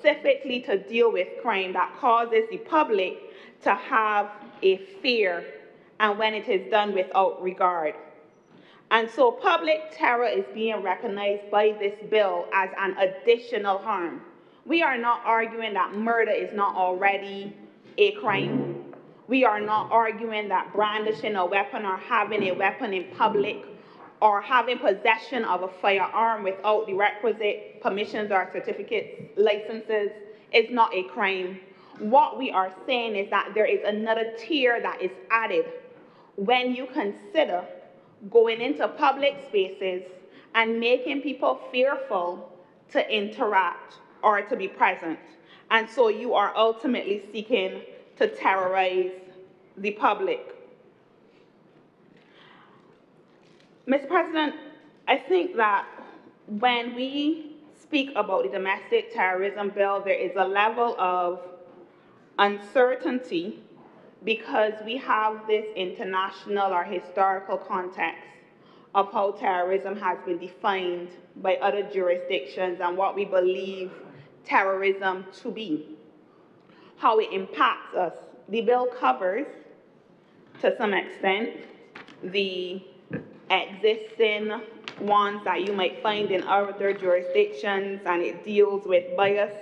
specifically to deal with crime that causes the public to have a fear, and when it is done without regard. And so public terror is being recognized by this bill as an additional harm. We are not arguing that murder is not already a crime. We are not arguing that brandishing a weapon or having a weapon in public or having possession of a firearm without the requisite permissions or certificates, licenses, is not a crime. What we are saying is that there is another tier that is added when you consider going into public spaces and making people fearful to interact or to be present. And so you are ultimately seeking to terrorize the public. Mr. President, I think that when we speak about the domestic terrorism bill, there is a level of uncertainty because we have this international or historical context of how terrorism has been defined by other jurisdictions and what we believe terrorism to be, how it impacts us. The bill covers, to some extent, the existing ones that you might find in other jurisdictions, and it deals with bias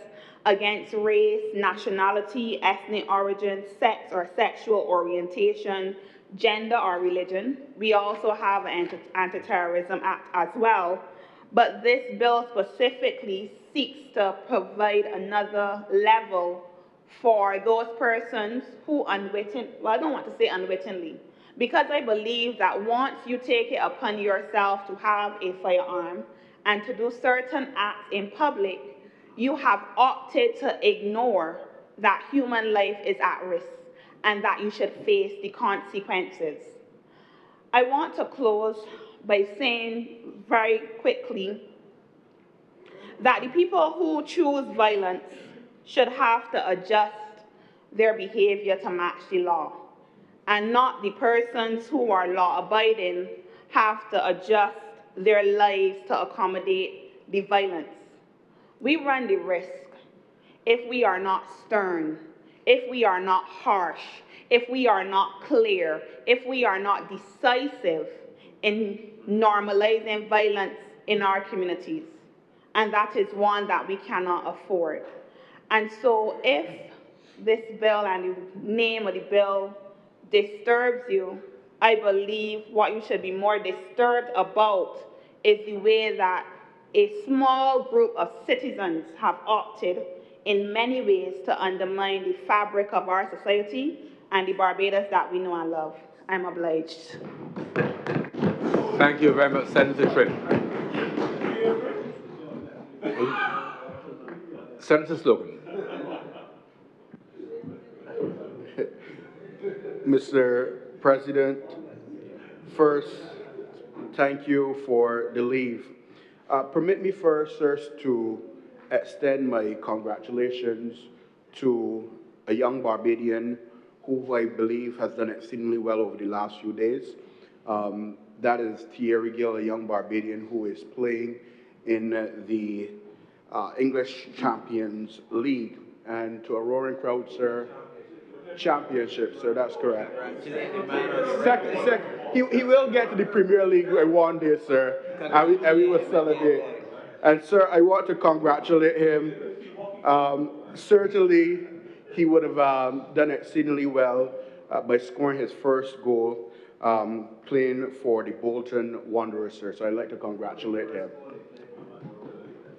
against race, nationality, ethnic origin, sex or sexual orientation, gender or religion. We also have an Anti-Terrorism Act as well, but this bill specifically seeks to provide another level for those persons who well, I don't want to say unwittingly, because I believe that once you take it upon yourself to have a firearm and to do certain acts in public, you have opted to ignore that human life is at risk and that you should face the consequences. I want to close by saying very quickly that the people who choose violence should have to adjust their behavior to match the law, and not the persons who are law-abiding have to adjust their lives to accommodate the violence. We run the risk, if we are not stern, if we are not harsh, if we are not clear, if we are not decisive in normalizing violence in our communities. And that is one that we cannot afford. And so if this bill and the name of the bill disturbs you, I believe what you should be more disturbed about is the way that a small group of citizens have opted in many ways to undermine the fabric of our society and the Barbados that we know and love. I'm obliged. Thank you very much, Senator Trim. Senator Slogan. Mr. President, first, thank you for the leave. Permit me first, sirs, to extend my congratulations to a young Barbadian who I believe has done exceedingly well over the last few days. That is Thierry Gill, a young Barbadian who is playing in the English Champions League. And to a roaring crowd, sir, championship, sir, that's correct. Second, he will get to the Premier League one day, sir, and we will celebrate. And sir, I want to congratulate him. Certainly, he would have done exceedingly well by scoring his first goal playing for the Bolton Wanderers, sir. So I'd like to congratulate him.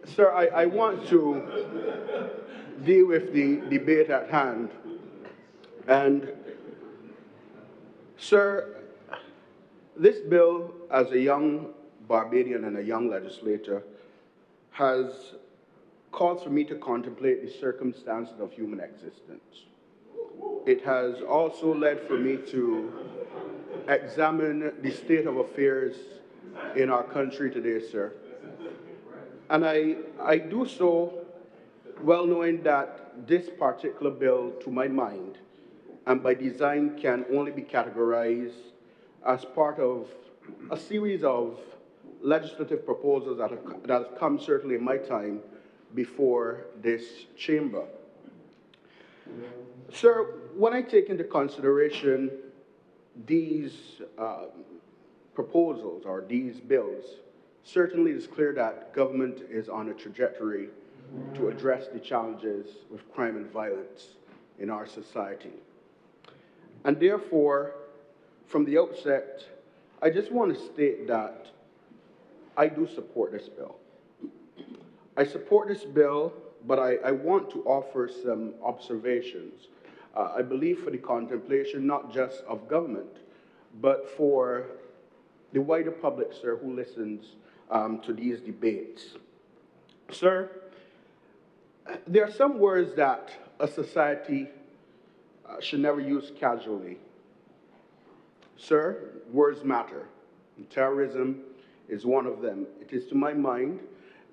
Sir, I want to deal with the debate at hand. And, sir, this bill, as a young Barbadian and a young legislator, has caused for me to contemplate the circumstances of human existence. It has also led for me to examine the state of affairs in our country today, sir. And I do so well knowing that this particular bill, to my mind, and by design can only be categorized as part of a series of legislative proposals that have come certainly in my time before this chamber. Sir, when I take into consideration these proposals or these bills, certainly it's clear that government is on a trajectory to address the challenges with crime and violence in our society. And therefore, from the outset, I just want to state that I do support this bill. I support this bill, but I want to offer some observations. I believe for the contemplation not just of government, but for the wider public, sir, who listens to these debates. Sir, there are some words that a society should never use casually. Sir, words matter. And terrorism is one of them. It is, to my mind,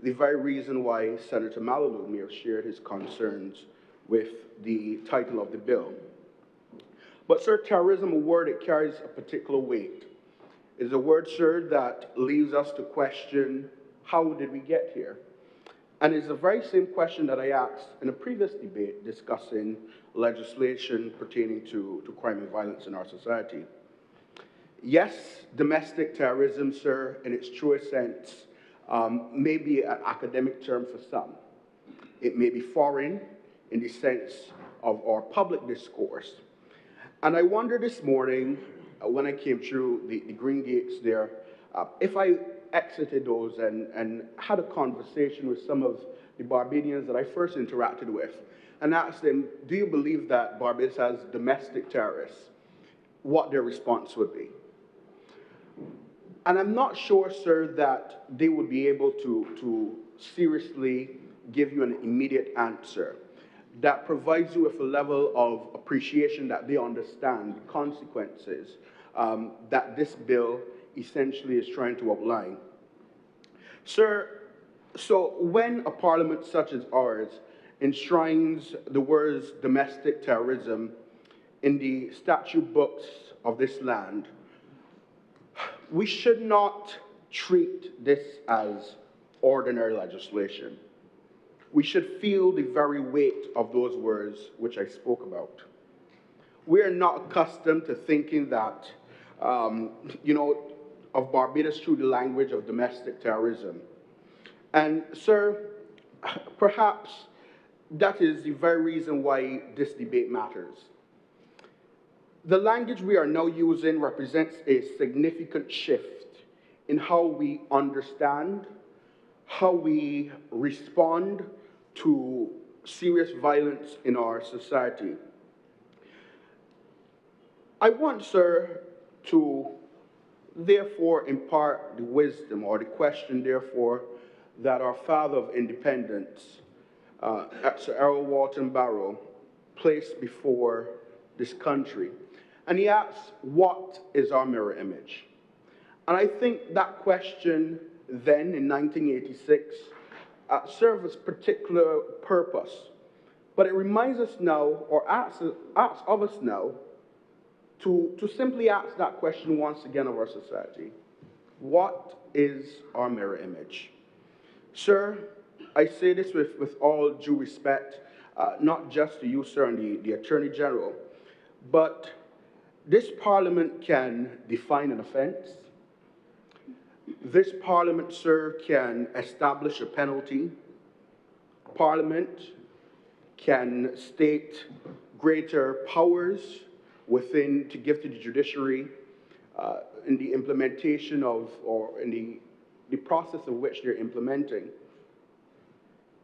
the very reason why Senator Malalu may have shared his concerns with the title of the bill. But, sir, terrorism, a word, it carries a particular weight. It is a word, sir, that leaves us to question, how did we get here? And it's the very same question that I asked in a previous debate discussing legislation pertaining to crime and violence in our society. Yes, domestic terrorism, sir, in its truest sense, may be an academic term for some. It may be foreign in the sense of our public discourse. And I wonder this morning, when I came through the green gates there, if I exited those and had a conversation with some of the Barbadians that I first interacted with, and asked them, do you believe that Barbados has domestic terrorists? What their response would be. And I'm not sure, sir, that they would be able to seriously give you an immediate answer that provides you with a level of appreciation that they understand the consequences that this bill essentially is trying to outline. Sir, so when a parliament such as ours enshrines the words domestic terrorism in the statute books of this land, we should not treat this as ordinary legislation. We should feel the very weight of those words which I spoke about. We are not accustomed to thinking that, of Barbados through the language of domestic terrorism. And, sir, perhaps that is the very reason why this debate matters. The language we are now using represents a significant shift in how we understand, how we respond to serious violence in our society. I want, sir, to therefore impart the wisdom or the question, therefore, that our father of independence, Sir Errol Walton Barrow, placed before this country. And he asks, what is our mirror image? And I think that question then, in 1986, served its particular purpose. But it reminds us now, or asks of us now, to simply ask that question once again of our society. What is our mirror image? Sir, I say this with all due respect, not just to you, sir, and the Attorney General, but this Parliament can define an offense. This Parliament, sir, can establish a penalty. Parliament can state greater powers to give to the judiciary in the implementation of, or in the process of which they're implementing.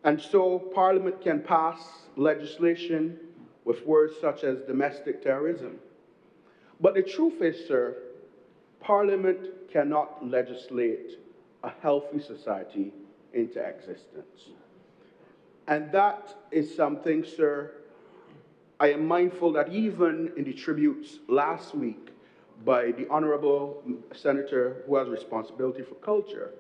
And so Parliament can pass legislation with words such as domestic terrorism. But the truth is, sir, Parliament cannot legislate a healthy society into existence. And that is something, sir, I am mindful that even in the tributes last week by the Honourable Senator who has responsibility for culture,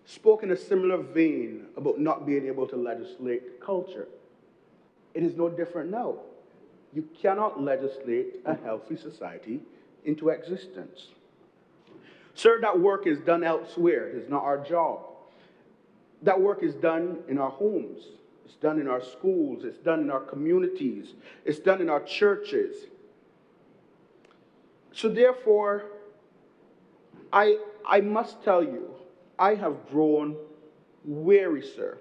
spoke in a similar vein about not being able to legislate culture. It is no different now. You cannot legislate a healthy society into existence. Sir, that work is done elsewhere. It is not our job. That work is done in our homes. It's done in our schools. It's done in our communities. It's done in our churches. So therefore, I must tell you, I have grown weary, sir,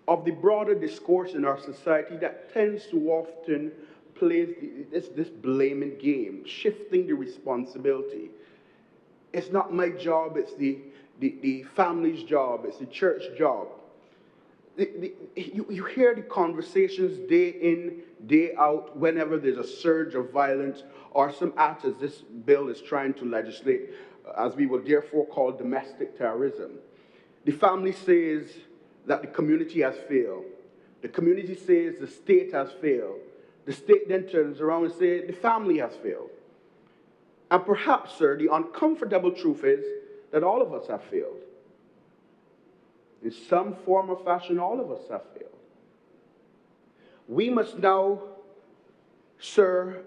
of the broader discourse in our society that tends to often play this blaming game, shifting the responsibility. It's not my job, it's the family's job, it's the church job. You hear the conversations day in, day out, whenever there's a surge of violence or some act as this bill is trying to legislate, as we will therefore call domestic terrorism. The family says that the community has failed. The community says the state has failed. The state then turns around and says the family has failed. And perhaps, sir, the uncomfortable truth is that all of us have failed. In some form or fashion, all of us have failed. We must now, sir,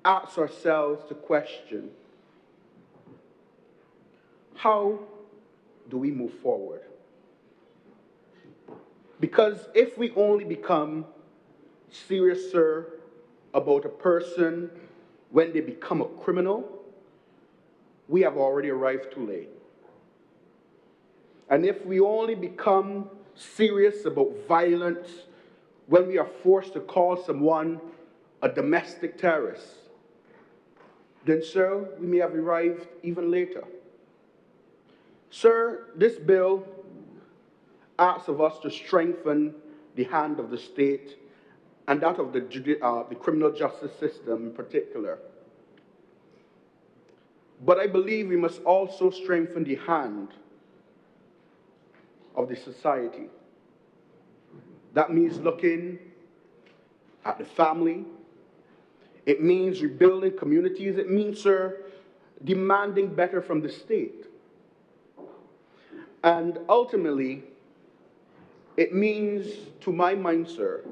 ask ourselves the question, how do we move forward? Because if we only become serious, sir, about a person when they become a criminal, we have already arrived too late. And if we only become serious about violence when we are forced to call someone a domestic terrorist, then, sir, we may have arrived even later. Sir, this bill asks of us to strengthen the hand of the state and that of the criminal justice system in particular. But I believe we must also strengthen the hand of the society. That means looking at the family. It means rebuilding communities. It means, sir, demanding better from the state. And ultimately, it means, to my mind, sir,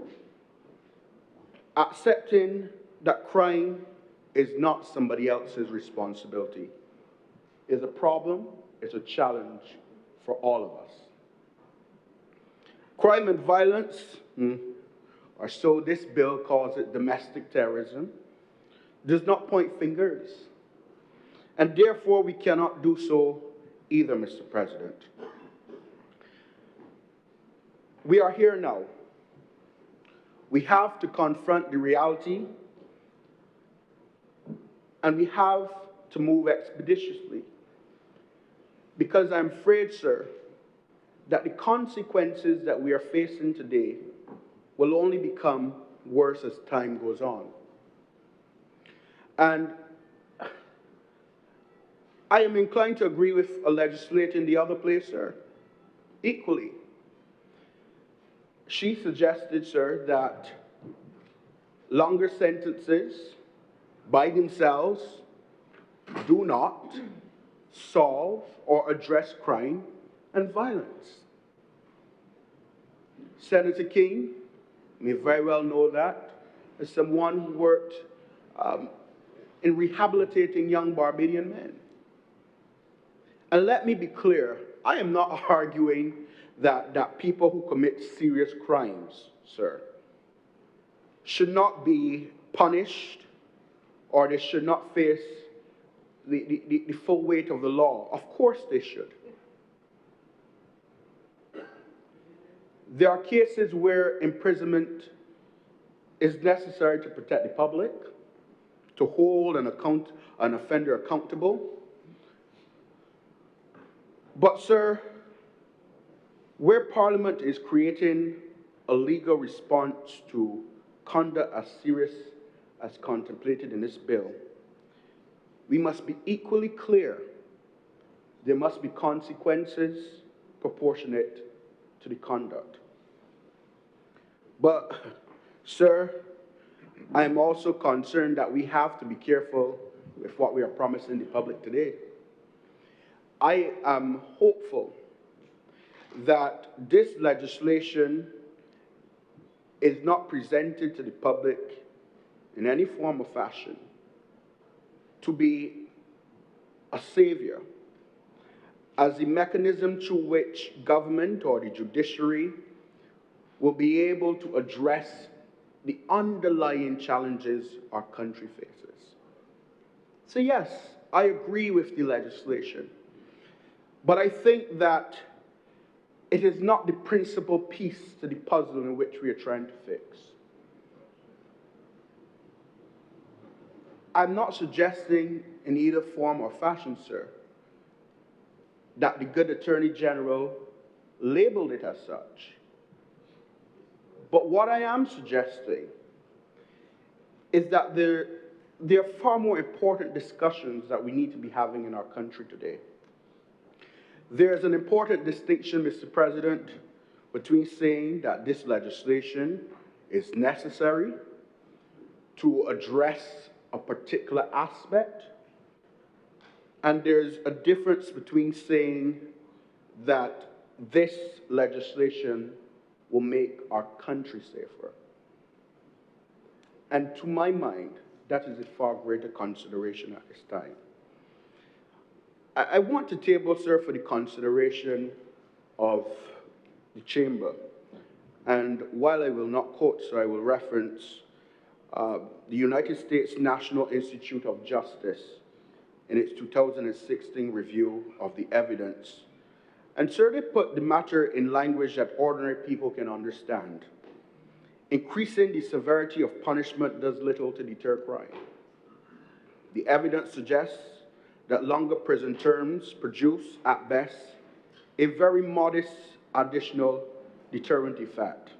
accepting that crime is not somebody else's responsibility. It's a problem, it's a challenge for all of us. Crime and violence, or so this bill calls it, domestic terrorism, does not point fingers. And therefore, we cannot do so either, Mr. President. We are here now. We have to confront the reality, and we have to move expeditiously. Because I'm afraid, sir, that the consequences that we are facing today will only become worse as time goes on. And I am inclined to agree with a legislator in the other place, sir, equally. She suggested, sir, that longer sentences by themselves do not solve or address crime and violence. Senator King may very well know that as someone who worked in rehabilitating young Barbadian men. And let me be clear, I am not arguing that people who commit serious crimes, sir, should not be punished or they should not face the full weight of the law. Of course they should. There are cases where imprisonment is necessary to protect the public, to hold an offender accountable. But, sir, where Parliament is creating a legal response to conduct as serious as contemplated in this bill, we must be equally clear. There must be consequences proportionate to the conduct. But, sir, I am also concerned that we have to be careful with what we are promising the public today. I am hopeful that this legislation is not presented to the public in any form or fashion to be a savior. as the mechanism through which government or the judiciary will be able to address the underlying challenges our country faces. So yes, I agree with the legislation, but I think that it is not the principal piece to the puzzle in which we are trying to fix. I'm not suggesting in either form or fashion, sir, that the good Attorney General labeled it as such. But what I am suggesting is that there are far more important discussions that we need to be having in our country today. There's an important distinction, Mr. President, between saying that this legislation is necessary to address a particular aspect, and there's a difference between saying that this legislation will make our country safer. And to my mind, that is a far greater consideration at this time. I want to table, sir, for the consideration of the chamber. And while I will not quote, sir, I will reference the United States National Institute of Justice in its 2016 review of the evidence. And sir, they put the matter in language that ordinary people can understand. Increasing the severity of punishment does little to deter crime. The evidence suggests that longer prison terms produce, at best, a very modest additional deterrent effect.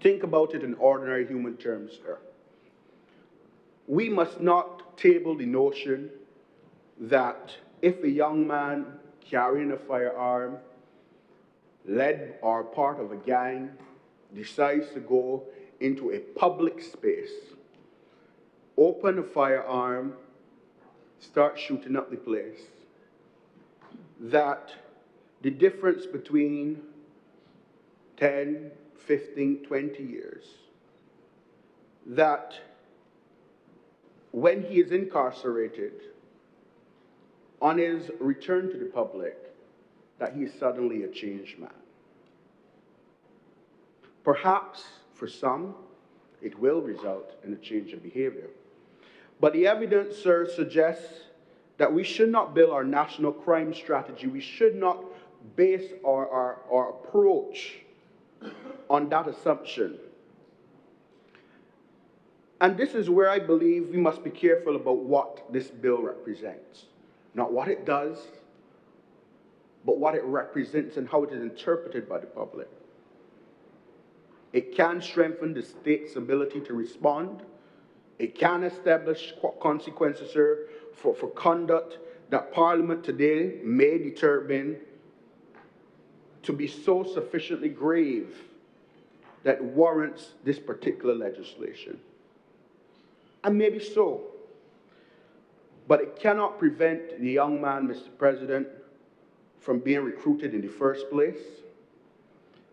Think about it in ordinary human terms, sir. We must not table the notion that if a young man carrying a firearm, led or part of a gang, decides to go into a public space, open a firearm, start shooting up the place, that the difference between 10, 15, 20 years, that when he is incarcerated, on his return to the public, that he is suddenly a changed man. Perhaps for some, it will result in a change of behavior. But the evidence, sir, suggests that we should not build our national crime strategy. We should not base our approach on that assumption. And this is where I believe we must be careful about what this bill represents. Not what it does, but what it represents and how it is interpreted by the public. It can strengthen the state's ability to respond. It can establish consequences, sir, for conduct that Parliament today may determine to be so sufficiently grave that warrants this particular legislation. And maybe so. But it cannot prevent the young man, Mr. President, from being recruited in the first place.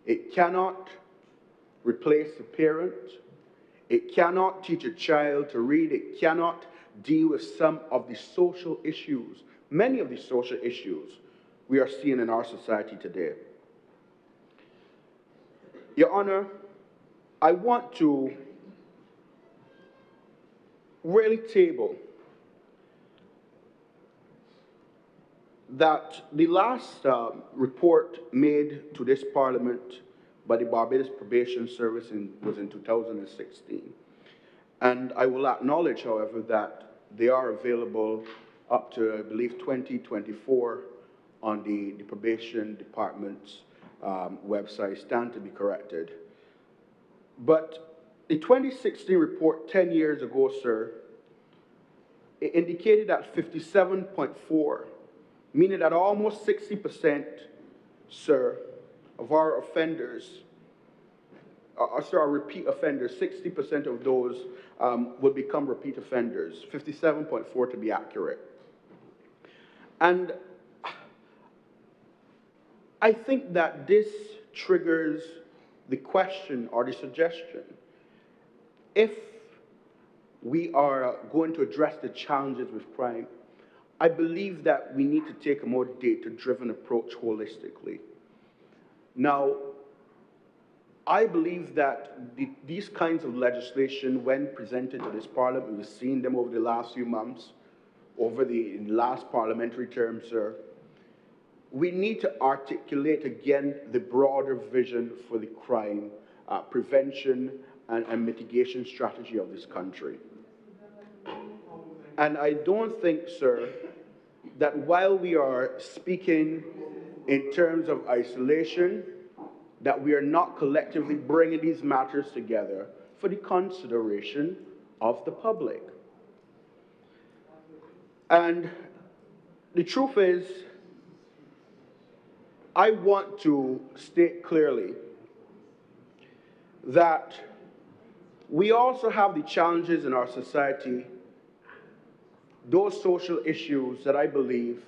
It cannot replace the parent. It cannot teach a child to read. It cannot deal with some of the social issues, many of the social issues we are seeing in our society today. Your Honor, I want to really table that the last report made to this Parliament by the Barbados Probation Service was in 2016. And I will acknowledge, however, that they are available up to, I believe, 2024 on the Probation Department's website, stand to be corrected. But the 2016 report 10 years ago, sir, it indicated that 57.4, meaning that almost 60%, sir, of our offenders, our repeat offenders, 60% of those would become repeat offenders, 57.4 to be accurate. And I think that this triggers the question or the suggestion, if we are going to address the challenges with crime, I believe that we need to take a more data-driven approach holistically. Now, I believe that these kinds of legislation, when presented to this Parliament, we've seen them over the last few months, over the last parliamentary term, sir, we need to articulate again the broader vision for the crime prevention and mitigation strategy of this country. And I don't think, sir, that while we are speaking in terms of isolation, that we are not collectively bringing these matters together for the consideration of the public. And the truth is, I want to state clearly that we also have the challenges in our society, those social issues that I believe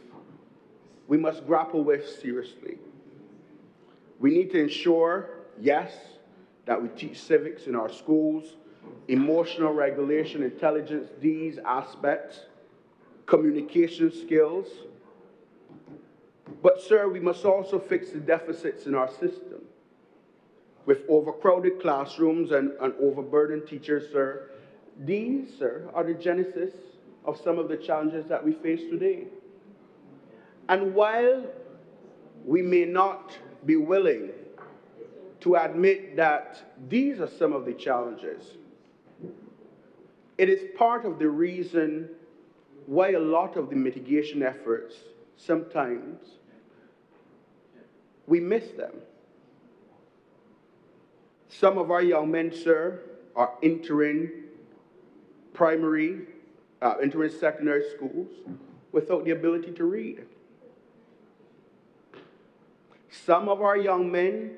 we must grapple with seriously. We need to ensure, yes, that we teach civics in our schools, emotional regulation, intelligence, these aspects, communication skills. But, sir, we must also fix the deficits in our system. With overcrowded classrooms and overburdened teachers, sir, these, sir, are the genesis of some of the challenges that we face today. And while we may not be willing to admit that these are some of the challenges, it is part of the reason why a lot of the mitigation efforts, sometimes, we miss them. Some of our young men, sir, are entering secondary schools without the ability to read. Some of our young men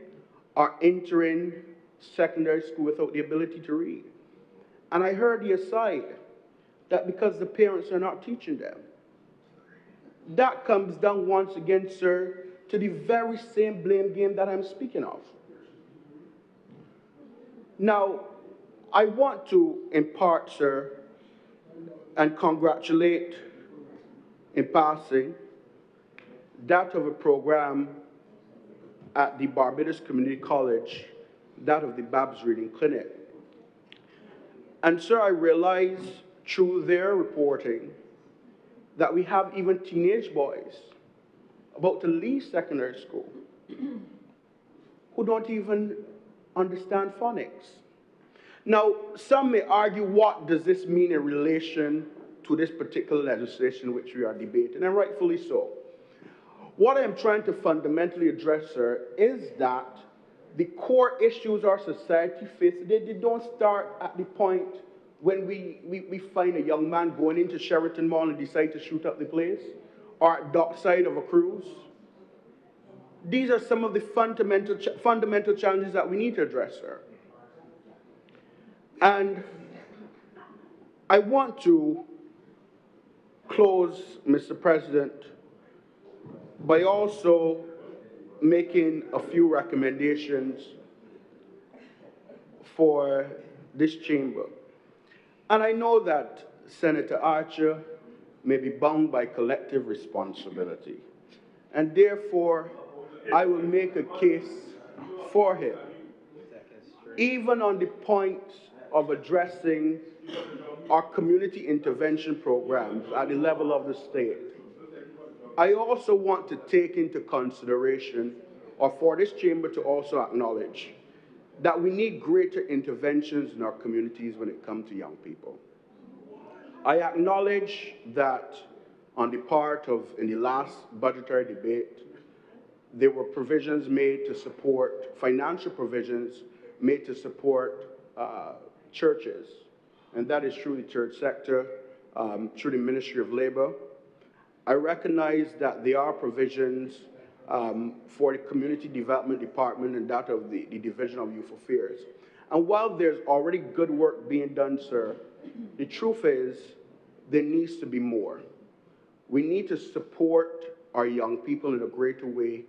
are entering secondary school without the ability to read. And I heard the aside that because the parents are not teaching them. That comes down once again, sir, to the very same blame game that I'm speaking of. Now, I want to impart, sir, and congratulate in passing that of a program at the Barbados Community College, that of the Babs Reading Clinic. And sir, I realize through their reporting that we have even teenage boys about to leave secondary school who don't even understand phonics. Now, some may argue, what does this mean in relation to this particular legislation which we are debating, and rightfully so. What I am trying to fundamentally address, sir, is that the core issues our society faces, they don't start at the point when we find a young man going into Sheraton Mall and decide to shoot up the place, or at dockside of a cruise. These are some of the fundamental challenges that we need to address, sir. And I want to close, Mr. President, by also making a few recommendations for this chamber. And I know that Senator Archer may be bound by collective responsibility, and therefore I will make a case for him, even on the point of addressing our community intervention programs at the level of the state. I also want to take into consideration, or for this chamber to also acknowledge, that we need greater interventions in our communities when it comes to young people. I acknowledge that on the part of, in the last budgetary debate, there were provisions made to support, financial provisions made to support churches, and that is through the church sector, through the Ministry of Labor. I recognize that there are provisions for the Community Development Department and that of the Division of Youth Affairs. And while there's already good work being done, sir, the truth is there needs to be more. We need to support our young people in a greater way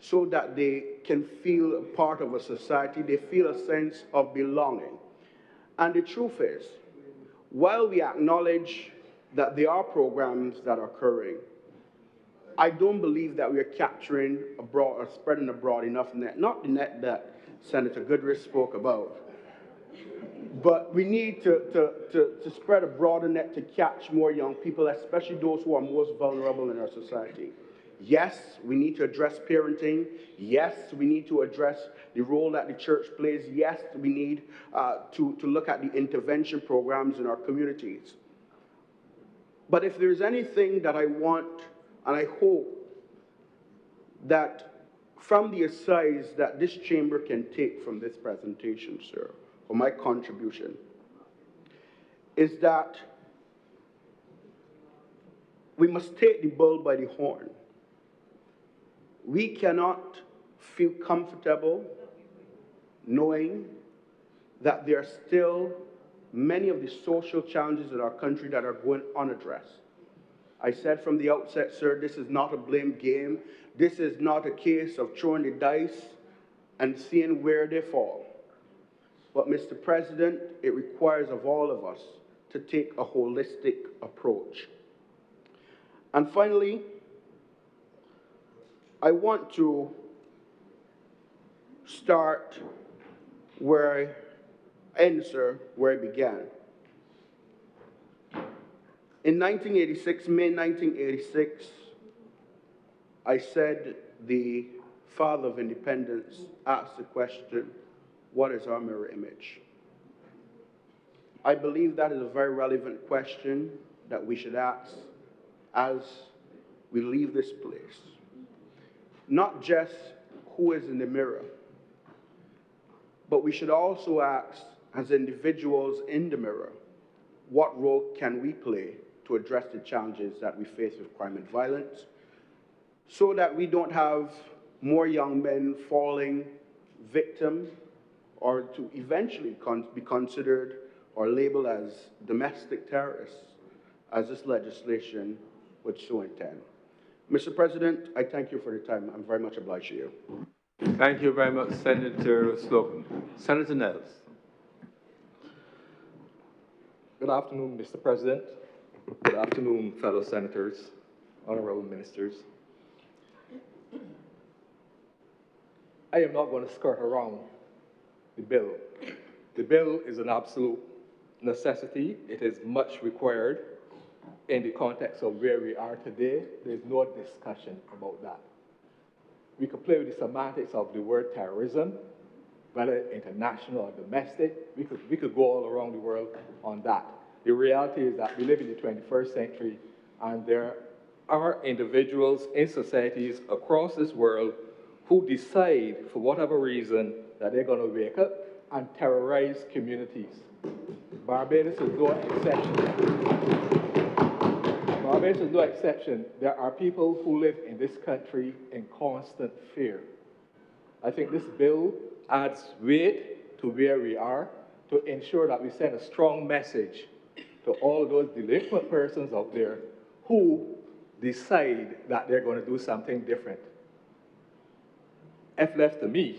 so that they can feel a part of a society, they feel a sense of belonging. And the truth is, while we acknowledge that there are programs that are occurring. I don't believe that we are capturing abroad or spreading abroad enough net, not the net that Senator Goodrich spoke about, but we need to spread a broader net to catch more young people, especially those who are most vulnerable in our society. Yes, we need to address parenting. Yes, we need to address the role that the church plays. Yes, we need to look at the intervention programs in our communities. But if there's anything that I want, and I hope that from the asides that this chamber can take from this presentation, sir, or my contribution, is that we must take the bull by the horn. We cannot feel comfortable knowing that there are still many of the social challenges in our country that are going unaddressed. I said from the outset, sir, this is not a blame game. This is not a case of throwing the dice and seeing where they fall. But, Mr. President, it requires of all of us to take a holistic approach. And finally, I want to start where I end, sir, where I began. In 1986, May 1986, I said the father of independence asked the question, what is our mirror image? I believe that is a very relevant question that we should ask as we leave this place. Not just who is in the mirror, but we should also ask as individuals in the mirror, what role can we play to address the challenges that we face with crime and violence, so that we don't have more young men falling victim or to eventually be considered or labeled as domestic terrorists, as this legislation would so intend. Mr. President, I thank you for your time. I'm very much obliged to you. Thank you very much, Senator Slocum. Senator Nels. Good afternoon, Mr. President. Good afternoon, fellow senators, honorable ministers. I am not going to skirt around the bill. The bill is an absolute necessity. It is much required in the context of where we are today. There's no discussion about that. We could play with the semantics of the word terrorism, whether international or domestic. We could go all around the world on that. The reality is that we live in the 21st century, and there are individuals in societies across this world who decide, for whatever reason, that they're going to wake up and terrorize communities. Barbados is no exception. Barbados is no exception. There are people who live in this country in constant fear. I think this bill adds weight to where we are to ensure that we send a strong message to all those delinquent persons out there who decide that they're going to do something different. If left to me,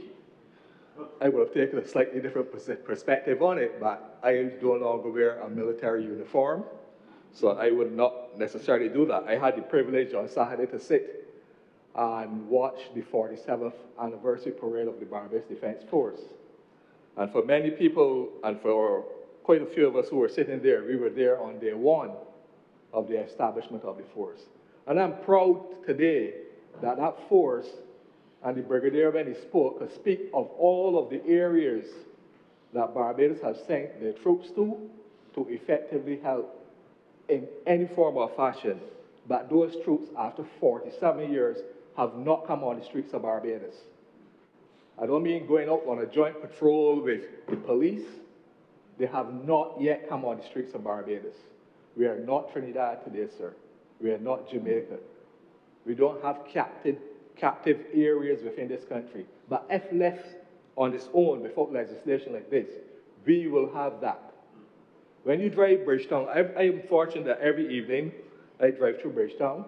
I would have taken a slightly different perspective on it, but I no longer wear a military uniform, so I would not necessarily do that. I had the privilege on Saturday to sit and watch the 47th anniversary parade of the Barbados Defense Force. And for many people, and for quite a few of us who were sitting there, we were there on day one of the establishment of the force. And I'm proud today that that force and the brigadier, when he spoke, could speak of all of the areas that Barbados has sent their troops to effectively help in any form or fashion. But those troops, after 47 years, have not come on the streets of Barbados. I don't mean going out on a joint patrol with the police. They have not yet come on the streets of Barbados. We are not Trinidad today, sir. We are not Jamaica. We don't have captive areas within this country. But if left on its own without legislation like this, we will have that. When you drive Bridgetown, I am fortunate that every evening I drive through Bridgetown.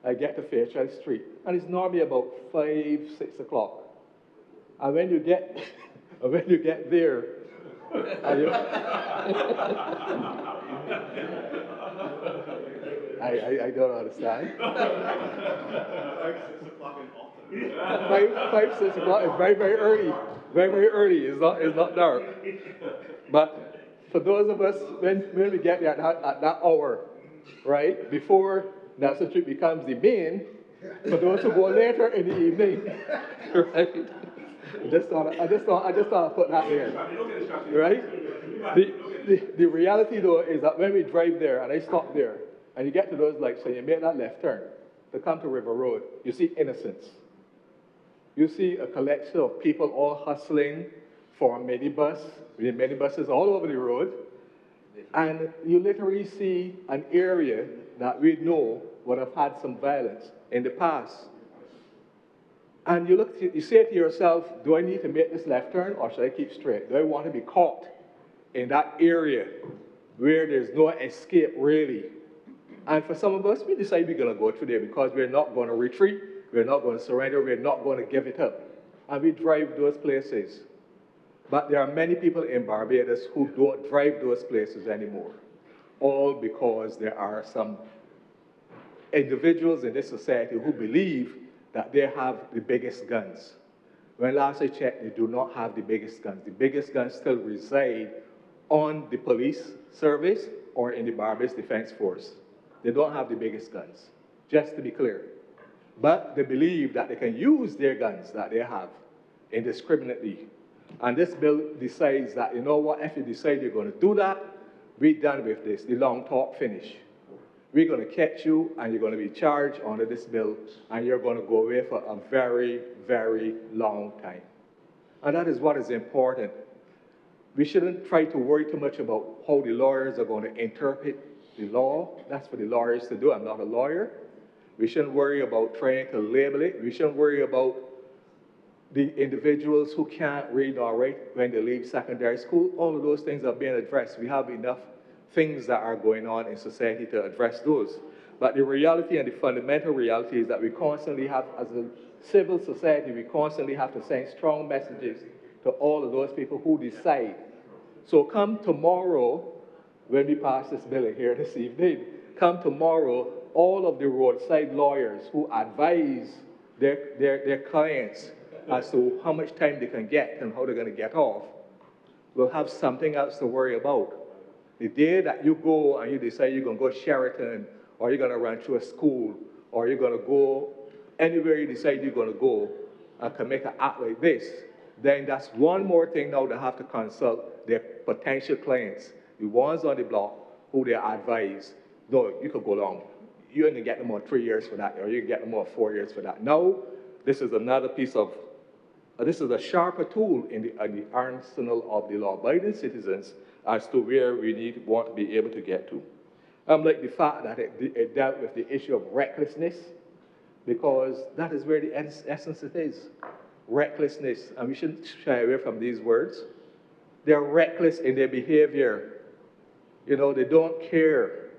I get to Fairchild Street, and it's normally about 5, 6 o'clock. And when you get, there, I don't understand. 6 o'clock is very, very early. Very, very early. It's not dark. But for those of us, when we get there at that hour, right, before National Street becomes the main, for those who go later in the evening, right? I just thought I'd put that there, right? The reality though is that when we drive there and I stop there and you get to those lights and you make that left turn to come to River Road, you see innocence. You see a collection of people all hustling for a minibus, with minibuses all over the road, and you literally see an area that we know would have had some violence in the past. And you say to yourself, do I need to make this left turn or should I keep straight? Do I want to be caught in that area where there's no escape really? And for some of us, we decide we're going to go through there because we're not going to retreat, we're not going to surrender, we're not going to give it up. And we drive those places. But there are many people in Barbados who don't drive those places anymore, all because there are some individuals in this society who believe that they have the biggest guns. When last I checked, they do not have the biggest guns. The biggest guns still reside on the police service or in the Barbados Defense Force. They don't have the biggest guns, just to be clear. But they believe that they can use their guns that they have indiscriminately. And this bill decides that, you know what, if you decide you're going to do that, we're done with this. The long talk finish. We're going to catch you and you're going to be charged under this bill and you're going to go away for a very, very long time. And that is what is important. We shouldn't try to worry too much about how the lawyers are going to interpret the law. That's for the lawyers to do. I'm not a lawyer. We shouldn't worry about trying to label it. We shouldn't worry about the individuals who can't read or write when they leave secondary school. All of those things are being addressed. We have enough things that are going on in society to address those. But the reality and the fundamental reality is that we constantly have, as a civil society, we constantly have to send strong messages to all of those people who decide. So come tomorrow, when we pass this bill here this evening, come tomorrow, all of the roadside lawyers who advise their clients as to how much time they can get and how they're going to get off will have something else to worry about. The day that you go and you decide you're going to go to Sheraton, or you're going to run through a school, or you're going to go anywhere you decide you're going to go and can make an act like this, then that's one more thing now they have to consult their potential clients, the ones on the block who they advise. No, you could go long. You ain't going to get no more 3 years for that, or you can get no more 4 years for that. Now, this is another piece of, this is a sharper tool in the arsenal of the law-abiding citizens as to where we want to be able to get to. Like the fact that it dealt with the issue of recklessness, because that is where the essence it is. Recklessness, and we shouldn't shy away from these words. They're reckless in their behavior. You know, they don't care.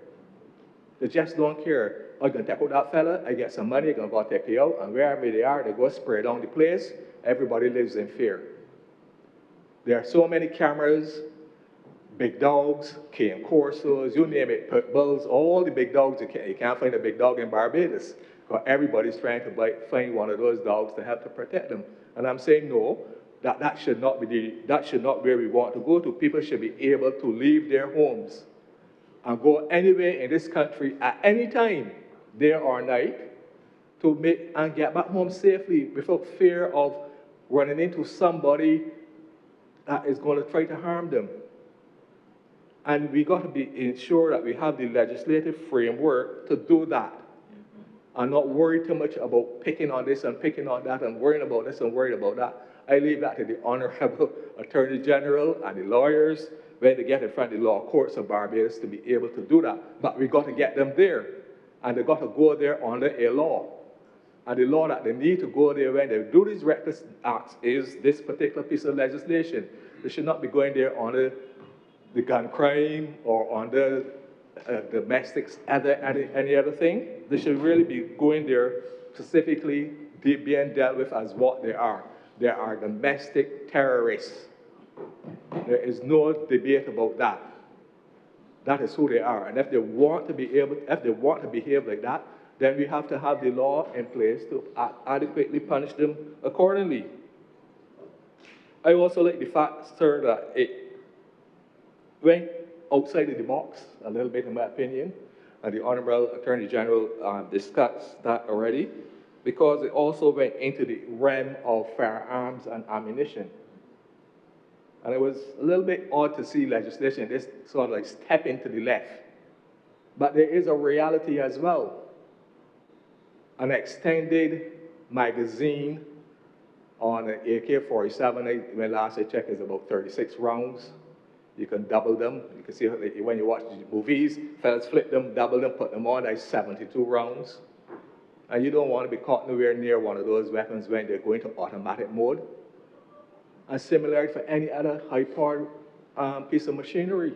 They just don't care. I'm going to take out that fella, I get some money, I'm going to go take you out, and wherever they are, they go spray down the place. Everybody lives in fear. There are so many cameras, big dogs, cane corsos, you name it, pit bulls, all the big dogs. You can't find a big dog in Barbados, because everybody's trying to find one of those dogs to help to protect them. And I'm saying no, that should not be where we want to go to. People should be able to leave their homes and go anywhere in this country at any time, day or night, to make and get back home safely without fear of running into somebody that is going to try to harm them. And we got to ensure that we have the legislative framework to do that. And not worry too much about picking on this and picking on that and worrying about this and worrying about that. I leave that to the Honourable Attorney General and the lawyers when they get in front of the law courts of Barbados to be able to do that. But we got to get them there. And they got to go there under a law. And the law that they need to go there when they do these reckless acts is this particular piece of legislation. They should not be going there under the gun crime or under domestics, any other thing. They should really be going there specifically being dealt with as what they are. They are domestic terrorists. There is no debate about that. That is who they are. And if they want to behave like that, then we have to have the law in place to adequately punish them accordingly. I also like the fact, sir, that it went outside of the box a little bit, in my opinion, and the Honourable Attorney General discussed that already, because it also went into the realm of firearms and ammunition. And it was a little bit odd to see legislation this sort of like step into the left. But there is a reality as well. An extended magazine on an AK-47, when last I checked, is about 36 rounds. You can double them. You can see when you watch the movies, fellas flip them, double them, put them on, that's 72 rounds. And you don't want to be caught nowhere near one of those weapons when they're going to automatic mode. And similarly for any other high-powered piece of machinery.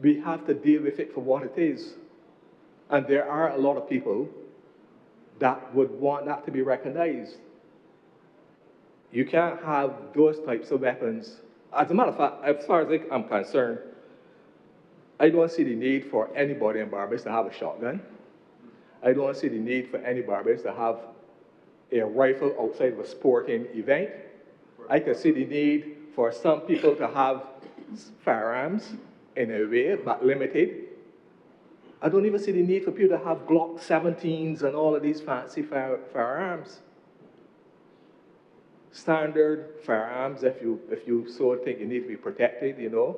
We have to deal with it for what it is. And there are a lot of people that would want that to be recognized. You can't have those types of weapons. As a matter of fact, as far as I'm concerned, I don't see the need for anybody in Barbados to have a shotgun. I don't see the need for any Barbados to have a rifle outside of a sporting event. I can see the need for some people to have firearms in a way, but limited. I don't even see the need for people to have Glock 17s and all of these fancy firearms. Standard firearms, if you so think you need to be protected, you know,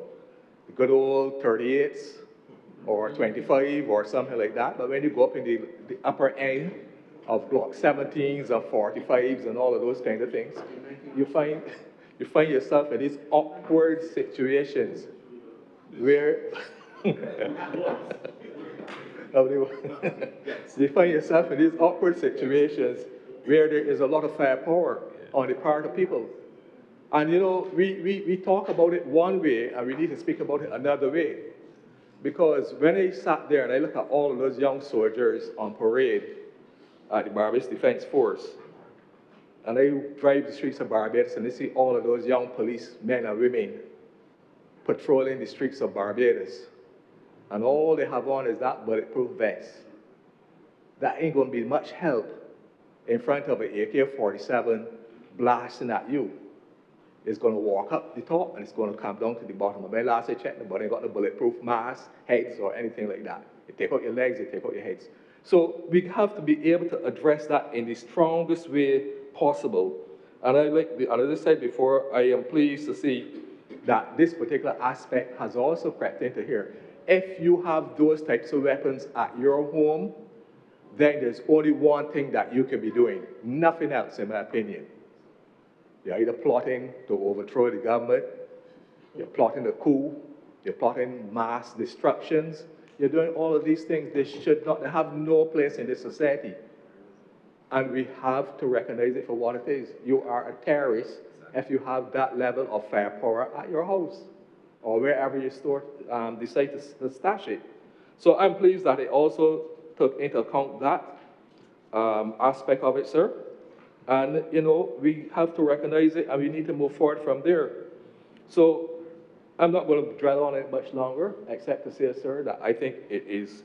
the good old 38s or 25 or something like that. But when you go up in the upper end of Glock 17s and 45s and all of those kind of things, you find yourself in these awkward situations where you find yourself in these awkward situations where there is a lot of firepower on the part of people. And you know, we talk about it one way and we need to speak about it another way. Because when I sat there and I look at all of those young soldiers on parade at the Barbados Defense Force, and I drive the streets of Barbados and I see all of those young police men and women patrolling the streets of Barbados, and all they have on is that bulletproof vest, that ain't going to be much help in front of an AK-47 blasting at you. It's going to walk up the top and it's going to come down to the bottom. When last I checked, nobody got the bulletproof mask, heads, or anything like that. You take out your legs, you take out your heads. So we have to be able to address that in the strongest way possible. And as I said before, I am pleased to see that this particular aspect has also crept into here. If you have those types of weapons at your home, then there's only one thing that you can be doing, nothing else, in my opinion. You're either plotting to overthrow the government, you're plotting a coup, you're plotting mass destructions, you're doing all of these things. They have no place in this society. And we have to recognize it for what it is. You are a terrorist if you have that level of firepower at your house or wherever you decide to stash it. So I'm pleased that it also took into account that aspect of it, sir. And, you know, we have to recognize it and we need to move forward from there. So I'm not going to dwell on it much longer, except to say, sir, that I think it is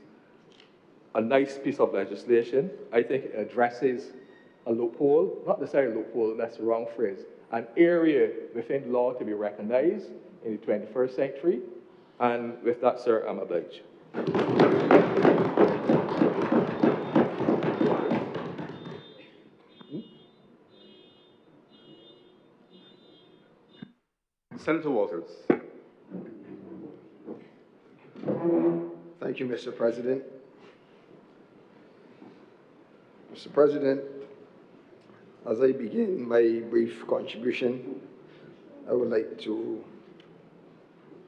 a nice piece of legislation. I think it addresses a loophole, not necessarily a loophole, that's the wrong phrase, an area within law to be recognized in the 21st century. And with that, sir, I'm obliged. Senator Walters. Thank you, Mr. President. Mr. President, as I begin my brief contribution, I would like to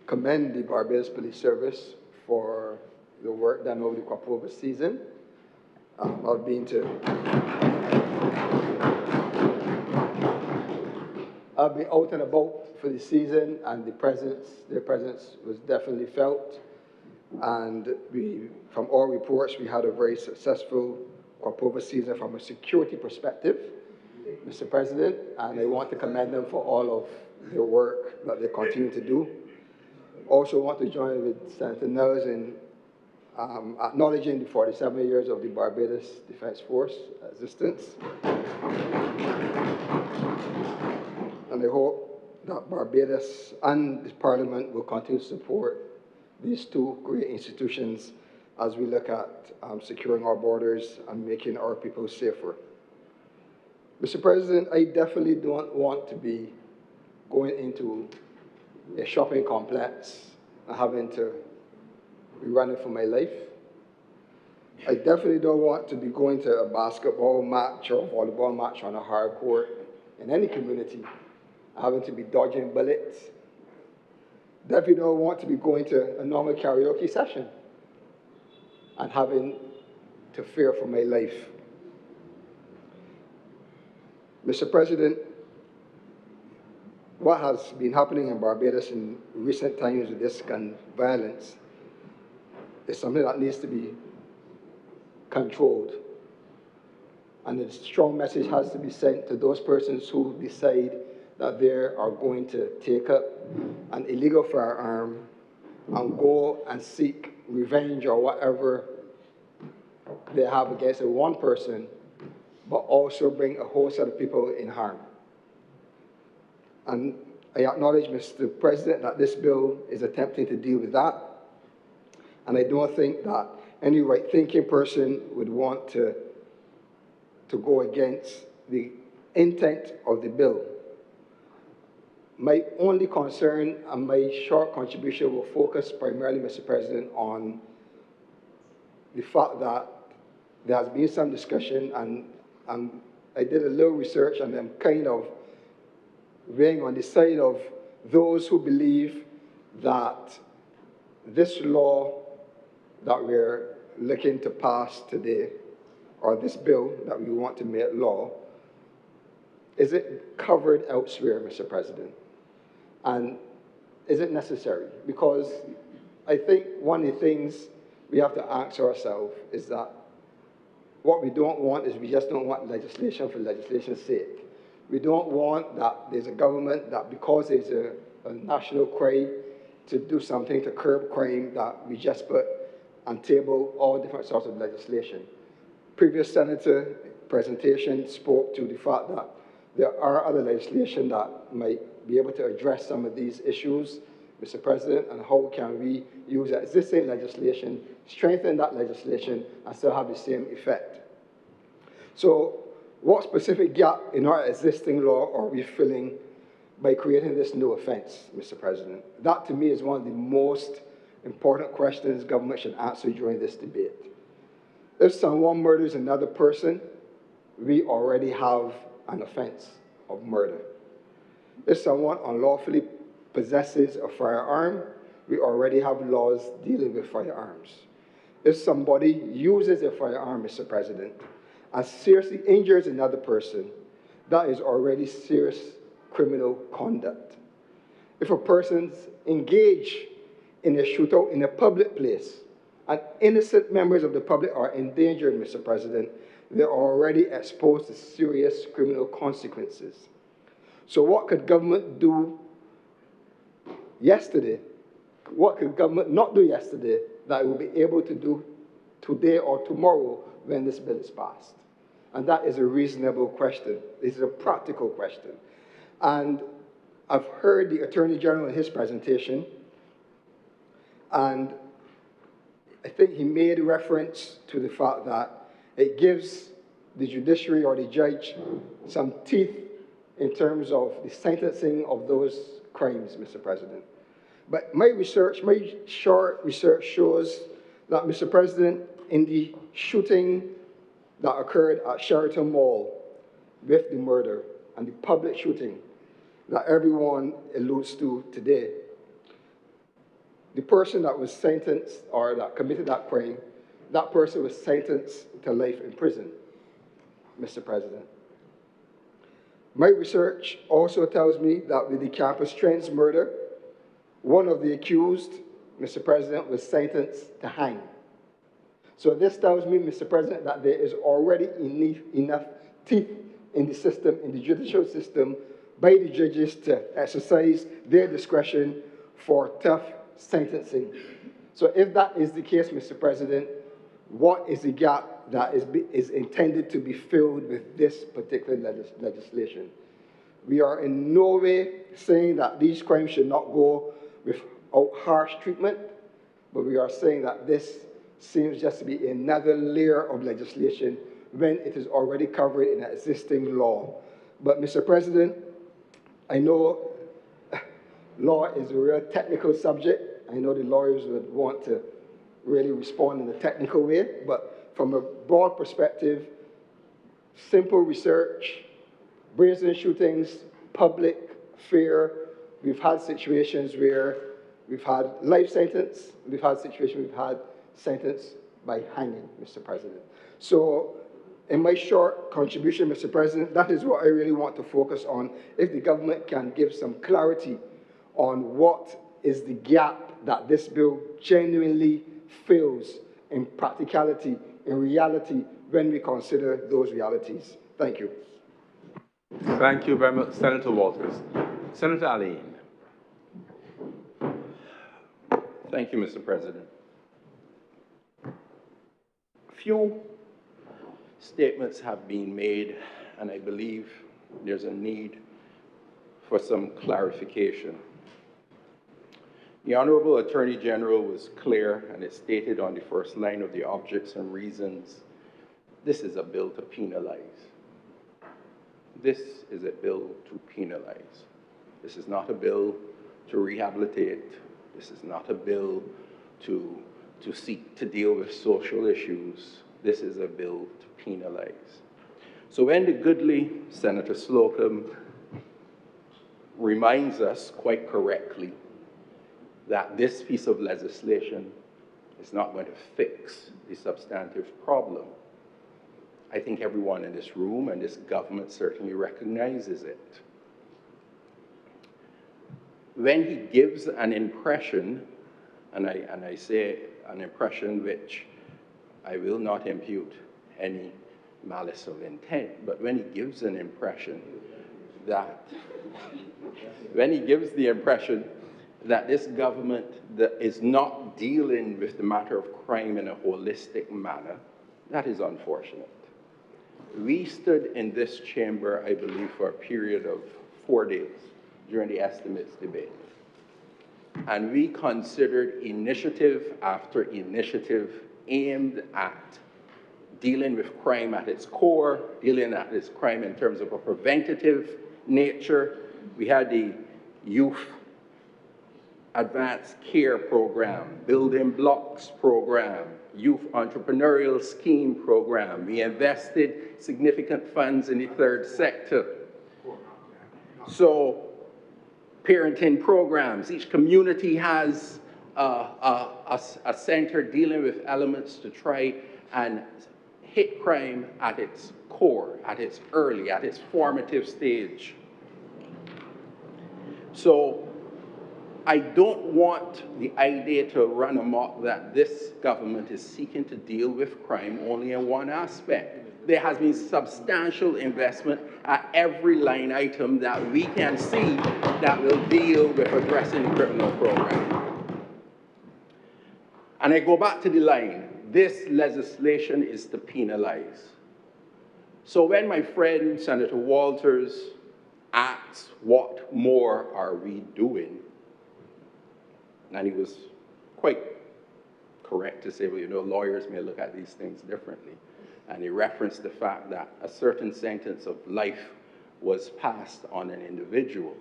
commend the Barbados Police Service for the work done over the crop-over season. I've been out and about for the season, and their presence was definitely felt. And from all reports, we had a very successful crop-over season from a security perspective, Mr. President, and I want to commend them for all of their work that they continue to do. Also want to join with Senator Nels in acknowledging the 47 years of the Barbados Defense Force existence. And I hope that Barbados and the Parliament will continue to support these two great institutions as we look at securing our borders and making our people safer. Mr. President, I definitely don't want to be going into a shopping complex and having to be running for my life. I definitely don't want to be going to a basketball match or a volleyball match on a hard court in any community, having to be dodging bullets. Definitely don't want to be going to a normal karaoke session and having to fear for my life. Mr. President, what has been happening in Barbados in recent times with this gun violence is something that needs to be controlled. And a strong message has to be sent to those persons who decide that they are going to take up an illegal firearm and go and seek revenge or whatever they have against one person, but also bring a whole set of people in harm. And I acknowledge, Mr. President, that this bill is attempting to deal with that. And I don't think that any right-thinking person would want to go against the intent of the bill. My only concern and my short contribution will focus primarily, Mr. President, on the fact that there has been some discussion, and I did a little research, and I'm kind of being on the side of those who believe that this law that we're looking to pass today, or this bill that we want to make law, is it covered elsewhere, Mr. President? And is it necessary? Because I think one of the things we have to ask ourselves is that what we don't want is we just don't want legislation for legislation's sake. We don't want that there's a government that because there's a national cry to do something to curb crime that we just put on table all different sorts of legislation. Previous senator presentation spoke to the fact that there are other legislation that might be able to address some of these issues, Mr. President, and how can we use existing legislation, strengthen that legislation, and still have the same effect. So what specific gap in our existing law are we filling by creating this new offense, Mr. President? That, to me, is one of the most important questions government should answer during this debate. If someone murders another person, we already have an offense of murder. If someone unlawfully possesses a firearm, we already have laws dealing with firearms. If somebody uses a firearm, Mr. President, and seriously injures another person, that is already serious criminal conduct. If a person's engaged in a shootout in a public place and innocent members of the public are endangered, Mr. President, they're already exposed to serious criminal consequences. So what could government do yesterday? What could government not do yesterday that it will be able to do today or tomorrow when this bill is passed? And that is a reasonable question. This is a practical question. And I've heard the Attorney General in his presentation, and I think he made reference to the fact that it gives the judiciary or the judge some teeth in terms of the sentencing of those crimes, Mr. President. But my short research shows that, Mr. President, in the shooting that occurred at Sheraton Mall with the murder and the public shooting that everyone alludes to today, the person that was sentenced or that committed that crime, that person was sentenced to life in prison, Mr. President. My research also tells me that with the Campus Trends murder, one of the accused, Mr. President, was sentenced to hang. So this tells me, Mr. President, that there is already enough teeth in the system, in the judicial system, by the judges to exercise their discretion for tough sentencing. So if that is the case, Mr. President, what is the gap that is intended to be filled with this particular legislation? We are in no way saying that these crimes should not go without harsh treatment, but we are saying that this seems just to be another layer of legislation when it is already covered in an existing law. But Mr. President, I know law is a real technical subject. I know the lawyers would want to really respond in a technical way, but from a broad perspective, simple research, brazen shootings, public fear. We've had situations where we've had life sentence. We've had situations we've had sentence by hanging, Mr. President. So in my short contribution, Mr. President, that is what I really want to focus on. If the government can give some clarity on what is the gap that this bill genuinely fills in practicality, in reality, when we consider those realities. Thank you. Thank you very much, Senator Walters. Senator Ali. Thank you, Mr. President. Few statements have been made, and I believe there's a need for some clarification. The Honourable Attorney General was clear, and it stated on the first line of the objects and reasons, this is a bill to penalize. This is a bill to penalize. This is not a bill to rehabilitate. This is not a bill to seek to deal with social issues. This is a bill to penalize. So when the goodly Senator Slocum reminds us quite correctly that this piece of legislation is not going to fix the substantive problem, I think everyone in this room and this government certainly recognizes it. When he gives an impression, and I say an impression which I will not impute any malice of intent, but when he gives an impression that, this government is not dealing with the matter of crime in a holistic manner, that is unfortunate. We stood in this chamber, I believe, for a period of 4 days during the estimates debate. And we considered initiative after initiative aimed at dealing with crime at its core, dealing at its crime in terms of a preventative nature. We had the Youth Advanced Care Program, Building Blocks Program, Youth Entrepreneurial Scheme Program. We invested significant funds in the third sector. So, parenting programs. Each community has a center dealing with elements to try and hit crime at its core, at its early, at its formative stage. So I don't want the idea to run amok that this government is seeking to deal with crime only in one aspect. There has been substantial investment at every line item that we can see that will deal with addressing the criminal program. And I go back to the line, this legislation is to penalize. So when my friend Senator Walters asks, what more are we doing? And he was quite correct to say, well, you know, lawyers may look at these things differently. And he referenced the fact that a certain sentence of life was passed on an individual.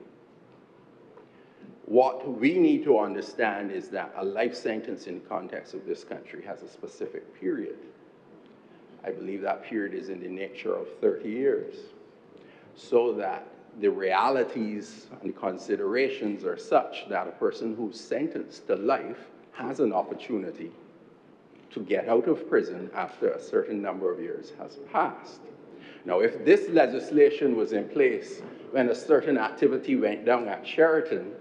What we need to understand is that a life sentence in the context of this country has a specific period. I believe that period is in the nature of 30 years. So that the realities and considerations are such that a person who's sentenced to life has an opportunity to get out of prison after a certain number of years has passed. Now, if this legislation was in place when a certain activity went down at Sheraton,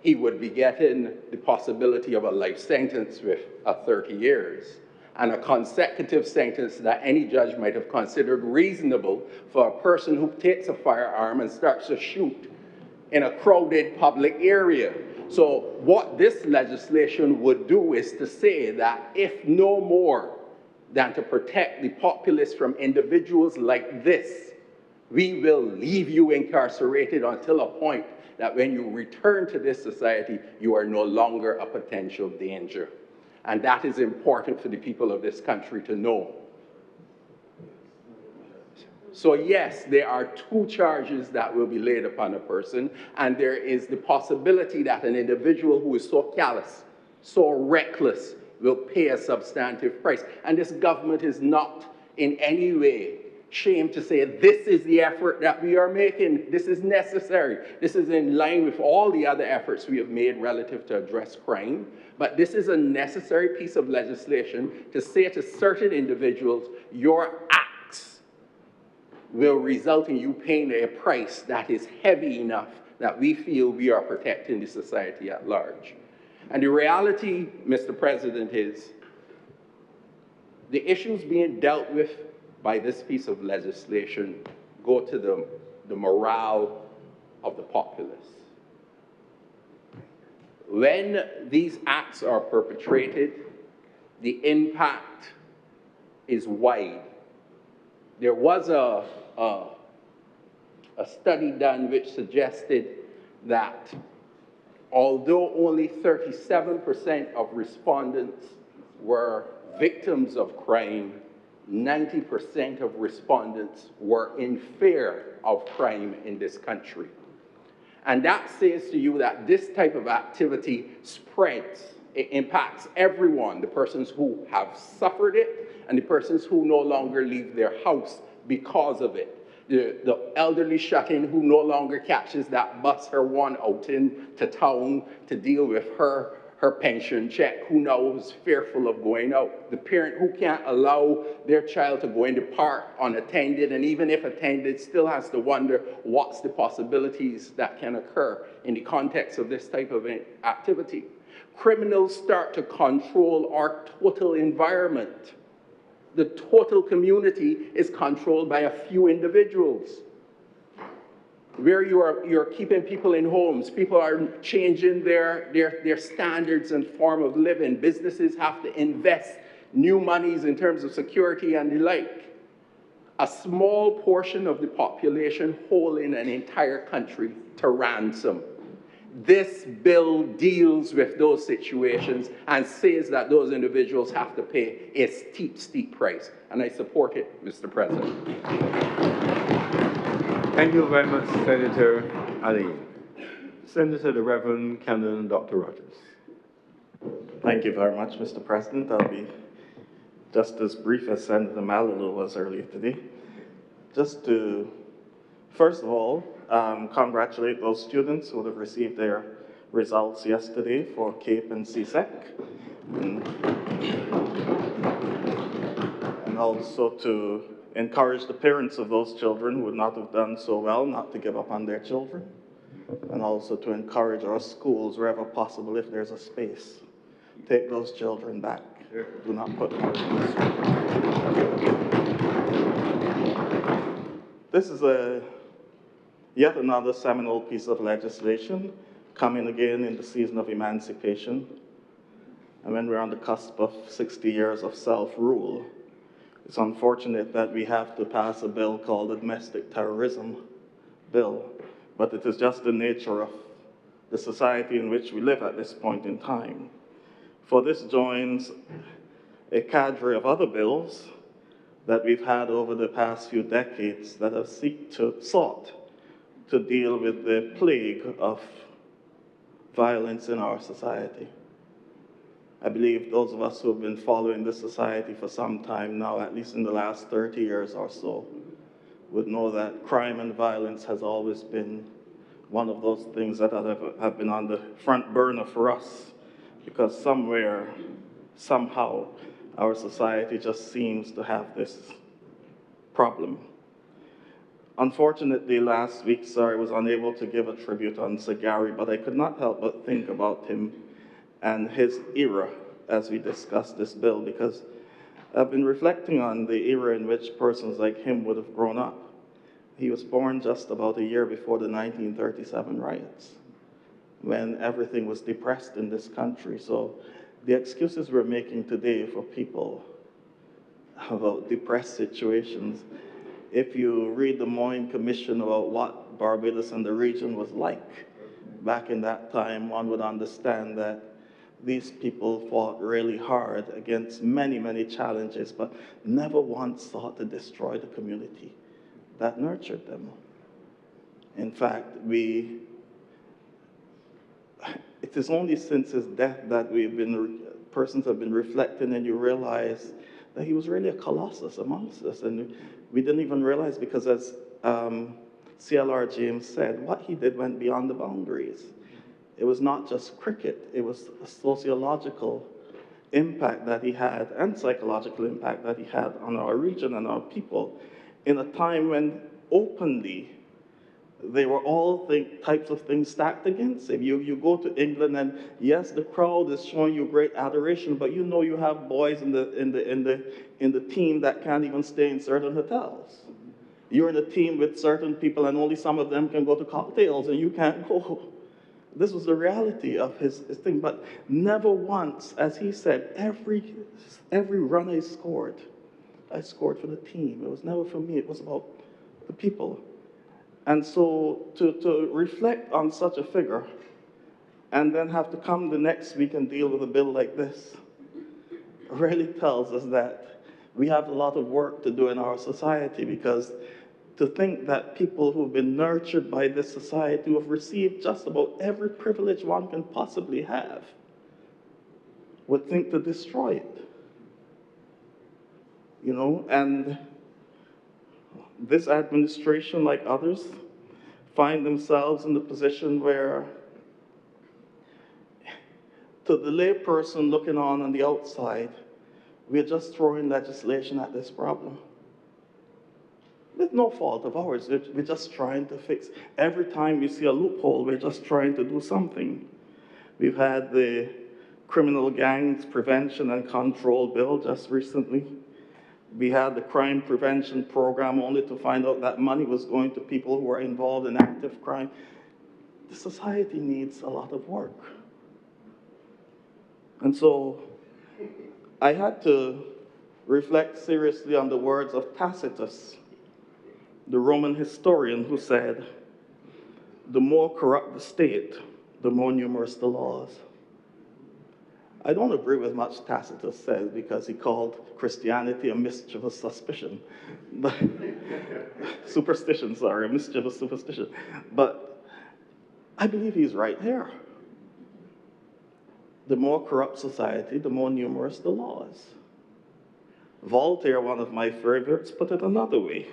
he would be getting the possibility of a life sentence with 30 years and a consecutive sentence that any judge might have considered reasonable for a person who takes a firearm and starts to shoot in a crowded public area. So what this legislation would do is to say that if no more than to protect the populace from individuals like this, we will leave you incarcerated until a point that when you return to this society, you are no longer a potential danger. And that is important for the people of this country to know. So yes, there are 2 charges that will be laid upon a person, and there is the possibility that an individual who is so callous, so reckless, will pay a substantive price. And this government is not in any way ashamed to say this is the effort that we are making. This is necessary. This is in line with all the other efforts we have made relative to address crime. But this is a necessary piece of legislation to say to certain individuals, your acts will result in you paying a price that is heavy enough that we feel we are protecting the society at large. And the reality, Mr. President, is the issues being dealt with by this piece of legislation go to the morale of the populace. When these acts are perpetrated, the impact is wide. There was a study done which suggested that although only 37% of respondents were victims of crime, 90% of respondents were in fear of crime in this country. And that says to you that this type of activity spreads. It impacts everyone, the persons who have suffered it and the persons who no longer leave their house because of it. The elderly shut-in who no longer catches that bus, her one outing to town to deal with her pension check, who now is fearful of going out. The parent who can't allow their child to go in the park unattended, and even if attended, still has to wonder what's the possibilities that can occur in the context of this type of activity. Criminals start to control our total environment. The total community is controlled by a few individuals. Where you're keeping people in homes, people are changing their standards and form of living. Businesses have to invest new monies in terms of security and the like. A small portion of the population holding an entire country to ransom. This bill deals with those situations and says that those individuals have to pay a steep, steep price. And I support it, Mr. President. Thank you very much, Senator Ali. Senator the Reverend Canon Dr. Rogers. Thank you very much, Mr. President. I'll be just as brief as Senator Malolo was earlier today. Just to, first of all, congratulate those students who have received their results yesterday for CAPE and CSEC. And also to encourage the parents of those children who would not have done so well not to give up on their children. And also to encourage our schools, wherever possible, if there's a space, take those children back. Do not put them out in the street. This is yet another seminal piece of legislation coming again in the season of emancipation. And when we're on the cusp of 60 years of self-rule, it's unfortunate that we have to pass a bill called the Domestic Terrorism Bill, but it is just the nature of the society in which we live at this point in time. For this joins a cadre of other bills that we've had over the past few decades that have sought to deal with the plague of violence in our society. I believe those of us who have been following this society for some time now, at least in the last 30 years or so, would know that crime and violence has always been one of those things that have been on the front burner for us, because somewhere, somehow, our society just seems to have this problem. Unfortunately, last week, sir, I was unable to give a tribute on Sir Gary, but I could not help but think about him and his era as we discussed this bill, because I've been reflecting on the era in which persons like him would have grown up. He was born just about a year before the 1937 riots. when everything was depressed in this country. So the excuses we're making today for people about depressed situations, if you read the Moyne Commission about what Barbados and the region was like back in that time, one would understand that these people fought really hard against many, many challenges, but never once sought to destroy the community that nurtured them. In fact, it is only since his death that persons have been reflecting, and you realize that he was really a colossus amongst us. And we didn't even realize, because as C.L.R. James said, what he did went beyond the boundaries. It was not just cricket, it was a sociological impact that he had and psychological impact that he had on our region and our people in a time when openly they were all types of things stacked against him. You go to England and yes, the crowd is showing you great adoration, but you know you have boys in the team that can't even stay in certain hotels. You're in a team with certain people and only some of them can go to cocktails and you can't go. This was the reality of his thing, but never once, as he said, every run I scored for the team. It was never for me, it was about the people. And so to reflect on such a figure and then have to come the next week and deal with a bill like this really tells us that we have a lot of work to do in our society, because to think that people who've been nurtured by this society, who have received just about every privilege one can possibly have, would think to destroy it. You know, and this administration, like others, find themselves in the position where, to the layperson looking on the outside, we're just throwing legislation at this problem. With no fault of ours, we're just trying to fix. Every time we see a loophole, we're just trying to do something. We've had the Criminal Gangs Prevention and Control Bill just recently. We had the Crime Prevention Program, only to find out that money was going to people who are involved in active crime. The society needs a lot of work. And so I had to reflect seriously on the words of Tacitus, the Roman historian, who said, "The more corrupt the state, the more numerous the laws." I don't agree with much Tacitus says, because he called Christianity a mischievous suspicion. But a mischievous superstition. But I believe he's right here. The more corrupt society, the more numerous the laws. Voltaire, one of my favorites, put it another way.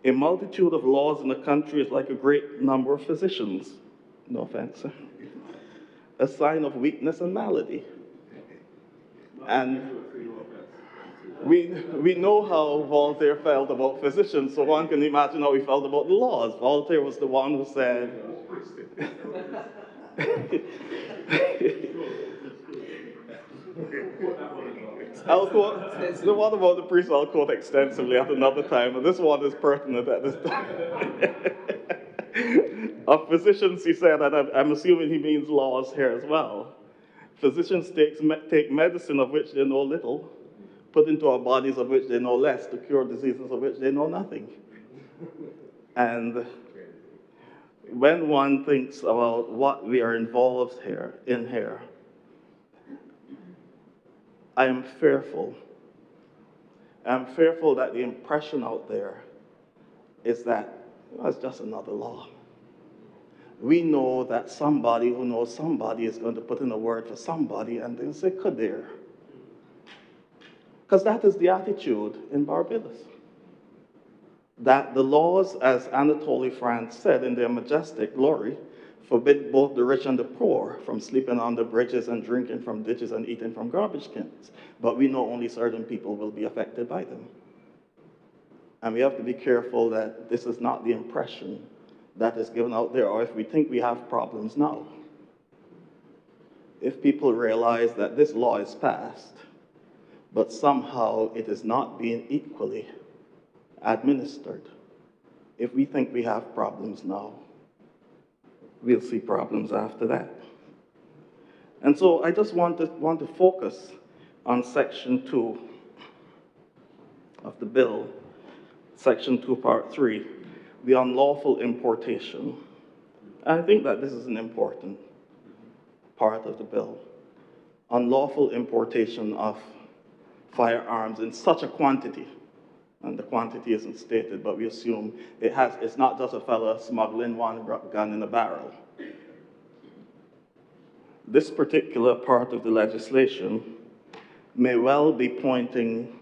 A multitude of laws in a country is like a great number of physicians. No offense. A sign of weakness and malady. And we know how Voltaire felt about physicians, so one can imagine how he felt about the laws. Voltaire was the one who said, I'll quote, the one about the priest I'll quote extensively at another time, but this one is pertinent at this time. Of physicians, he said, and I'm assuming he means laws here as well. Physicians take medicine of which they know little, put into our bodies of which they know less, to cure diseases of which they know nothing. And when one thinks about what we are involved in here, I am fearful. I'm fearful that the impression out there is that it's just another law. We know that somebody who knows somebody is going to put in a word for somebody, and they'll say, Kadir. Because that is the attitude in Barbados. That the laws, as Anatole France said in their majestic glory, forbid both the rich and the poor from sleeping on the bridges and drinking from ditches and eating from garbage cans. But we know only certain people will be affected by them. And we have to be careful that this is not the impression that is given out there, or if we think we have problems now. If people realize that this law is passed, but somehow it is not being equally administered, if we think we have problems now, we'll see problems after that. And so I just want to focus on Section 2 of the bill, Section 2, Part 3, the unlawful importation. I think that this is an important part of the bill. Unlawful importation of firearms in such a quantity, and the quantity isn't stated, but we assume it's not just a fella smuggling one gun in a barrel. This particular part of the legislation may well be pointing,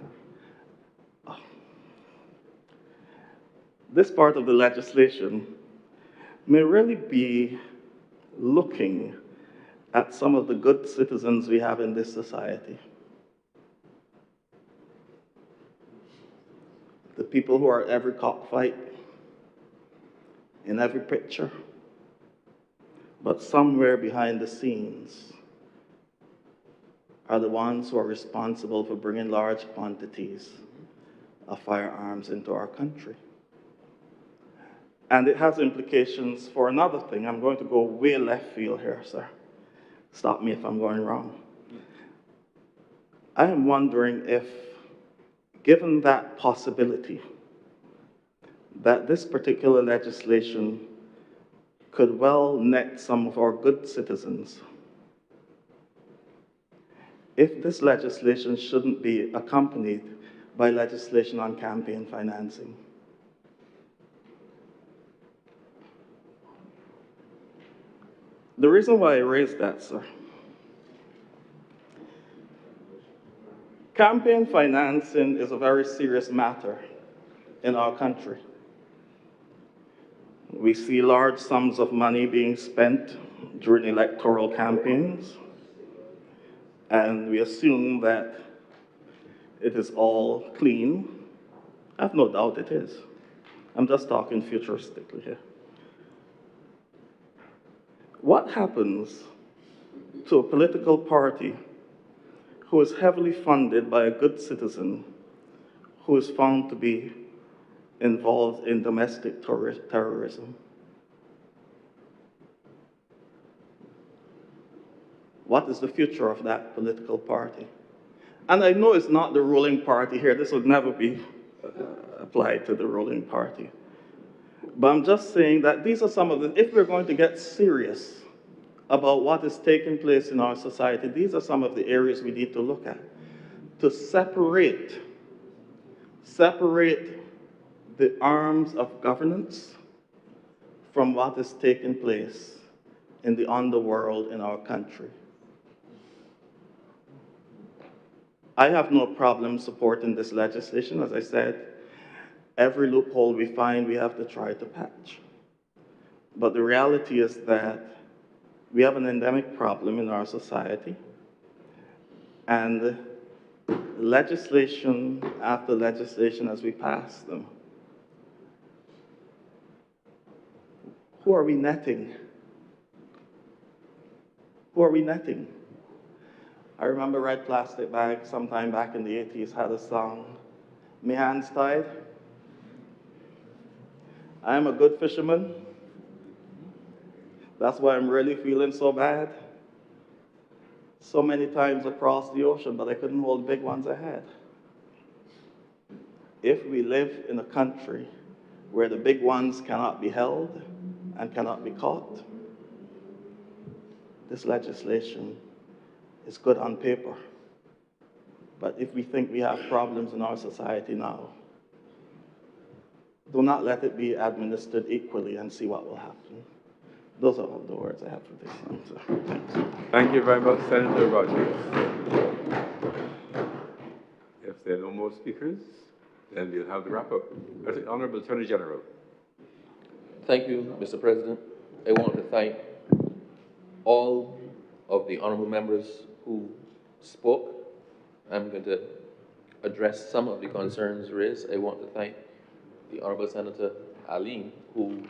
this part of the legislation may really be looking at some of the good citizens we have in this society. The people who are at every cockfight, in every picture, but somewhere behind the scenes are the ones who are responsible for bringing large quantities of firearms into our country. And it has implications for another thing. I'm going to go way left field here, sir. Stop me if I'm going wrong. I am wondering if, given that possibility, that this particular legislation could well net some of our good citizens, if this legislation shouldn't be accompanied by legislation on campaign financing. The reason why I raised that, sir, campaign financing is a very serious matter in our country. We see large sums of money being spent during electoral campaigns, and we assume that it is all clean. I have no doubt it is. I'm just talking futuristically here. What happens to a political party who is heavily funded by a good citizen who is found to be involved in domestic terrorism? What is the future of that political party? And I know it's not the ruling party here. This would never be applied to the ruling party. But I'm just saying that these are some of the, if we're going to get serious about what is taking place in our society, these are some of the areas we need to look at. To separate the arms of governance from what is taking place in the underworld in our country. I have no problem supporting this legislation. As I said, every loophole we find, we have to try to patch. But the reality is that we have an endemic problem in our society, and legislation after legislation as we pass them, who are we netting? Who are we netting? I remember Red Plastic Bag, sometime back in the 80s, had a song, "Me Hands Tied." I am a good fisherman. That's why I'm really feeling so bad. So many times across the ocean, but I couldn't hold big ones ahead. If we live in a country where the big ones cannot be held and cannot be caught, this legislation is good on paper. But if we think we have problems in our society now, do not let it be administered equally and see what will happen. Those are all the words I have for this answer. Thanks. Thank you very much, Senator Rogers. If there are no more speakers, then we'll have the wrap-up. Honourable Attorney General. Thank you, Mr. President. I want to thank all of the honourable members who spoke. I'm going to address some of the concerns raised. I want to thank the Honourable Senator Aline, who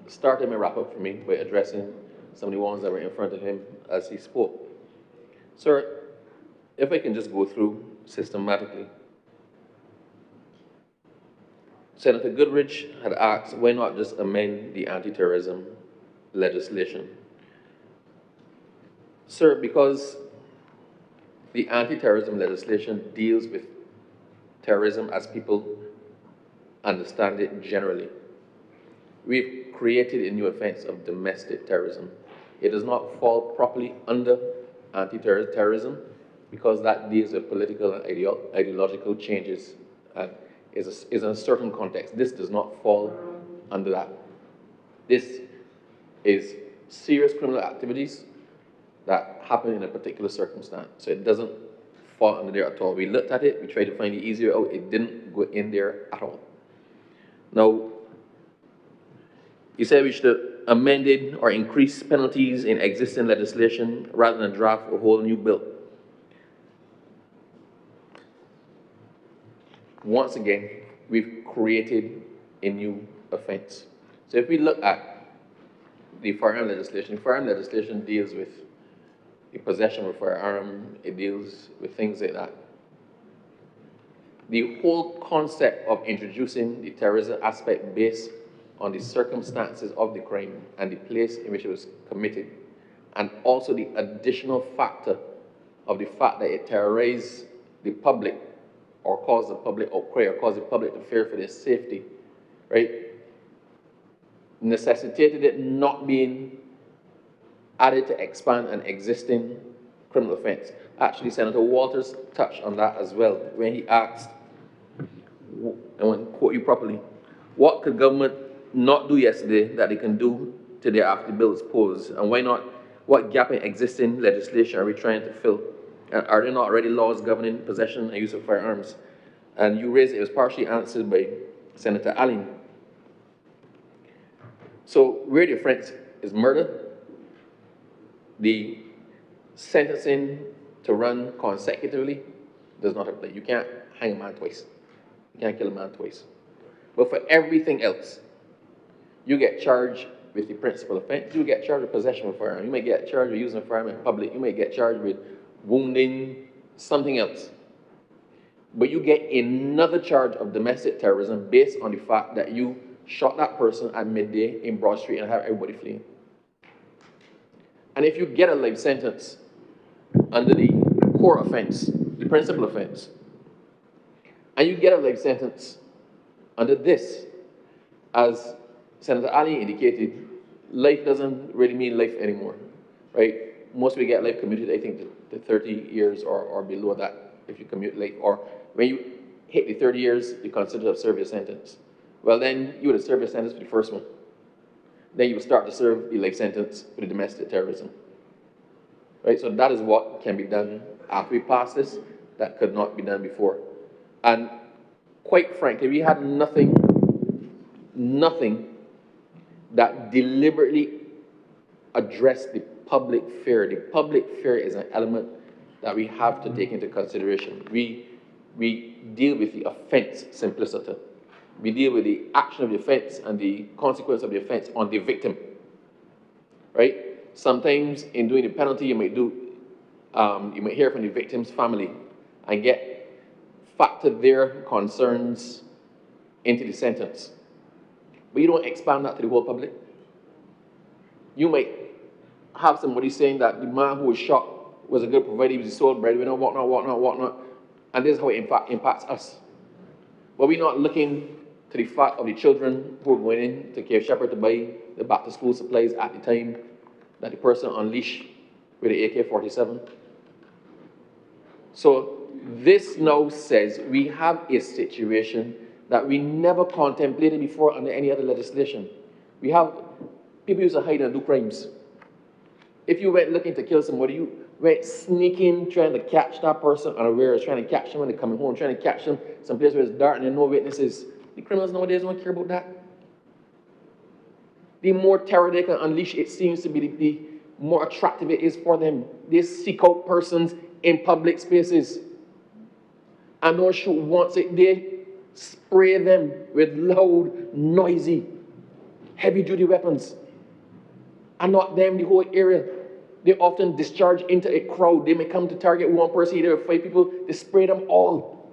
started my wrap-up for me by addressing some of the ones that were in front of him as he spoke. Sir, if I can just go through systematically. Senator Goodrich had asked, why not just amend the anti-terrorism legislation? Sir, because the anti-terrorism legislation deals with terrorism as people understand it generally. We've created a new offense of domestic terrorism. It does not fall properly under anti-terrorism because that deals with political and ideological changes and is in a certain context. This does not fall under that. This is serious criminal activities that happen in a particular circumstance. So it doesn't fall under there at all. We looked at it, we tried to find the easier out, it didn't go in there at all. Now, you said we should amend it or increase penalties in existing legislation rather than draft a whole new bill. Once again, we've created a new offense. So if we look at the firearm legislation deals with the possession of a firearm, it deals with things like that. The whole concept of introducing the terrorism aspect based on the circumstances of the crime and the place in which it was committed, and also the additional factor of the fact that it terrorized the public or caused the public outcry or caused the public to fear for their safety, right, necessitated it not being added to expand an existing criminal offense. Actually, Senator Walters touched on that as well when he asked, I want to quote you properly, what could government not do yesterday that they can do today after the bill is posed? And why not, what gap in existing legislation are we trying to fill? And are there not already laws governing possession and use of firearms? And you raised it was partially answered by Senator Allen. So where the offense is murder, the sentencing to run consecutively does not apply. You can't hang a man twice. You can't kill a man twice. But for everything else, you get charged with the principal offense. You get charged with possession of a firearm. You may get charged with using a firearm in public. You may get charged with wounding, something else. But you get another charge of domestic terrorism based on the fact that you shot that person at midday in Broad Street and have everybody fleeing. And if you get a life sentence under the core offense, the principal offense, and you get a life sentence under this, as Senator Ali indicated, life doesn't really mean life anymore, right? Most people get life commuted, I think, to 30 years or below that if you commute life. Or when you hit the 30 years, you consider to serve your sentence. Well, then you would have served your sentence for the first one. Then you would start to serve the life sentence for the domestic terrorism. Right? So that is what can be done after we pass this that could not be done before. And quite frankly, we had nothing that deliberately addressed the public fear. The public fear is an element that we have to take into consideration. We deal with the offense simpliciter. We deal with the action of the offense and the consequence of the offense on the victim, right? Sometimes in doing the penalty, you might hear from the victim's family and factor their concerns into the sentence. But you don't expand that to the whole public. You might have somebody saying that the man who was shot was a good provider, he was the sole breadwinner, whatnot, and this is how it impacts us. But we're not looking to the fact of the children who are going in to Cave Shepherd to buy the back-to-school supplies at the time that the person unleashed with the AK-47. So this now says we have a situation that we never contemplated before under any other legislation. We have people used to hide and do crimes. If you went looking to kill somebody, you went sneaking, trying to catch that person unawares, trying to catch them when they're coming home, trying to catch them someplace where it's dark and there are no witnesses. The criminals nowadays don't care about that. The more terror they can unleash, it seems to be the more attractive it is for them. They seek out persons in public spaces and don't shoot once. They spray them with loud, noisy, heavy-duty weapons. And not them, the whole area. They often discharge into a crowd. They may come to target one person, there are 5 people, they spray them all.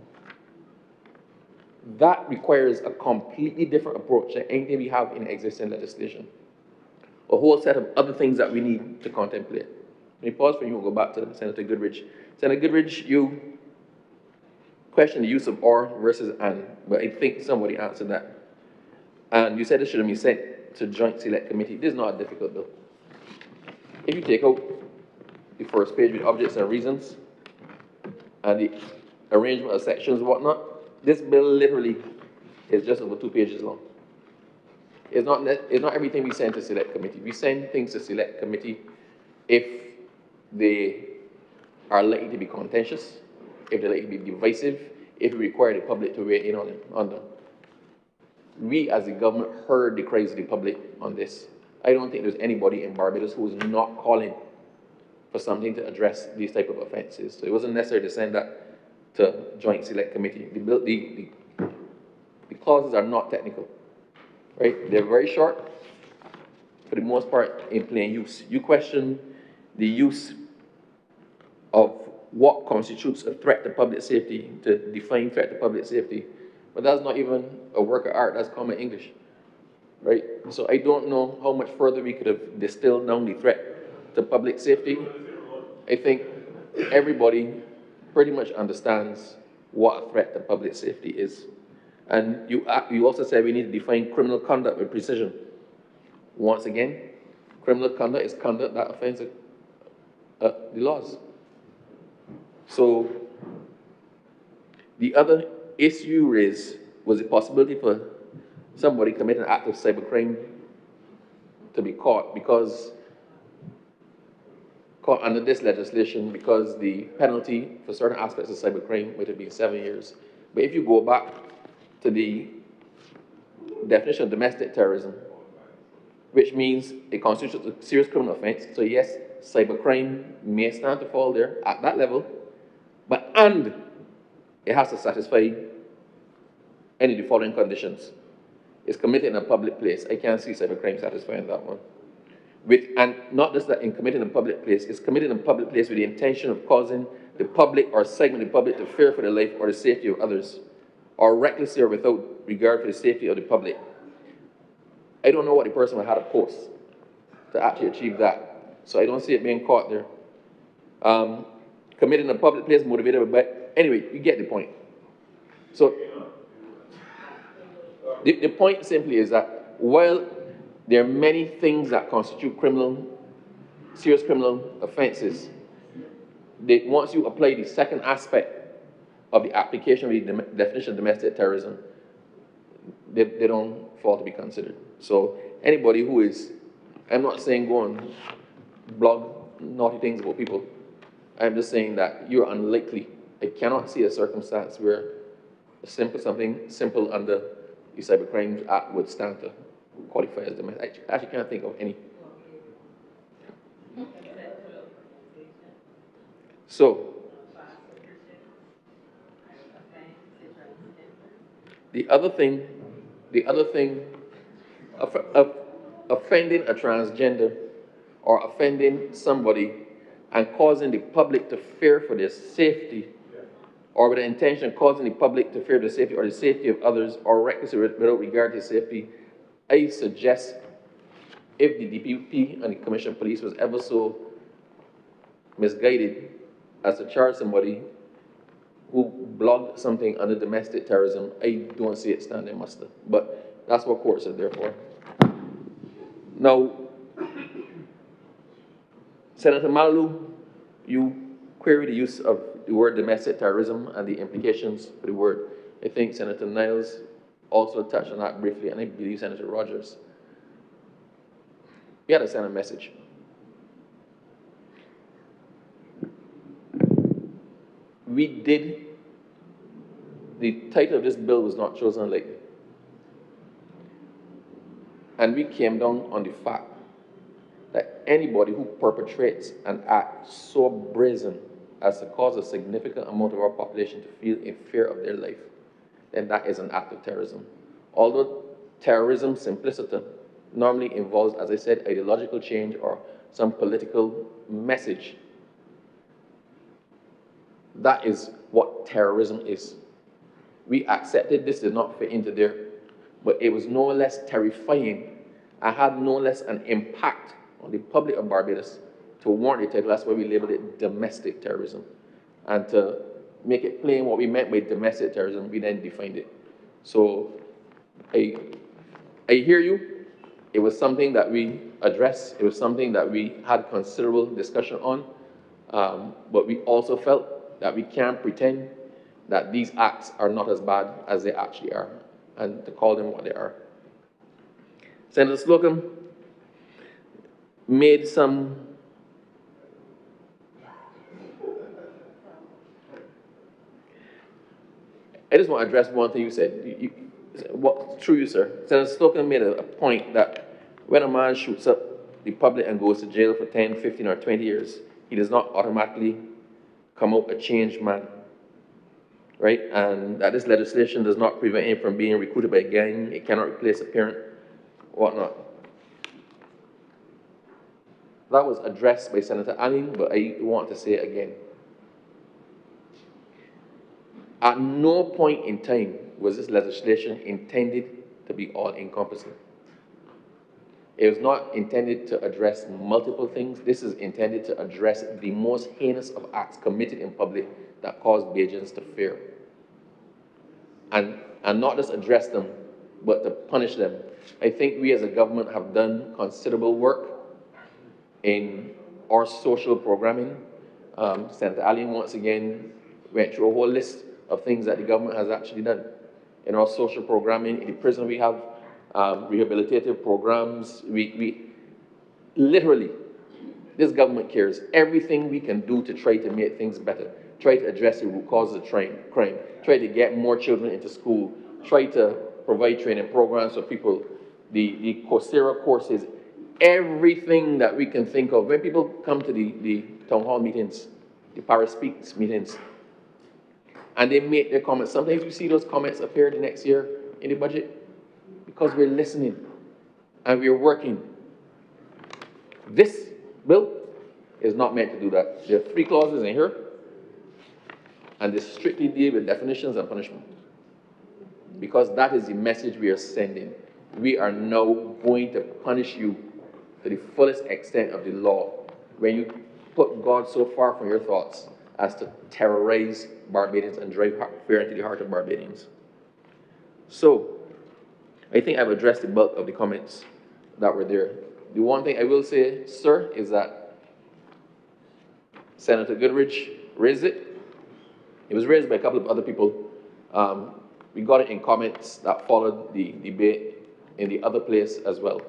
That requires a completely different approach than anything we have in existing legislation. A whole set of other things that we need to contemplate. Let me pause for you and go back to Senator Goodrich. Senator Goodrich, you questioned the use of or versus and, but I think somebody answered that. And you said it shouldn't be sent to Joint Select Committee. This is not a difficult bill. If you take out the first page with objects and reasons, and the arrangement of sections and whatnot, this bill literally is just over 2 pages long. It's not everything we send to Select Committee. We send things to Select Committee if they are likely to be contentious, if they're likely to be divisive, if we require the public to weigh in on them. We, as the government, heard the cries of the public on this. I don't think there's anybody in Barbados who is not calling for something to address these type of offenses. So it wasn't necessary to send that to Joint Select Committee. The clauses are not technical, right? They're very short, for the most part, in plain use. You question the use of what constitutes a threat to public safety, to define threat to public safety, but that's not even a work of art, that's common English, right? So I don't know how much further we could have distilled down the threat to public safety. I think everybody pretty much understands what a threat to public safety is. And you also said we need to define criminal conduct with precision. Once again, criminal conduct is conduct that offends the laws. So the other issue raised was the possibility for somebody committing an act of cybercrime to be caught under this legislation, because the penalty for certain aspects of cybercrime would have been 7 years. But if you go back to the definition of domestic terrorism, which means it constitutes a serious criminal offense, so yes, cybercrime may stand to fall there at that level, and it has to satisfy any of the following conditions. It's committed in a public place. I can't see cybercrime satisfying that one. And not just that in committed in a public place, it's committed in a public place with the intention of causing the public or segment of the public to fear for the life or the safety of others, or recklessly or without regard for the safety of the public. I don't know what the person would have to post to actually achieve that. So I don't see it being caught there. Committed in a public place, motivated, but anyway, you get the point. So the point simply is that while there are many things that constitute serious criminal offenses, once you apply the second aspect of the application of the definition of domestic terrorism, they don't fall to be considered. So anybody who is, I'm not saying go and blog naughty things about people. I'm just saying that you're unlikely. I cannot see a circumstance where something simple under the Cybercrimes Act would stand to qualify as domestic. I actually can't think of any. So, the other thing, offending a transgender or offending somebody and causing the public to fear for their safety, or with the intention of causing the public to fear the safety or the safety of others, or recklessly without regard to safety, I suggest if the DPP and the Commission of Police was ever so misguided as to charge somebody who blogged something under domestic terrorism, I don't see it standing muster. But that's what courts are there for. Now, Senator Malalu, you query the use of the word domestic terrorism and the implications for the word. I think Senator Niles also touched on that briefly, and I believe Senator Rogers. We had to send a message. The title of this bill was not chosen lightly. And we came down on the fact that anybody who perpetrates an act so brazen as to cause a significant amount of our population to feel in fear of their life, then that is an act of terrorism. Although terrorism simpliciter normally involves, as I said, ideological change or some political message, that is what terrorism is. We accepted this did not fit into there, but it was no less terrifying and had no less an impact on the public of Barbados to warrant the title. That's why we labeled it domestic terrorism. And to make it plain what we meant by domestic terrorism, we then defined it. So I hear you. It was something that we addressed. It was something that we had considerable discussion on. But we also felt that we can't pretend that these acts are not as bad as they actually are, and to call them what they are. Senator Slocum made some I just want to address one thing you said. Through you, sir. Senator Slocum made a point that when a man shoots up the public and goes to jail for 10, 15, or 20 years, he does not automatically come out a changed man, right? And that this legislation does not prevent him from being recruited by a gang. It cannot replace a parent, whatnot. That was addressed by Senator Allen, but I want to say it again. At no point in time was this legislation intended to be all-encompassing. It was not intended to address multiple things. This is intended to address the most heinous of acts committed in public that cause Bajans to fear. And not just address them, but to punish them. I think we as a government have done considerable work in our social programming. Senator Allen once again went through a whole list of things that the government has actually done. In our social programming, in the prison we have rehabilitative programs. We literally, this government cares. Everything we can do to try to make things better, try to address the root causes of crime, try to get more children into school, try to provide training programs for people, the Coursera courses, everything that we can think of. When people come to the town hall meetings, the Paris Speaks meetings, and they make their comments, sometimes we see those comments appear the next year in the budget because we're listening and we're working. This bill is not meant to do that. There are 3 clauses in here, and they strictly deal with definitions and punishment, because that is the message we are sending. We are now going to punish you to the fullest extent of the law when you put God so far from your thoughts as to terrorize Barbadians and drive fear into the heart of Barbadians. So, I think I've addressed the bulk of the comments that were there. The one thing I will say, sir, is that Senator Goodrich raised it. It was raised by a couple of other people. We got it in comments that followed the debate in the other place as well.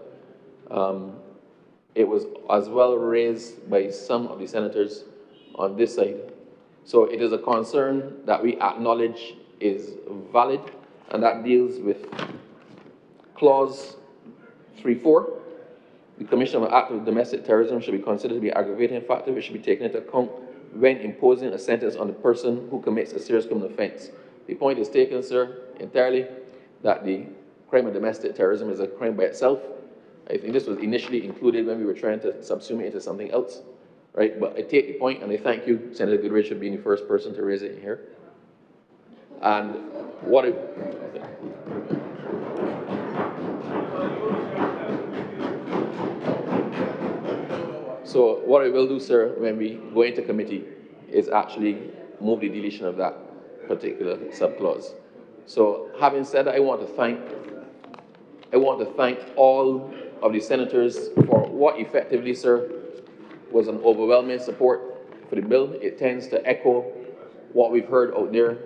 It was as well raised by some of the senators on this side. So it is a concern that we acknowledge is valid, and that deals with clause 3.4. The commission of an act of domestic terrorism should be considered to be an aggravating factor which should be taken into account when imposing a sentence on the person who commits a serious criminal offense. The point is taken, sir, entirely, that the crime of domestic terrorism is a crime by itself. I think this was initially included when we were trying to subsume it into something else, right? But I take the point, and I thank you, Senator Goodrich, for being the first person to raise it here. And what it... So what I will do, sir, when we go into committee is actually move the deletion of that particular subclause. So having said that, I want to thank all of the senators for what effectively, sir, was an overwhelming support for the bill. It tends to echo what we've heard out there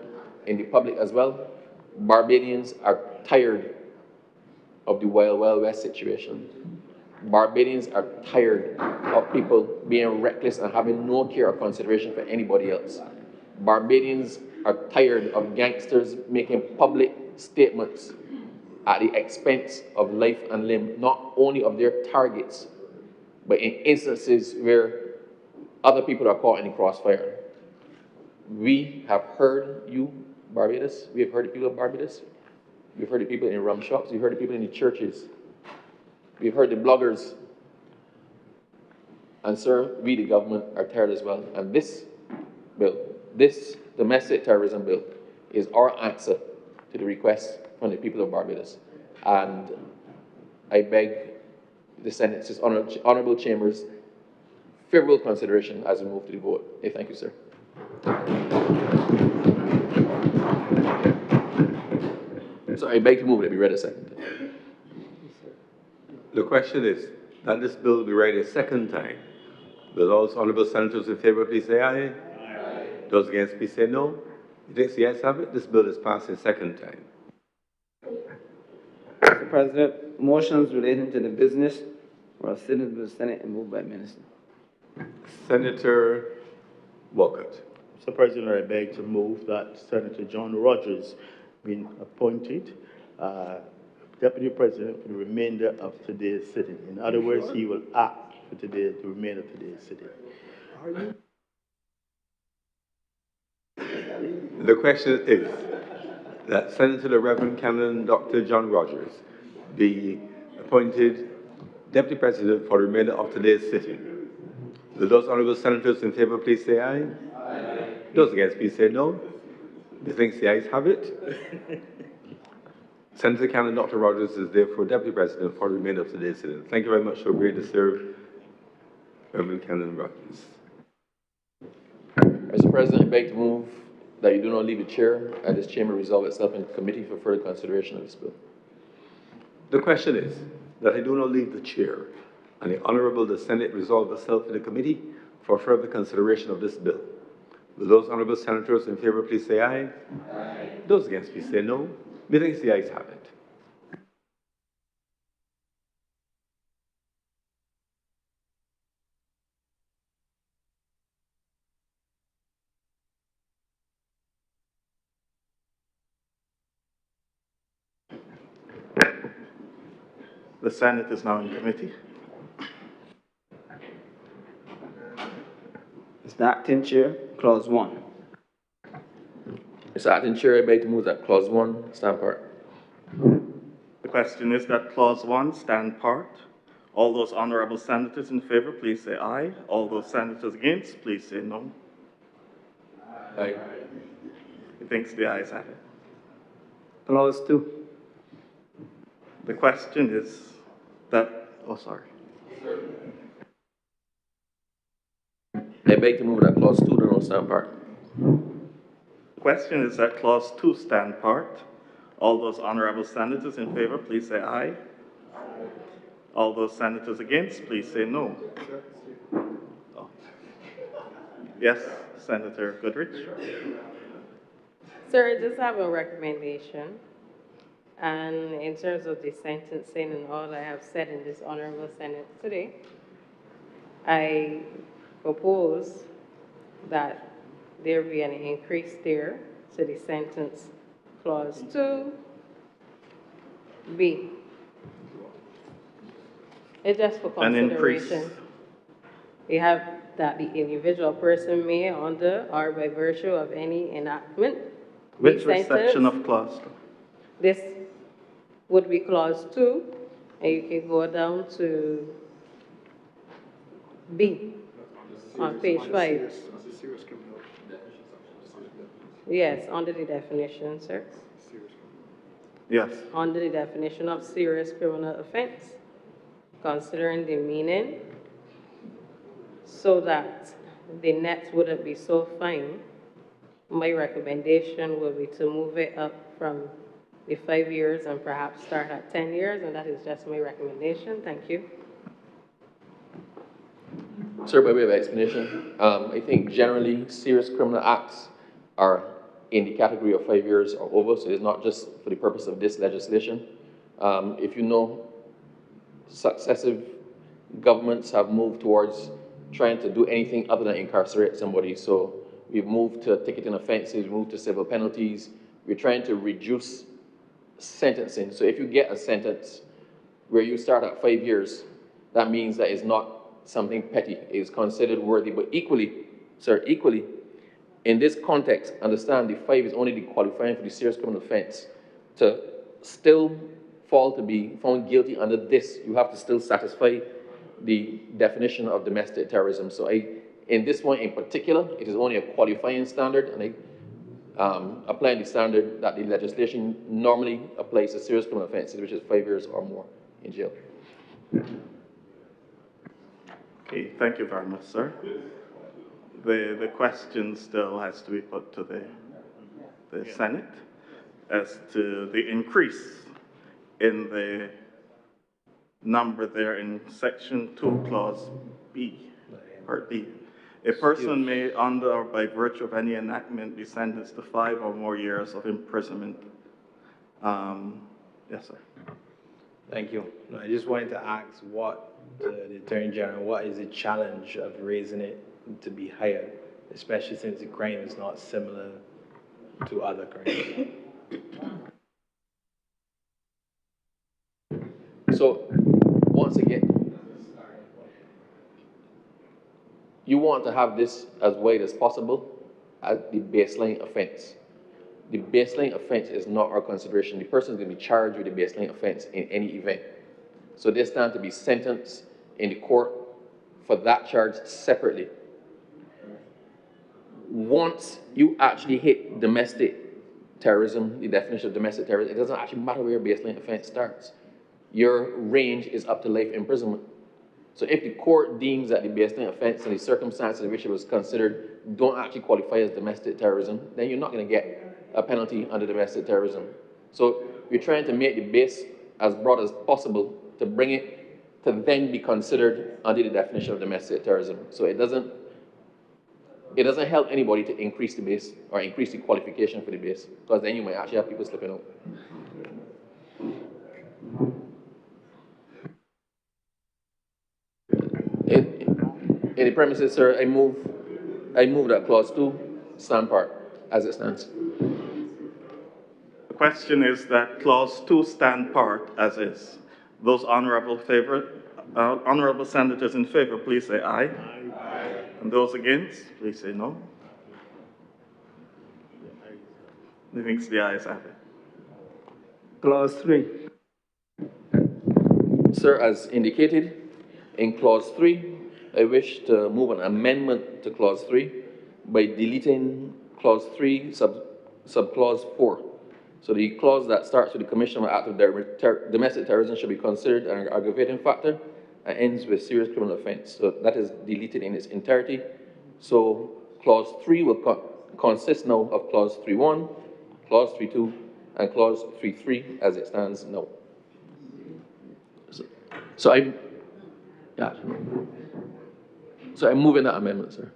in the public as well. Barbadians are tired of the Wild Wild West situation. Barbadians are tired of people being reckless and having no care or consideration for anybody else. Barbadians are tired of gangsters making public statements at the expense of life and limb, not only of their targets, but in instances where other people are caught in the crossfire. We have heard you, Barbados. We have heard the people of Barbados. We've heard the people in rum shops. We've heard the people in the churches. We've heard the bloggers. And sir, we, the government, are tired as well. And this bill, this domestic terrorism bill, is our answer to the request from the people of Barbados. And I beg the Senate's honorable chambers favorable consideration as we move to the vote. I thank you, sir. So I beg to move it be read a second. The question is that this bill be read a second time. Will those honourable senators in favour please say aye? Aye. Those against please say no. You think the ayes have it? This bill is passed a second time. Mr. President, motions relating to the business were considered by the Senate and moved by Minister. Senator Walcott. Mr. President, I beg to move that Senator John Rogers be appointed Deputy President for the remainder of today's sitting. In other words, he will act for the remainder of today's sitting. The question is that Senator the Reverend Canon Dr. John Rogers be appointed Deputy President for the remainder of today's sitting. Will those honourable senators in favour please say aye? Aye. Those against please say no. Methinks the ayes have it. Senator Canon Dr. Rogers is therefore Deputy President for the remainder of today's sitting. Thank you very much for agreeing to serve, Reverend Canon Rogers. Mr. President, I beg to move that you do not leave the chair and this chamber resolve itself in committee for further consideration of this bill. The question is that I do not leave the chair and the Honourable the Senate resolve itself in the committee for further consideration of this bill. Will those honourable senators in favour please say aye? Aye. Those against please say no. Methinks the ayes have it. The Senate is now in committee. Mr. Acting Chair, Clause 1. Mr. Acting Chair, I beg to move that Clause 1 stand part. The question is that Clause 1 stand part. All those honourable senators in favour, please say aye. All those senators against, please say no. Aye. He thinks the ayes have it. Clause 2. The question is that, oh, sorry. I beg to move that Clause 2 do not stand part. The question is that Clause 2 stand part. All those honourable senators in favour, please say aye. All those senators against, please say no. Oh. Yes, Senator Goodrich. Sir, I just have a recommendation. And in terms of the sentencing and all I have said in this Honourable Senate today, I propose that there be an increase there to the sentence Clause 2B. It's just for consideration. We have that the individual person may, under or by virtue of any enactment, Which section of Clause 2? This would be Clause 2, and you can go down to B on page 5. Yes, under the definition, sir. Yes. Under the definition of serious criminal offense, considering the meaning, so that the net wouldn't be so fine, my recommendation would be to move it up from the 5 years and perhaps start at 10 years, and that is just my recommendation. Thank you. Sir, by way of explanation, I think generally serious criminal acts are in the category of 5 years or over, so it's not just for the purpose of this legislation. If you know, successive governments have moved towards trying to do anything other than incarcerate somebody. So we've moved to ticketing offenses, we've moved to civil penalties. We're trying to reduce sentencing. So if you get a sentence where you start at 5 years, that means that it's not something petty, it's considered worthy. But equally, sir, equally, in this context, understand the 5 is only the qualifying for the serious criminal offense. To still fall to be found guilty under this, you have to still satisfy the definition of domestic terrorism. So in this one in particular, it is only a qualifying standard, and applying the standard that the legislation normally applies to serious criminal offenses, which is 5 years or more in jail. Okay, thank you very much, sir. The question still has to be put to the Senate as to the increase in the number there in section 2, clause B, part B. A person may, under or by virtue of any enactment, be sentenced to 5 or more years of imprisonment. Yes, sir. Thank you. No, I just wanted to ask what the Attorney General, what is the challenge of raising it to be higher, especially since the crime is not similar to other crimes? So, once again, you want to have this as wide as possible as the baseline offense. The baseline offense is not our consideration. The person is going to be charged with the baseline offense in any event. So they stand to be sentenced in the court for that charge separately. Once you actually hit domestic terrorism, the definition of domestic terrorism, it doesn't actually matter where your baseline offense starts. Your range is up to life imprisonment. So if the court deems that the baseline offense and the circumstances in which it was considered don't actually qualify as domestic terrorism, then you're not going to get a penalty under domestic terrorism. So we're trying to make the base as broad as possible to bring it to then be considered under the definition of domestic terrorism. So it doesn't help anybody to increase the base or increase the qualification for the base, because then you might actually have people slipping out. In the premises, sir, I move that clause 2 stand part as it stands. The question is that clause 2 stand part as is. Those honorable senators in favor, please say aye. Aye. And those against, please say no. Methinks the ayes have it. Clause 3. Sir, as indicated in clause 3, I wish to move an amendment to clause 3 by deleting clause 3 subclause 4. So the clause that starts with the commission of an act of domestic terrorism should be considered an aggravating factor and ends with serious criminal offense. So that is deleted in its entirety. So clause 3 will consist now of clause 3.1, clause 3.2, and clause 3.3 as it stands now. So I'm moving that amendment, sir.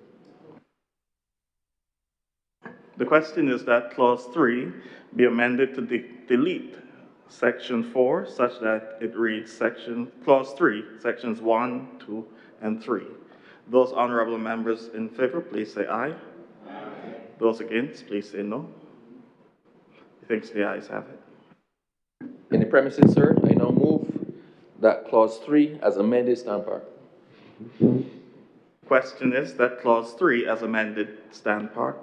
The question is that clause 3 be amended to delete section 4 such that it reads clause 3, sections 1, 2, and 3. Those honorable members in favor, please say aye. Aye. Those against, please say no. Methinks the ayes have it. In the premises, sir, I now move that clause 3 as amended stand part. Question is that clause 3 as amended stand part.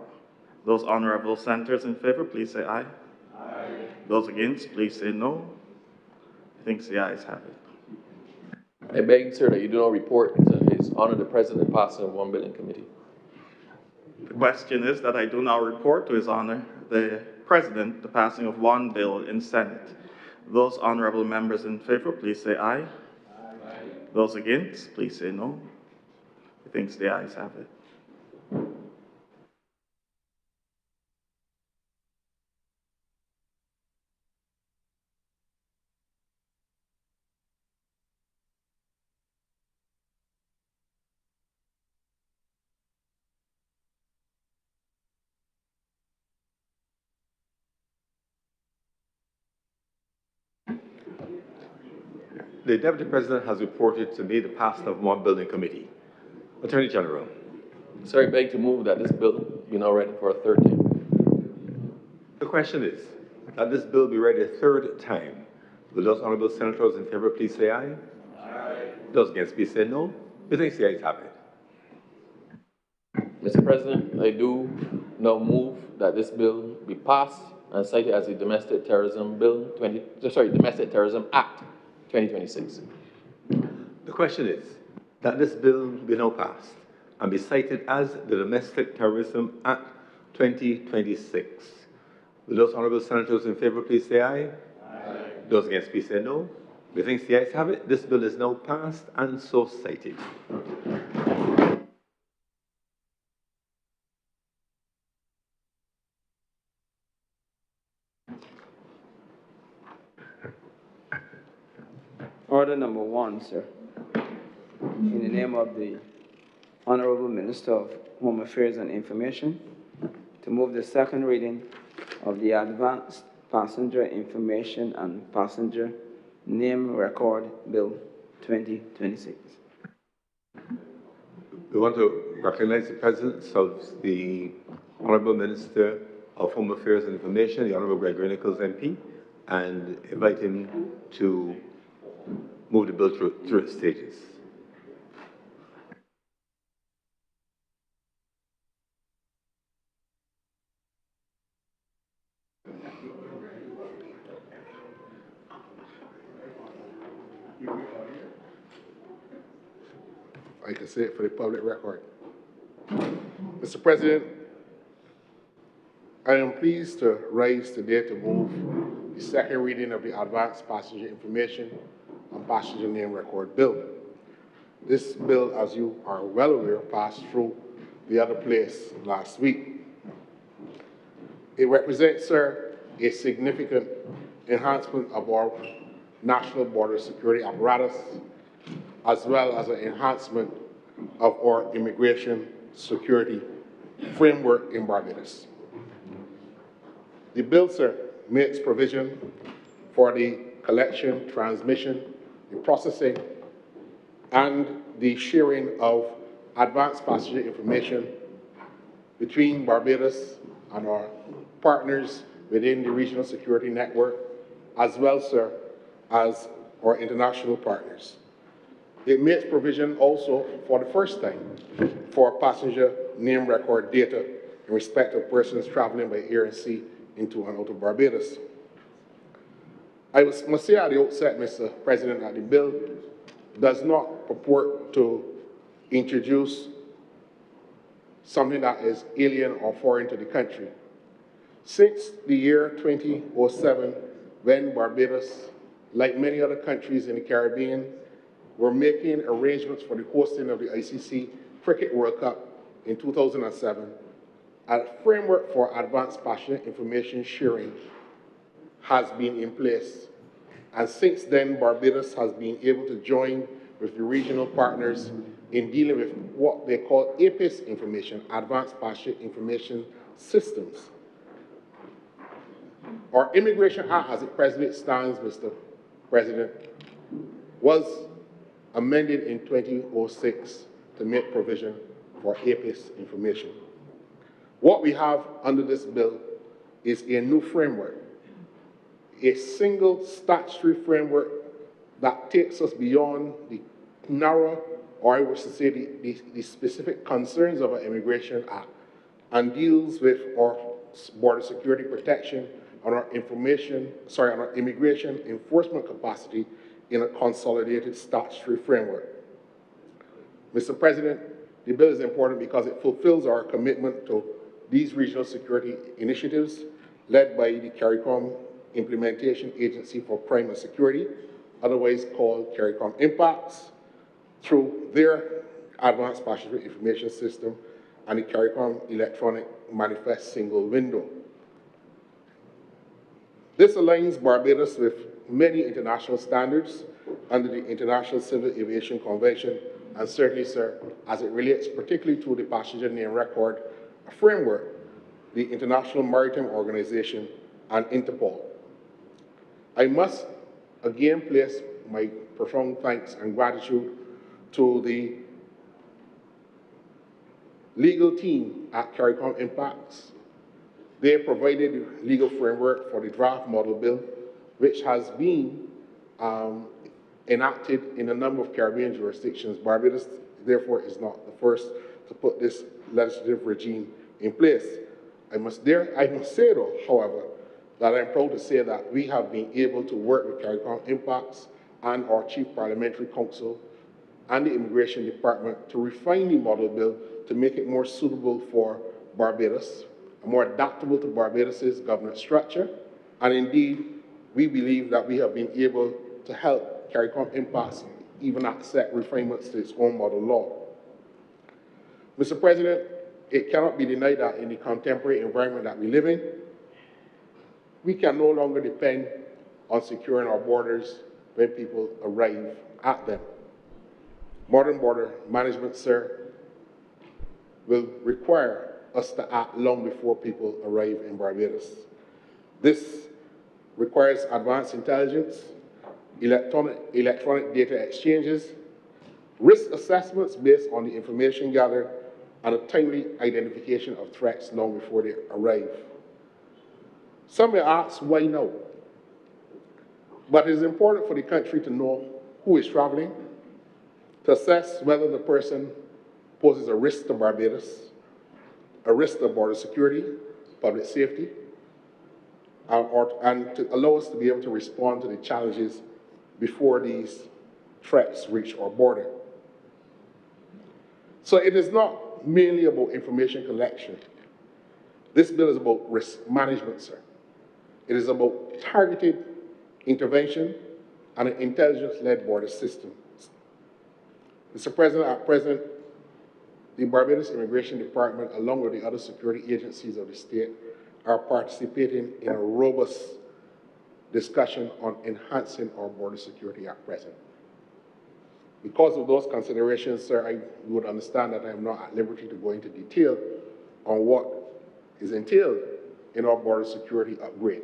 Those honorable senators in favor, please say aye. Aye. Those against, please say no. Methinks the ayes have it. I beg, sir, that you do not report to His Honor the President passing of one bill in committee. The question is that I do not report to His Honor the President the passing of one bill in Senate. Those honorable members in favor, please say aye. Aye. Those against, please say no. Methinks the ayes have it. The Deputy President has reported to me the passing of one bill in committee. Attorney General. Sir, I beg to move that this bill be now read for a third time. The question is that this bill be read a third time. Will those honorable senators in favor please say aye? Aye. Those against please say no. Methinks the ayes have it. Mr. President, I do now move that this bill be passed and cited as the Domestic Terrorism Domestic Terrorism Act 2026. The question is that this bill be now passed and be cited as the Domestic Terrorism Act 2026. Will those honourable senators in favour please say aye? Aye. Those against please say no. Methinks the ayes have it. This bill is now passed and so cited. Order number 1, sir. In the name of the Honourable Minister of Home Affairs and Information, to move the second reading of the Advanced Passenger Information and Passenger Name Record Bill 2026. We want to recognize the presence of the Honourable Minister of Home Affairs and Information, the Honourable Gregory Nichols MP, and invite him to move the bill through its stages. I can say it for the public record. Mr. President, I am pleased to rise today to move the second reading of the Advanced Passenger Information and Passenger Name Record Bill. This bill, as you are well aware, passed through the other place last week. It represents, sir, a significant enhancement of our national border security apparatus, as well as an enhancement of our immigration security framework in Barbados. The bill, sir, makes provision for the collection, transmission, the processing, and the sharing of advanced passenger information between Barbados and our partners within the regional security network, as well, sir, as our international partners. It makes provision also for the first time for passenger name record data in respect of persons traveling by air and sea into and out of Barbados. I must say at the outset, Mr. President, that the bill does not purport to introduce something that is alien or foreign to the country. Since the year 2007, when Barbados, like many other countries in the Caribbean, were making arrangements for the hosting of the ICC Cricket World Cup in 2007, a framework for advanced passenger information sharing has been in place. And since then, Barbados has been able to join with the regional partners in dealing with what they call APIS information, Advanced Passenger Information Systems. Our Immigration Act, as it presently stands, Mr. President, was amended in 2006 to make provision for APIS information. What we have under this bill is a new framework, a single statutory framework that takes us beyond the narrow, or I wish to say the specific concerns of our Immigration Act, and deals with our border security protection and our our immigration enforcement capacity in a consolidated statutory framework. Mr. President, the bill is important because it fulfills our commitment to these regional security initiatives led by the CARICOM Implementation Agency for Crime and Security, otherwise called CARICOM Impacts, through their Advanced Passenger Information System and the CARICOM Electronic Manifest Single Window. This aligns Barbados with many international standards under the International Civil Aviation Convention, and certainly, sir, as it relates particularly to the passenger name record framework, the International Maritime Organization, and Interpol. I must again place my profound thanks and gratitude to the legal team at CARICOM Impacts. They provided the legal framework for the draft model bill, which has been enacted in a number of Caribbean jurisdictions. Barbados, therefore, is not the first to put this legislative regime in place. I must say, though, however, that I'm proud to say that we have been able to work with CARICOM Impacts and our Chief Parliamentary Counsel and the Immigration Department to refine the model bill to make it more suitable for Barbados, more adaptable to Barbados' governance structure, and indeed, we believe that we have been able to help CARICOM impasse even accept refinements to its own model law. Mr. President, it cannot be denied that in the contemporary environment that we live in, we can no longer depend on securing our borders when people arrive at them. Modern border management, sir, will require us to act long before people arrive in Barbados. This requires advanced intelligence, electronic data exchanges, risk assessments based on the information gathered, and a timely identification of threats long before they arrive. Some may ask, why now? But it is important for the country to know who is traveling, to assess whether the person poses a risk to Barbados, a risk to border security, public safety, and to allow us to be able to respond to the challenges before these threats reach our border. So it is not merely about information collection. This bill is about risk management, sir. It is about targeted intervention and an intelligence-led border system. Mr. President, at present, the Barbados Immigration Department, along with the other security agencies of the state, are participating in a robust discussion on enhancing our border security at present. Because of those considerations, sir, I would understand that I am not at liberty to go into detail on what is entailed in our border security upgrade.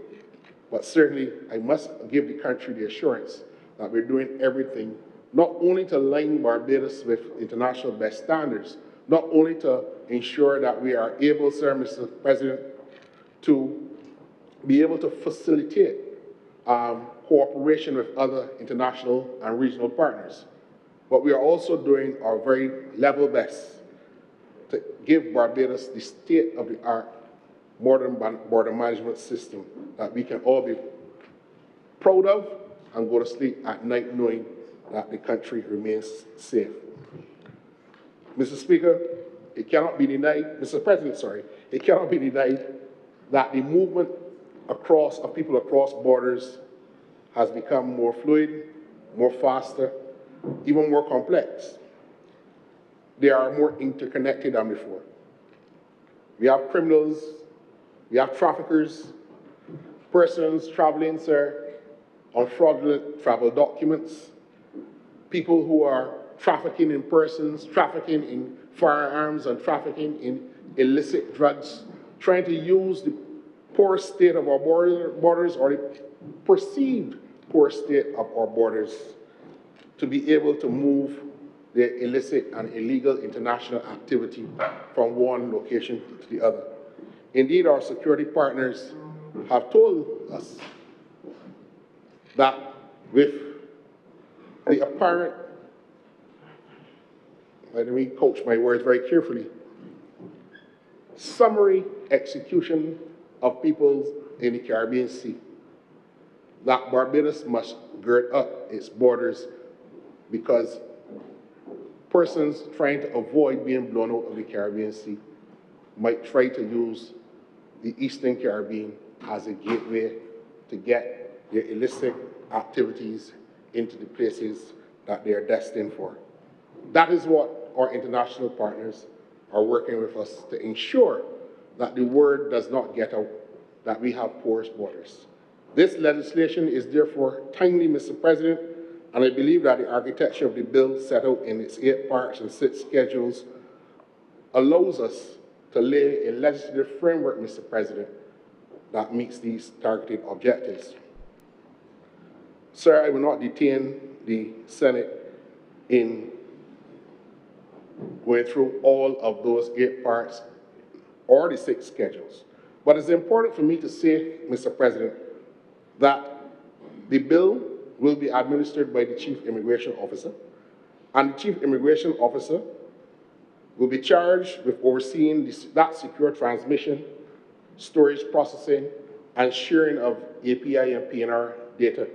But certainly, I must give the country the assurance that we're doing everything not only to align Barbados with international best standards, not only to ensure that we are able, sir, Mr. President, to be able to facilitate cooperation with other international and regional partners, but we are also doing our very level best to give Barbados the state-of-the-art modern border management system that we can all be proud of and go to sleep at night knowing that the country remains safe. Mr. Speaker, it cannot be denied, Mr. President, sorry, it cannot be denied that the movement of people across borders has become more fluid, more faster, even more complex. They are more interconnected than before. We have criminals, we have traffickers, persons traveling, sir, on fraudulent travel documents, people who are trafficking in persons, trafficking in firearms, and trafficking in illicit drugs, trying to use the poor state of our borders or the perceived poor state of our borders to be able to move their illicit and illegal international activity from one location to the other. Indeed, our security partners have told us that with the apparent, let me coach my words very carefully, summary execution of people in the Caribbean Sea, that Barbados must gird up its borders because persons trying to avoid being blown out of the Caribbean Sea might try to use the Eastern Caribbean as a gateway to get their illicit activities into the places that they are destined for. That is what our international partners are working with us to ensure that the word does not get out that we have porous borders. This legislation is therefore timely, Mr. President, and I believe that the architecture of the bill set out in its 8 parts and 6 schedules allows us to lay a legislative framework, Mr. President, that meets these targeted objectives. Sir, I will not detain the Senate in going through all of those 8 parts or the 6 schedules. But it's important for me to say, Mr. President, that the bill will be administered by the Chief Immigration Officer, and the Chief Immigration Officer will be charged with overseeing that secure transmission, storage, processing, and sharing of API and PNR data.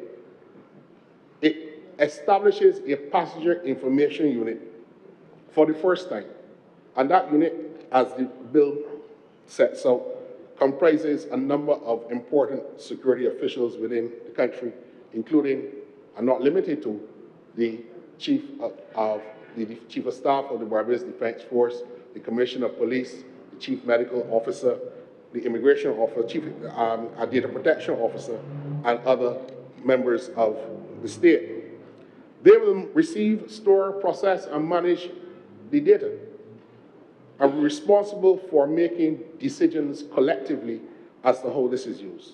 It establishes a passenger information unit for the first time, and that unit, as the bill sets out, comprises a number of important security officials within the country, including, and not limited to, the Chief of Staff of the Barbados Defense Force, the Commissioner of Police, the Chief Medical Officer, the Immigration Officer, Chief Data Protection Officer, and other members of the state. They will receive, store, process, and manage the data, are responsible for making decisions collectively as to how this is used.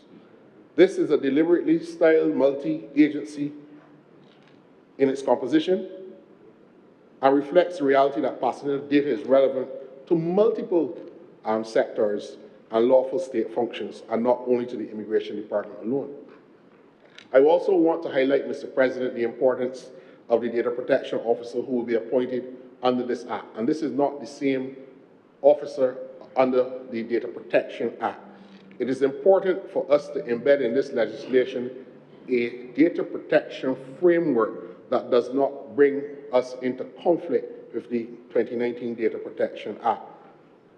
This is a deliberately styled multi-agency in its composition and reflects the reality that passenger data is relevant to multiple sectors and lawful state functions, and not only to the Immigration Department alone. I also want to highlight, Mr. President, the importance of the Data Protection Officer who will be appointed under this Act. And this is not the same officer under the Data Protection Act. It is important for us to embed in this legislation a data protection framework that does not bring us into conflict with the 2019 Data Protection Act.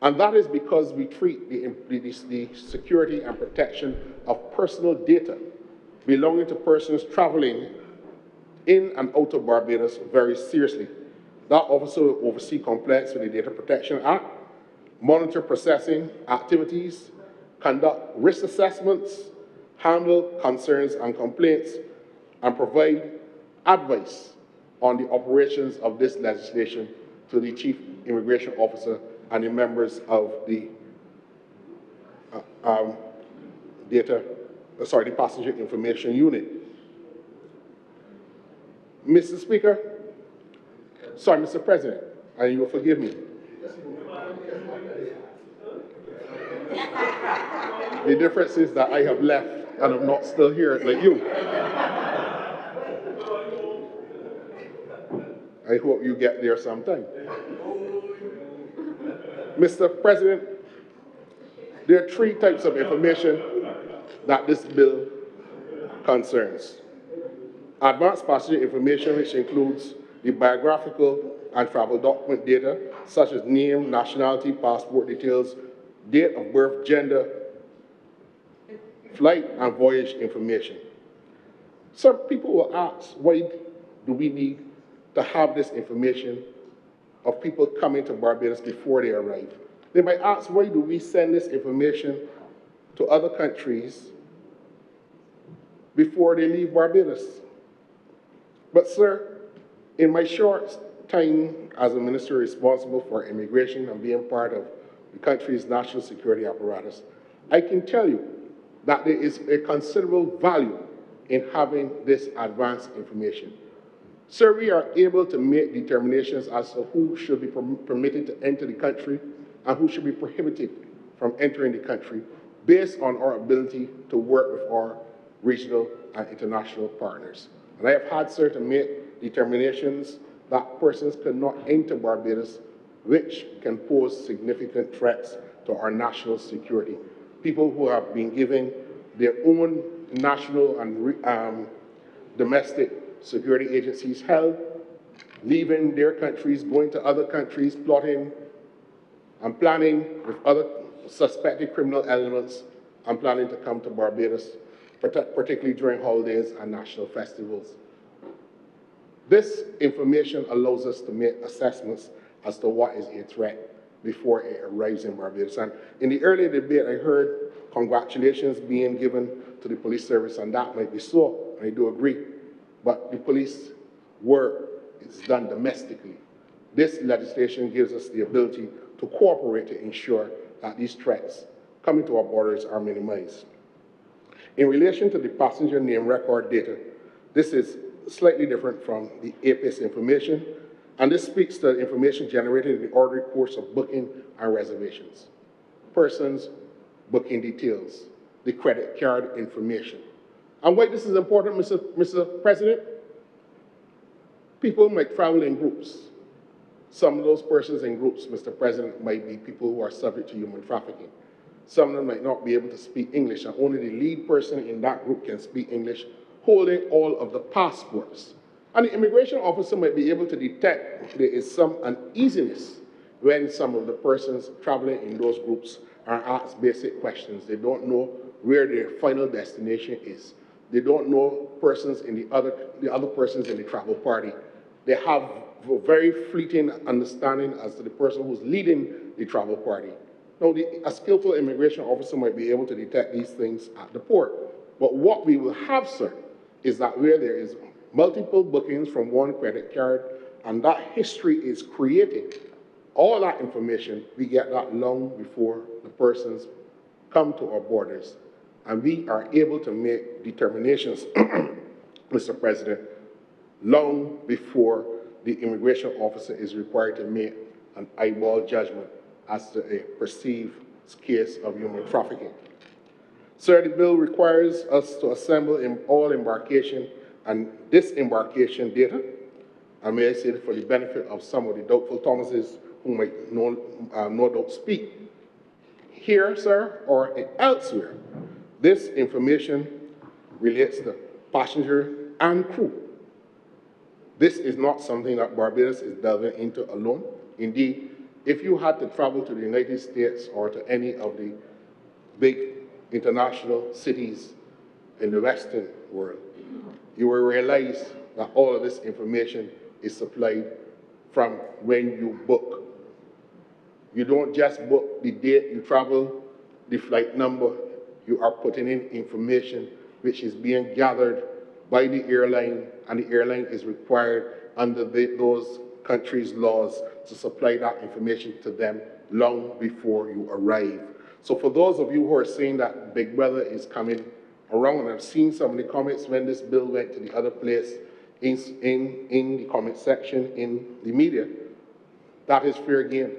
And that is because we treat the security and protection of personal data belonging to persons traveling in and out of Barbados very seriously. That officer will oversee compliance with the Data Protection Act, monitor processing activities, conduct risk assessments, handle concerns and complaints, and provide advice on the operations of this legislation to the Chief Immigration Officer and the members of the the Passenger Information Unit. Mr. President, and you will forgive me. The difference is that I have left and I'm not still here like you. I hope you get there sometime. Mr. President, there are three types of information that this bill concerns. Advanced passenger information, which includes the biographical and travel document data, such as name, nationality, passport details, date of birth, gender, flight and voyage information. Some people will ask, why do we need to have this information of people coming to Barbados before they arrive? They might ask, why do we send this information to other countries before they leave Barbados? But sir, in my short time as a minister responsible for immigration and being part of the country's national security apparatus, I can tell you that there is a considerable value in having this advanced information. Sir, we are able to make determinations as to who should be permitted to enter the country and who should be prohibited from entering the country based on our ability to work with our regional and international partners. And I have had, sir, to make determinations that persons cannot enter Barbados, which can pose significant threats to our national security. People who have been given their own national and domestic security agencies help, leaving their countries, going to other countries, plotting and planning with other suspected criminal elements and planning to come to Barbados, particularly during holidays and national festivals. This information allows us to make assessments as to what is a threat before it arrives in Barbados. And in the earlier debate, I heard congratulations being given to the police service, and that might be so, I do agree. But the police work is done domestically. This legislation gives us the ability to cooperate to ensure that these threats coming to our borders are minimized. In relation to the passenger name record data, this is slightly different from the APIS information, and this speaks to information generated in the ordinary course of booking and reservations. Persons, booking details, the credit card information. And why this is important, Mr. President? People might travel in groups. Some of those persons in groups, Mr. President, might be people who are subject to human trafficking. Some of them might not be able to speak English, and only the lead person in that group can speak English, holding all of the passports. And the immigration officer might be able to detect there is some uneasiness when some of the persons traveling in those groups are asked basic questions. They don't know where their final destination is. They don't know persons in the other persons in the travel party. They have a very fleeting understanding as to the person who's leading the travel party. Now, a skillful immigration officer might be able to detect these things at the port. But what we will have, sir, is that where there is multiple bookings from one credit card and that history is created, all that information, we get that long before the persons come to our borders. And we are able to make determinations, Mr. President, long before the immigration officer is required to make an eyeball judgment as to a perceived case of human trafficking. Sir, the bill requires us to assemble all embarkation and disembarkation data, and may I say that for the benefit of some of the doubtful Thomases who might no doubt speak. Here, sir, or elsewhere, this information relates to passenger and crew. This is not something that Barbados is delving into alone. Indeed, if you had to travel to the United States or to any of the big international cities in the Western world, you will realize that all of this information is supplied from when you book. You don't just book the date you travel, the flight number. You are putting in information which is being gathered by the airline, and the airline is required under those countries' laws to supply that information to them long before you arrive. So for those of you who are saying that Big Brother is coming around, and I've seen some of the comments when this bill went to the other place in the comment section in the media, that is fair game.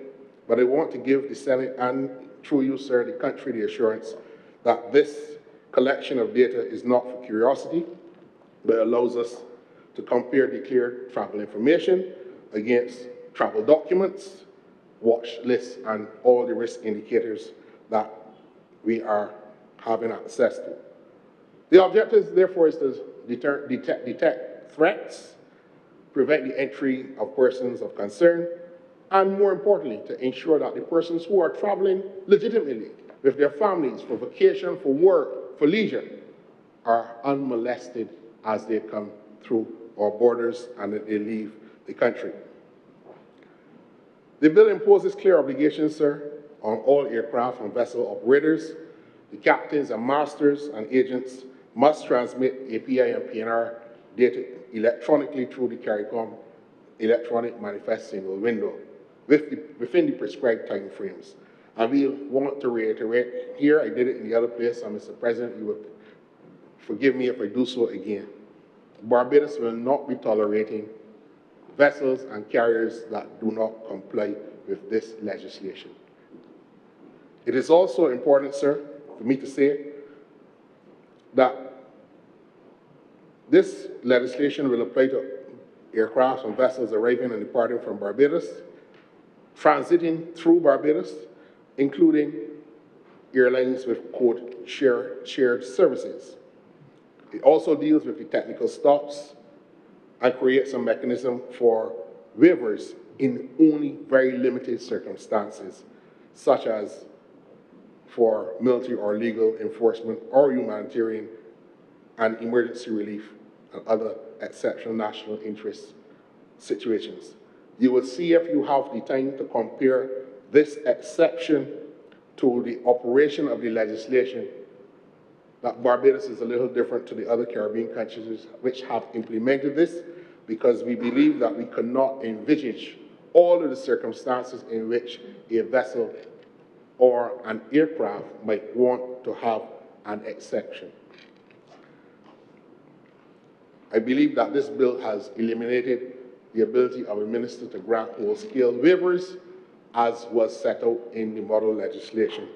But I want to give the Senate and through you, sir, the country the assurance that this collection of data is not for curiosity, but allows us to compare declared travel information against travel documents, watch lists, and all the risk indicators that we are having access to. The objective, therefore, is to detect threats, prevent the entry of persons of concern, and more importantly, to ensure that the persons who are traveling legitimately with their families for vacation, for work, for leisure, are unmolested as they come through our borders and that they leave the country. The bill imposes clear obligations, sir, on all aircraft and vessel operators. The captains and masters and agents must transmit API and PNR data electronically through the CARICOM electronic manifest single window within the prescribed time frames. And we want to reiterate here, I did it in the other place, and Mr. President, you will forgive me if I do so again. Barbados will not be tolerating vessels and carriers that do not comply with this legislation. It is also important, sir, for me to say that this legislation will apply to aircraft and vessels arriving and departing from Barbados, transiting through Barbados, including airlines with code shared services. It also deals with the technical stops and creates a mechanism for waivers in only very limited circumstances, such as for military or legal enforcement or humanitarian and emergency relief and other exceptional national interest situations. You will see, if you have the time, to compare this exception to the operation of the legislation, that Barbados is a little different to the other Caribbean countries which have implemented this, because we believe that we cannot envisage all of the circumstances in which a vessel or an aircraft might want to have an exception. I believe that this bill has eliminated the ability of a minister to grant whole-scale waivers, as was set out in the model legislation.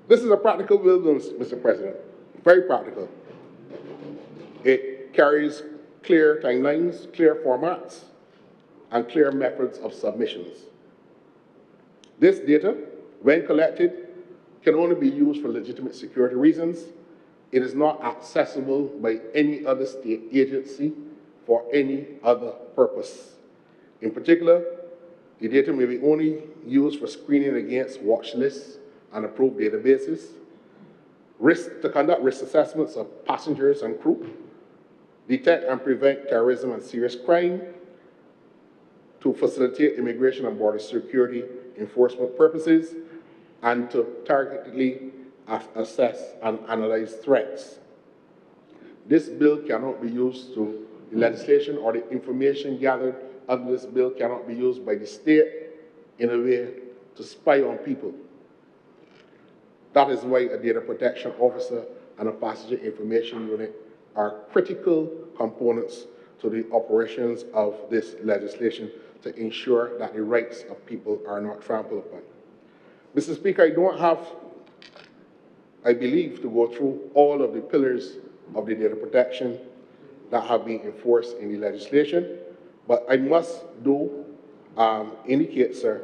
This is a practical bill, Mr. President, very practical. It carries clear timelines, clear formats, and clear methods of submissions. This data, when collected, can only be used for legitimate security reasons. It is not accessible by any other state agency for any other purpose. In particular, The data may be only used for screening against watch lists and approved databases, to conduct risk assessments of passengers and crew, detect and prevent terrorism and serious crime, to facilitate immigration and border security enforcement purposes, and to targetedly assess and analyze threats. This bill cannot be used to, the legislation or the information gathered under this bill cannot be used by the state in a way to spy on people. That is why a data protection officer and a passenger information unit are critical components to the operations of this legislation to ensure that the rights of people are not trampled upon. Mr. Speaker, I don't have, I believe, to go through all of the pillars of the data protection that have been enforced in the legislation, but I must indicate, sir,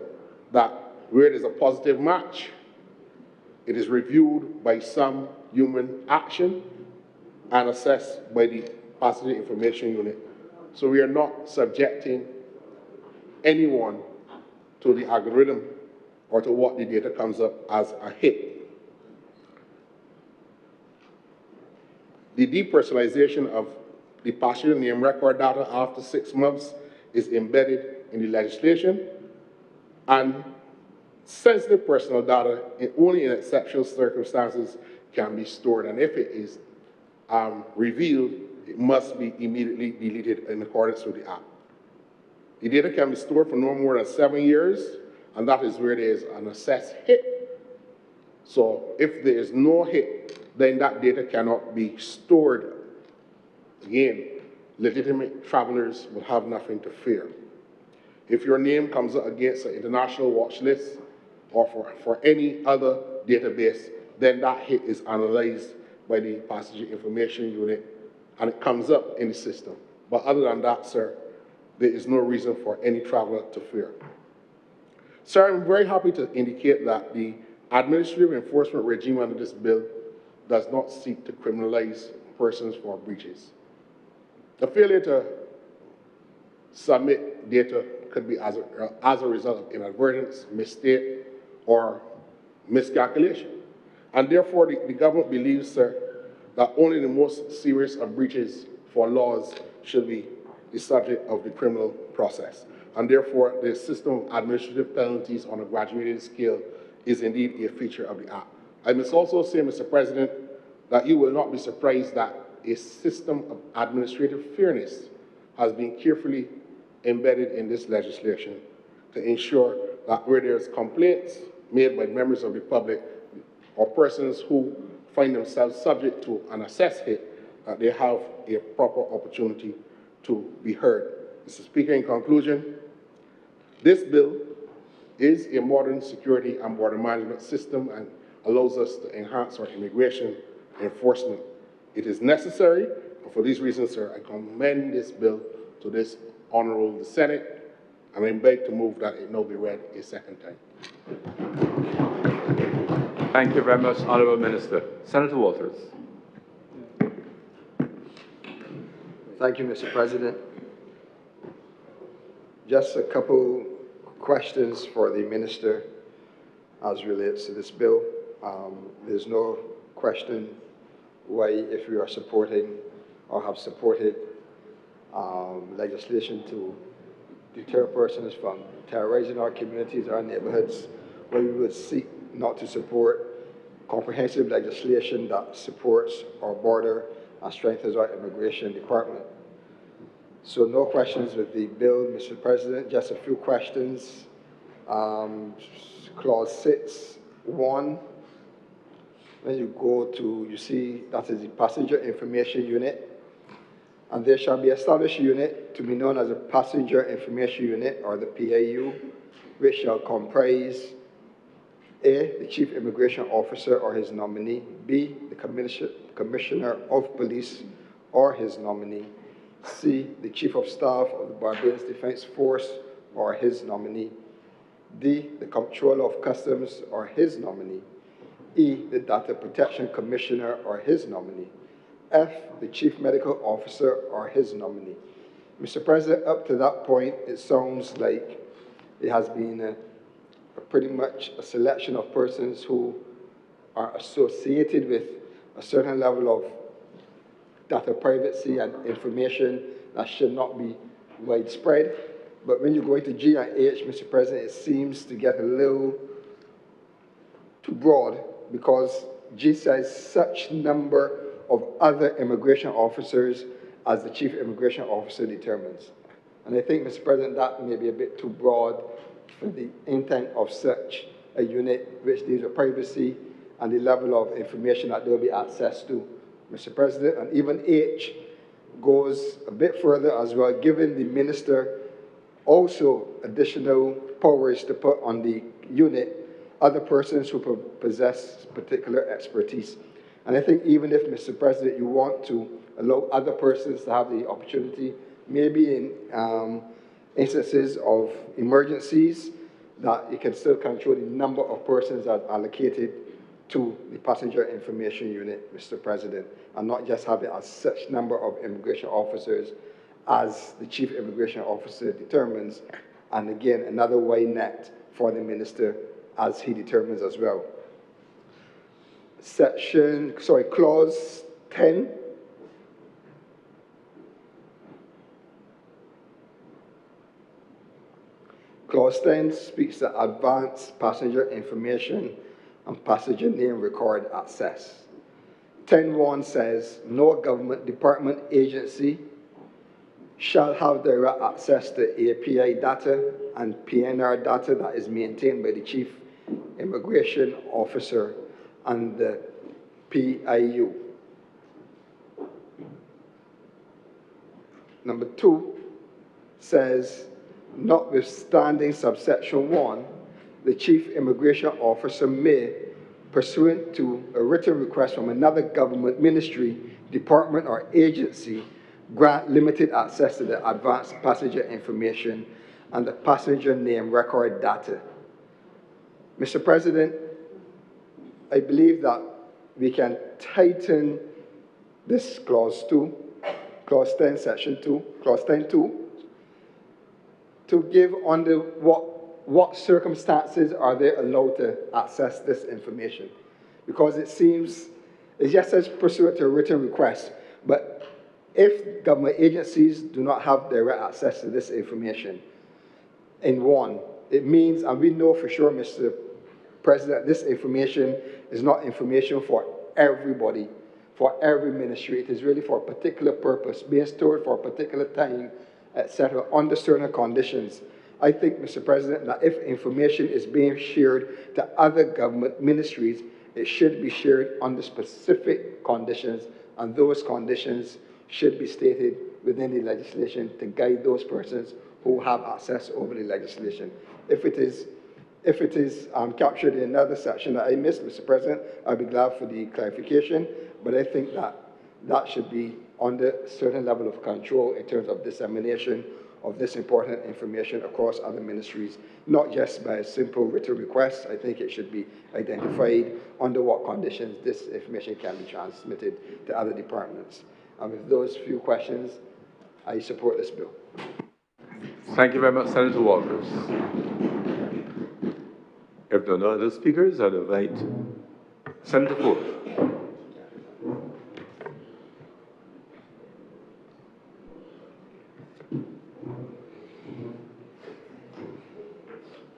that where there's a positive match, it is reviewed by some human action and assessed by the passenger information unit. So we are not subjecting anyone to the algorithm or to what the data comes up as a hit. The depersonalization of the passenger name record data after 6 months is embedded in the legislation, and sensitive personal data only in exceptional circumstances can be stored, and if it is revealed, it must be immediately deleted in accordance with the Act. The data can be stored for no more than 7 years, and that is where there is an assessed hit. So if there is no hit, then that data cannot be stored. Again, legitimate travelers will have nothing to fear. If your name comes up against an international watch list or for any other database, then that hit is analyzed by the passenger information unit and it comes up in the system. But other than that, sir, there is no reason for any traveler to fear. Sir, I'm very happy to indicate that the administrative enforcement regime under this bill does not seek to criminalize persons for breaches. The failure to submit data could be as a result of inadvertence, mistake, or miscalculation. And therefore, the government believes, sir, that only the most serious of breaches for laws should be the subject of the criminal process. And therefore, the system of administrative penalties on a graduated scale is indeed a feature of the Act. I must also say, Mr. President, that you will not be surprised that a system of administrative fairness has been carefully embedded in this legislation to ensure that where there's complaints made by members of the public or persons who find themselves subject to an assessed hit, that they have a proper opportunity to be heard. Mr. Speaker, in conclusion, this bill is a modern security and border management system and allows us to enhance our immigration enforcement. It is necessary, and for these reasons, sir, I commend this bill to this Honourable the Senate, and I beg to move that it now be read a second time. Thank you very much, Honourable Minister. Senator Walters. Thank you, Mr. President. Just a couple questions for the Minister as relates to this bill. There's no question why, if we are supporting or have supported legislation to deter persons from terrorizing our communities, our neighborhoods, why we would seek not to support comprehensive legislation that supports our border and strengthens our immigration department. So no questions with the bill, Mr. President, just a few questions. Clause 6(1). When you go to, you see that is the passenger information unit, and there shall be established unit to be known as a passenger information unit, or the PIU, which shall comprise A, the chief immigration officer or his nominee, B, the commissioner of police or his nominee, C, the chief of staff of the Barbados Defense Force or his nominee, D, the comptroller of customs or his nominee, E, the Data Protection Commissioner or his nominee, F, the Chief Medical Officer or his nominee. Mr. President, up to that point, it sounds like it has been pretty much a selection of persons who are associated with a certain level of data privacy and information that should not be widespread. But when you go into G and H, Mr. President, it seems to get a little too broad, because G says such number of other immigration officers as the chief immigration officer determines. And I think, Mr. President, that may be a bit too broad for the intent of such a unit which deals with privacy and the level of information that there will be access to, Mr. President. And even H goes a bit further as well, giving the minister also additional powers to put on the unit other persons who possess particular expertise. And I think even if, Mr. President, you want to allow other persons to have the opportunity, maybe in instances of emergencies, that you can still control the number of persons that are allocated to the passenger information unit, Mr. President, and not just have it as such number of immigration officers as the chief immigration officer determines, and again, another wide net for the minister as he determines as well. Clause 10. Clause 10 speaks to advanced passenger information and passenger name record access. 10.1 says, no government department agency shall have direct access to API data and PNR data that is maintained by the Chief Immigration Officer and the PIU. Number 2 says, notwithstanding subsection 1, the Chief Immigration Officer may, pursuant to a written request from another government ministry, department, or agency, grant limited access to the advanced passenger information and the passenger name record data. Mr. President, I believe that we can tighten this clause 2, clause 10, section 2, clause 10.2, to give under what circumstances are they allowed to access this information. Because it seems, it just says pursuant to a written request, but if government agencies do not have direct access to this information, in 1, it means, and we know for sure, Mr. President, this information is not information for everybody, for every ministry. It is really for a particular purpose, being stored for a particular time, etc., under certain conditions. I think, Mr. President, that if information is being shared to other government ministries, it should be shared under specific conditions, and those conditions should be stated within the legislation to guide those persons who have access over the legislation. If it is captured in another section that I missed, Mr. President, I'll be glad for the clarification, but I think that should be under a certain level of control in terms of dissemination of this important information across other ministries, not just by a simple written request. I think it should be identified under what conditions this information can be transmitted to other departments. And with those few questions, I support this bill. Thank you very much, Senator Walters. If there are no other speakers, I'd invite Senator Ford.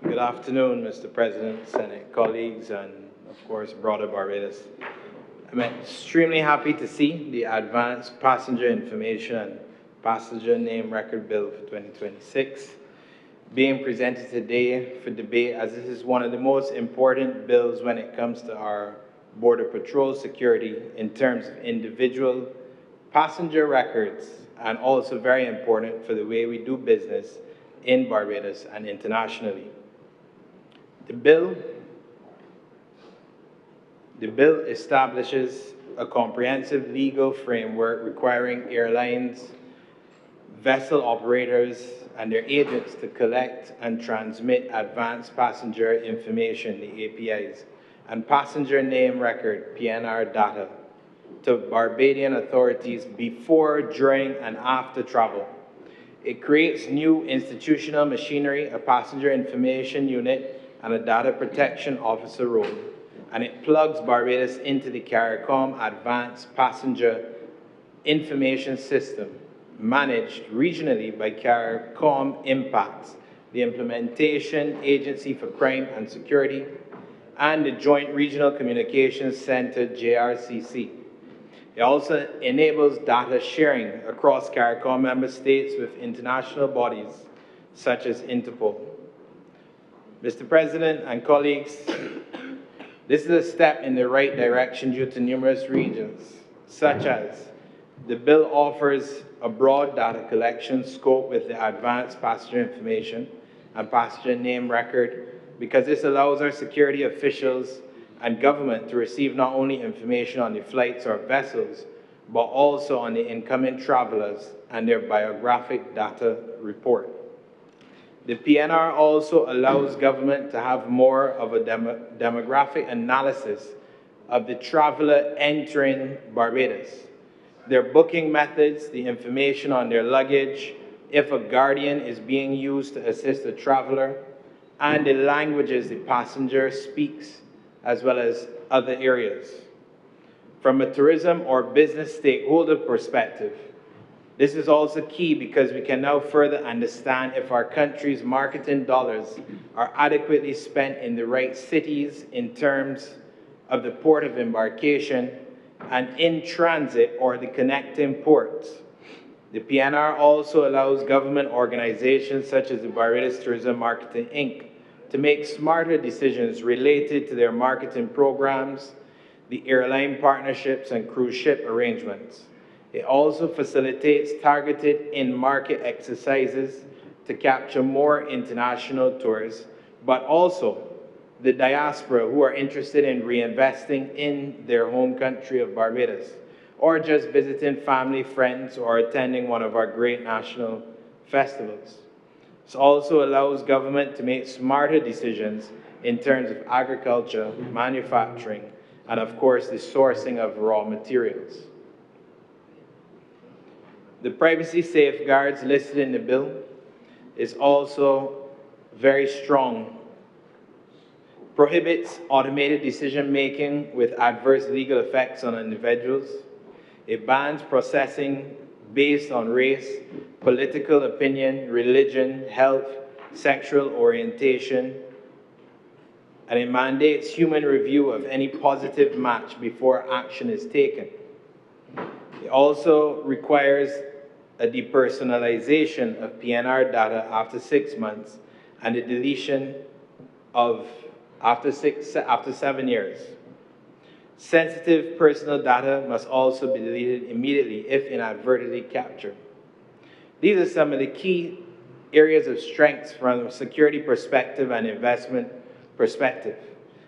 Good afternoon, Mr. President, Senate colleagues, and of course, broader Barbados. I'm extremely happy to see the Advanced Passenger Information and Passenger Name Record Bill for 2026 being presented today for debate, as this is one of the most important bills when it comes to our Border Patrol security in terms of individual passenger records, and also very important for the way we do business in Barbados and internationally. The bill establishes a comprehensive legal framework requiring airlines, vessel operators, and their agents to collect and transmit advanced passenger information, the APIs, and passenger name record, PNR data, to Barbadian authorities before, during, and after travel. It creates new institutional machinery, a passenger information unit, and a data protection officer role. And it plugs Barbados into the CARICOM Advanced Passenger Information System, managed regionally by CARICOM Impacts, the Implementation Agency for Crime and Security, and the Joint Regional Communications Center, JRCC. It also enables data sharing across CARICOM member states with international bodies such as Interpol. Mr. President and colleagues, this is a step in the right direction due to numerous reasons, such as the bill offers a broad data collection scope with the advanced passenger information and passenger name record, because this allows our security officials and government to receive not only information on the flights or vessels, but also on the incoming travelers and their biographic data report. The PNR also allows government to have more of a demographic analysis of the traveler entering Barbados, their booking methods, the information on their luggage, if a guardian is being used to assist the traveler, and the languages the passenger speaks, as well as other areas. From a tourism or business stakeholder perspective, this is also key because we can now further understand if our country's marketing dollars are adequately spent in the right cities in terms of the port of embarkation and in transit or the connecting ports. The PNR also allows government organizations such as the Barbados Tourism Marketing Inc. to make smarter decisions related to their marketing programs, the airline partnerships, and cruise ship arrangements. It also facilitates targeted in-market exercises to capture more international tourists, but also the diaspora who are interested in reinvesting in their home country of Barbados, or just visiting family, friends, or attending one of our great national festivals. This also allows government to make smarter decisions in terms of agriculture, manufacturing, and of course the sourcing of raw materials. The privacy safeguards listed in the bill is also very strong. Prohibits automated decision-making with adverse legal effects on individuals. It bans processing based on race, political opinion, religion, health, sexual orientation, and it mandates human review of any positive match before action is taken. It also requires a depersonalization of PNR data after 6 months and the deletion of after 7 years. Sensitive personal data must also be deleted immediately if inadvertently captured. These are some of the key areas of strengths from a security perspective and investment perspective.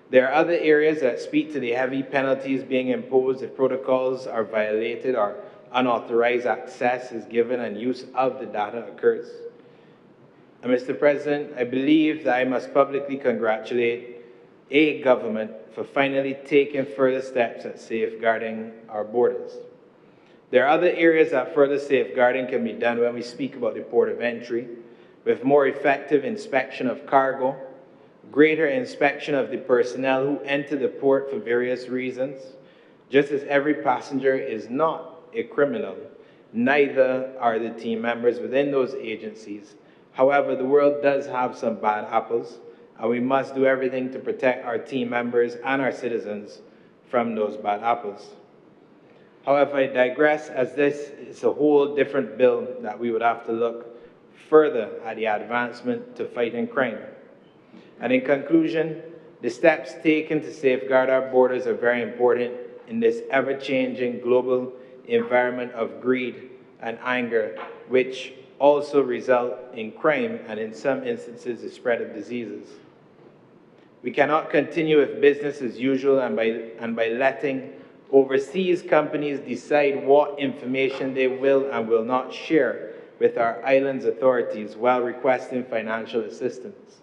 There are other areas that speak to the heavy penalties being imposed if protocols are violated or unauthorized access is given and use of the data occurs. And Mr. President, I believe that I must publicly congratulate a government for finally taking further steps at safeguarding our borders. There are other areas that further safeguarding can be done when we speak about the port of entry, with more effective inspection of cargo, greater inspection of the personnel who enter the port for various reasons. Just as every passenger is not a criminal, neither are the team members within those agencies. However, the world does have some bad apples, and we must do everything to protect our team members and our citizens from those bad apples. However, I digress, as this is a whole different bill that we would have to look further at the advancement to fighting crime. And in conclusion, the steps taken to safeguard our borders are very important in this ever-changing global environment of greed and anger, which also result in crime and in some instances the spread of diseases. We cannot continue with business as usual and by letting overseas companies decide what information they will and will not share with our island's authorities while requesting financial assistance.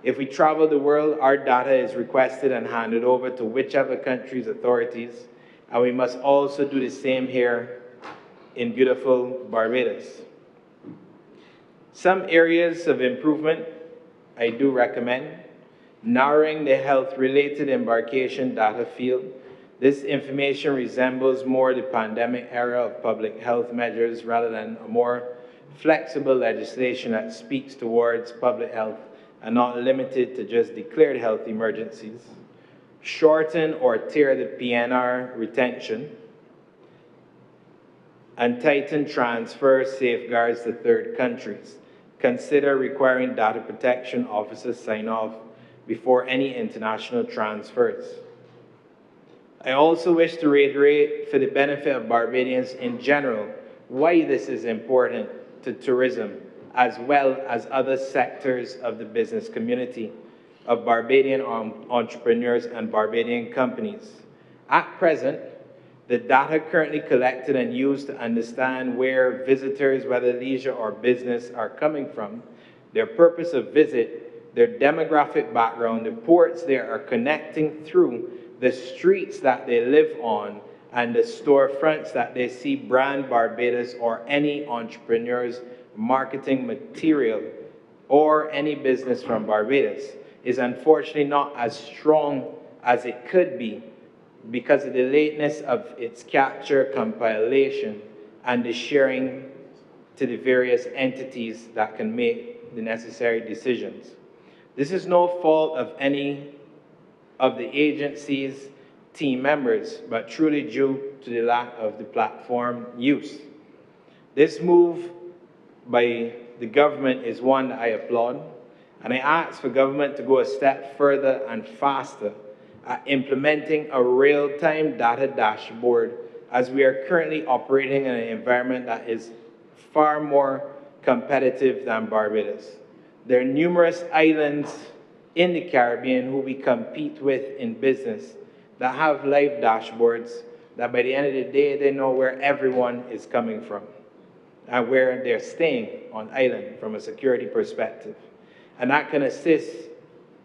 If we travel the world, our data is requested and handed over to whichever country's authorities, and we must also do the same here in beautiful Barbados. Some areas of improvement I do recommend: narrowing the health-related embarkation data field. This information resembles more the pandemic era of public health measures rather than a more flexible legislation that speaks towards public health and not limited to just declared health emergencies. Shorten or tear the PNR retention and tighten transfer safeguards to third countries. Consider requiring data protection officers sign off before any international transfers. I also wish to reiterate, for the benefit of Barbadians in general, why this is important to tourism, as well as other sectors of the business community, of Barbadian entrepreneurs and Barbadian companies. At present, the data currently collected and used to understand where visitors, whether leisure or business, are coming from, their purpose of visit, their demographic background, the ports they are connecting through, the streets that they live on, and the storefronts that they see brand Barbados or any entrepreneur's marketing material or any business from Barbados is unfortunately not as strong as it could be because of the lateness of its capture, compilation, and the sharing to the various entities that can make the necessary decisions. This is no fault of any of the agency's team members, but truly due to the lack of the platform use. This move by the government is one that I applaud, and I ask for government to go a step further and faster at implementing a real-time data dashboard, as we are currently operating in an environment that is far more competitive than Barbados. There are numerous islands in the Caribbean who we compete with in business that have live dashboards that by the end of the day, they know where everyone is coming from and where they're staying on island from a security perspective. And that can assist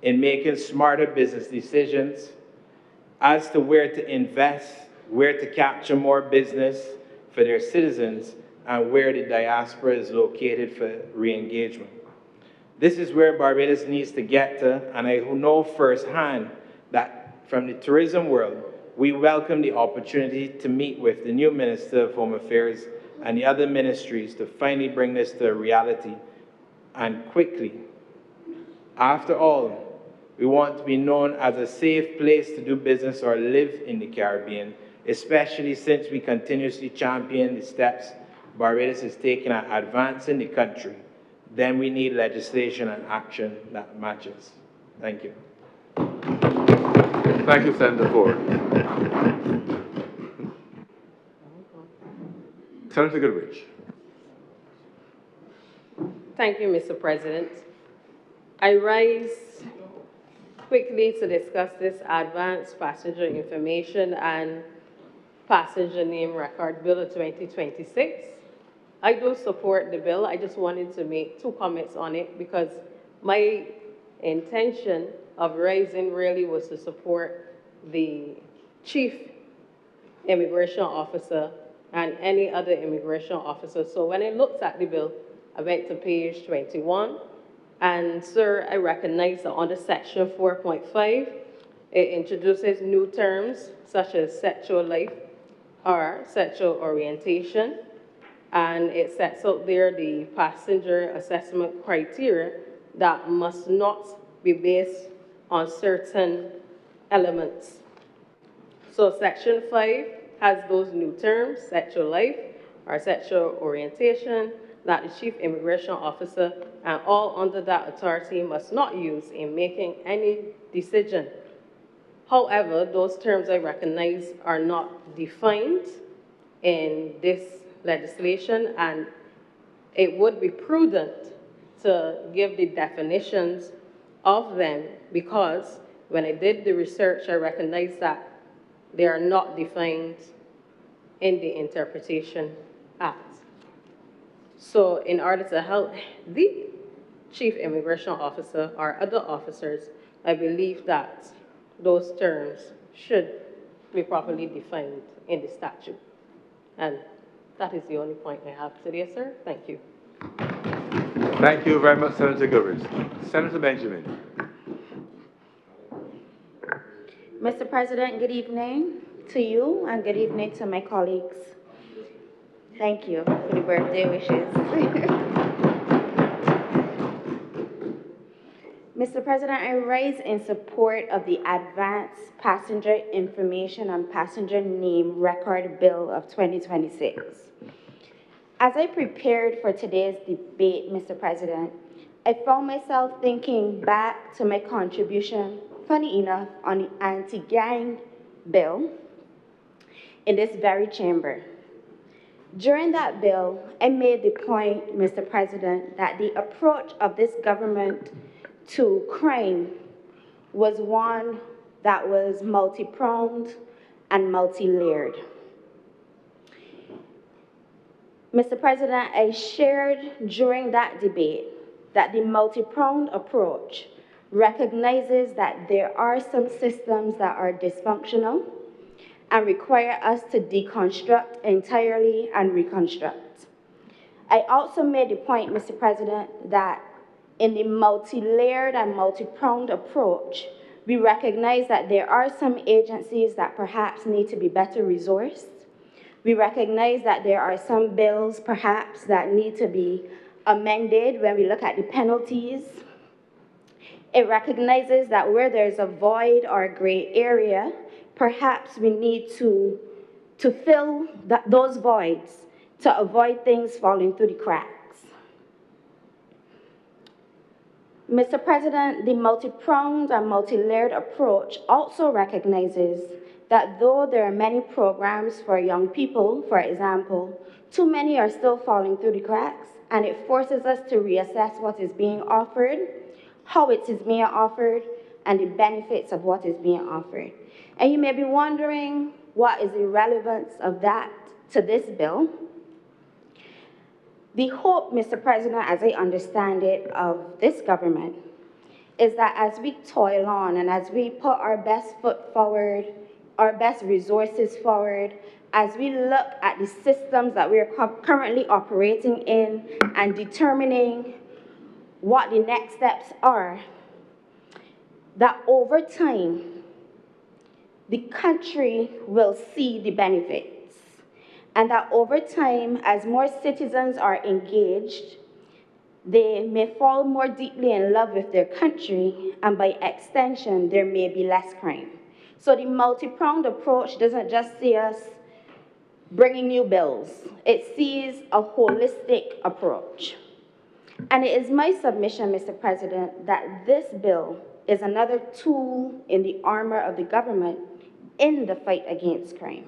in making smarter business decisions as to where to invest, where to capture more business for their citizens, and where the diaspora is located for re-engagement. This is where Barbados needs to get to, and I know firsthand that from the tourism world, we welcome the opportunity to meet with the new Minister of Home Affairs and the other ministries to finally bring this to a reality, and quickly. After all, we want to be known as a safe place to do business or live in the Caribbean, especially since we continuously champion the steps Barbados is taking at advancing the country. Then we need legislation and action that matches. Thank you. Thank you, Senator Ford. Senator Goodrich. Thank you, Mr. President. I rise quickly to discuss this advanced passenger information and passenger name record bill of 2026. I do support the bill. I just wanted to make two comments on it because my intention of rising really was to support the chief immigration officer and any other immigration officer. So when I looked at the bill, I went to page 21, and sir, I recognize that under section 4.5, it introduces new terms such as sexual life or sexual orientation, and it sets out there the passenger assessment criteria that must not be based on certain elements. So section 5 has those new terms, sexual life or sexual orientation, that the chief immigration officer and all under that authority must not use in making any decision. However, those terms I recognize are not defined in this legislation, and it would be prudent to give the definitions of them because when I did the research, I recognized that they are not defined in the Interpretation Act. So in order to help the chief immigration officer or other officers, I believe that those terms should be properly defined in the statute. And that is the only point I have today, sir. Thank you. Thank you very much, Senator Goodrich. Senator Benjamin. Mr. President, good evening to you and good evening to my colleagues. Thank you for the birthday wishes. Mr. President, I rise in support of the Advanced Passenger Information and Passenger Name Record Bill of 2026. As I prepared for today's debate, Mr. President, I found myself thinking back to my contribution, funny enough, on the anti-gang bill in this very chamber. During that bill, I made the point, Mr. President, that the approach of this government to crime was one that was multi-pronged and multi-layered. Mr. President, I shared during that debate that the multi-pronged approach recognizes that there are some systems that are dysfunctional and require us to deconstruct entirely and reconstruct. I also made the point, Mr. President, that in the multi-layered and multi-pronged approach, we recognize that there are some agencies that perhaps need to be better resourced. We recognize that there are some bills perhaps that need to be amended when we look at the penalties. It recognizes that where there's a void or a gray area, perhaps we need to fill those voids to avoid things falling through the cracks. Mr. President, the multi-pronged and multi-layered approach also recognizes that though there are many programs for young people, for example, too many are still falling through the cracks, and it forces us to reassess what is being offered, how it is being offered, and the benefits of what is being offered. And you may be wondering, what is the relevance of that to this bill? The hope, Mr. President, as I understand it, of this government is that as we toil on and as we put our best foot forward, our best resources forward, as we look at the systems that we are currently operating in and determining what the next steps are, that over time, the country will see the benefits. And that over time, as more citizens are engaged, they may fall more deeply in love with their country, and by extension, there may be less crime. So the multi-pronged approach doesn't just see us bringing new bills. It sees a holistic approach. And it is my submission, Mr. President, that this bill is another tool in the armor of the government in the fight against crime.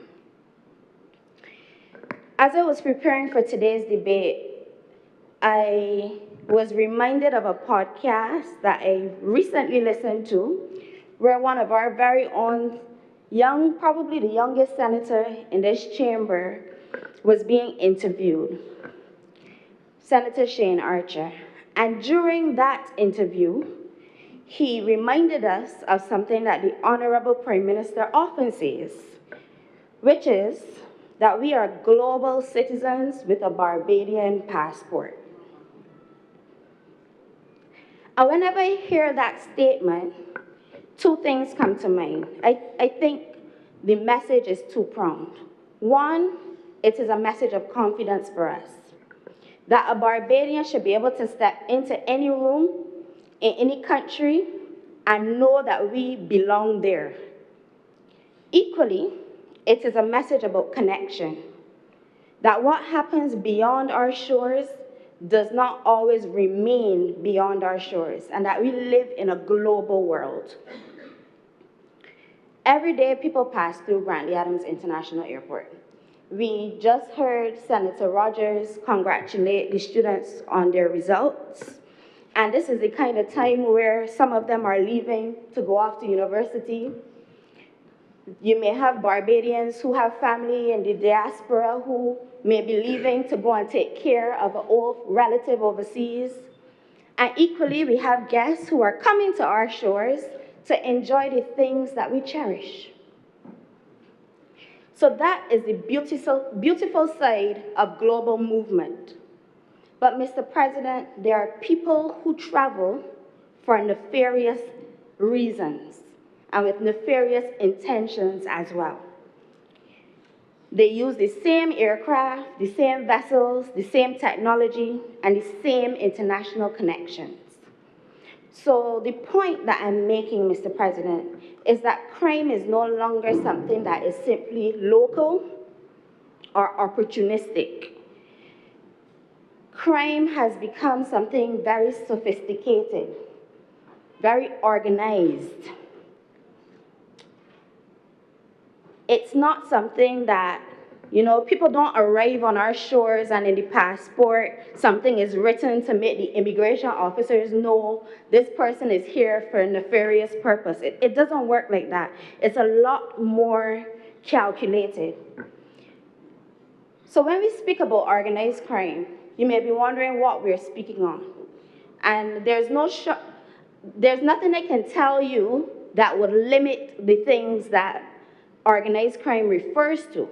As I was preparing for today's debate, I was reminded of a podcast that I recently listened to, where one of our very own young, probably the youngest senator in this chamber, was being interviewed, Senator Shane Archer. And during that interview, he reminded us of something that the Honourable Prime Minister often says, which is that we are global citizens with a Barbadian passport. And whenever I hear that statement, two things come to mind. I think the message is two-pronged. One, it is a message of confidence for us, that a Barbadian should be able to step into any room, in any country, and know that we belong there. Equally, it is a message about connection, that what happens beyond our shores does not always remain beyond our shores, and that we live in a global world. Every day, people pass through Grantley Adams International Airport. We just heard Senator Rogers congratulate the students on their results, and this is the kind of time where some of them are leaving to go off to university. You may have Barbadians who have family in the diaspora who may be leaving to go and take care of an old relative overseas. And equally, we have guests who are coming to our shores to enjoy the things that we cherish. So that is the beautiful side of global movement. But, Mr. President, there are people who travel for nefarious reasons and with nefarious intentions as well. They use the same aircraft, the same vessels, the same technology, and the same international connections. So the point that I'm making, Mr. President, is that crime is no longer something that is simply local or opportunistic. Crime has become something very sophisticated, very organized. It's not something that, people don't arrive on our shores and in the passport, something is written to make the immigration officers know this person is here for a nefarious purpose. It doesn't work like that. It's a lot more calculated. So when we speak about organized crime, you may be wondering what we're speaking on. And there's nothing I can tell you that would limit the things that organized crime refers to,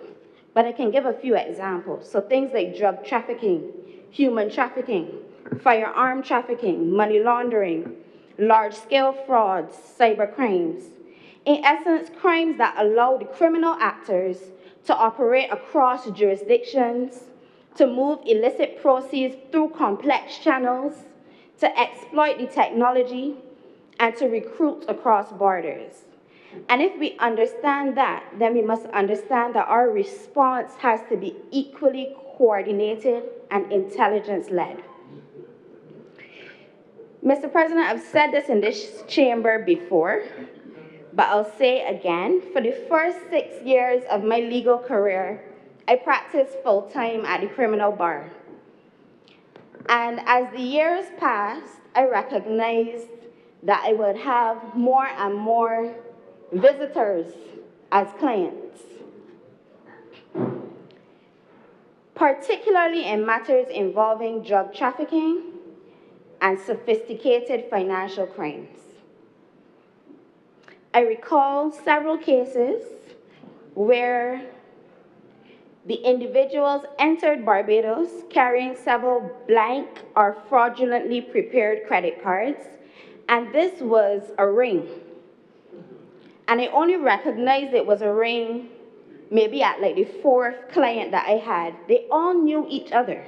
but I can give a few examples. So things like drug trafficking, human trafficking, firearm trafficking, money laundering, large-scale frauds, cyber crimes. In essence, crimes that allow the criminal actors to operate across jurisdictions, to move illicit proceeds through complex channels, to exploit the technology, and to recruit across borders. And if we understand that, then we must understand that our response has to be equally coordinated and intelligence-led. Mr. President, I've said this in this chamber before, but I'll say again, for the first 6 years of my legal career, I practiced full-time at the criminal bar. And as the years passed, I recognized that I would have more and more visitors as clients, particularly in matters involving drug trafficking and sophisticated financial crimes. I recall several cases where the individuals entered Barbados carrying several blank or fraudulently prepared credit cards, and this was a ring. And I only recognized it was a ring maybe at like the 4th client that I had. They all knew each other.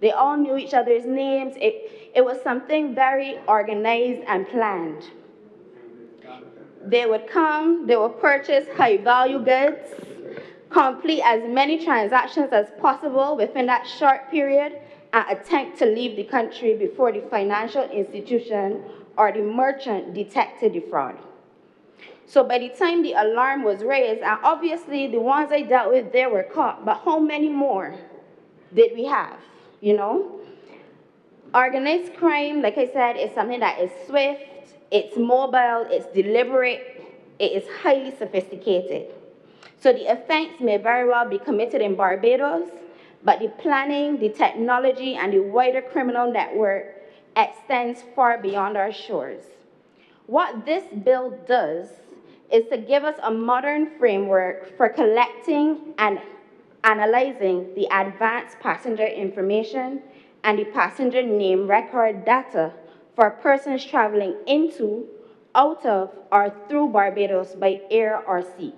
They all knew each other's names. It was something very organized and planned. They would come, they would purchase high-value goods, complete as many transactions as possible within that short period, and attempt to leave the country before the financial institution or the merchant detected the fraud. So by the time the alarm was raised, and obviously the ones I dealt with, they were caught, but how many more did we have, Organized crime, like I said, is something that is swift, it's mobile, it's deliberate, it is highly sophisticated. So the offense may very well be committed in Barbados, but the planning, the technology, and the wider criminal network extends far beyond our shores. What this bill does is to give us a modern framework for collecting and analyzing the advanced passenger information and the passenger name record data for persons traveling into, out of, or through Barbados by air or sea.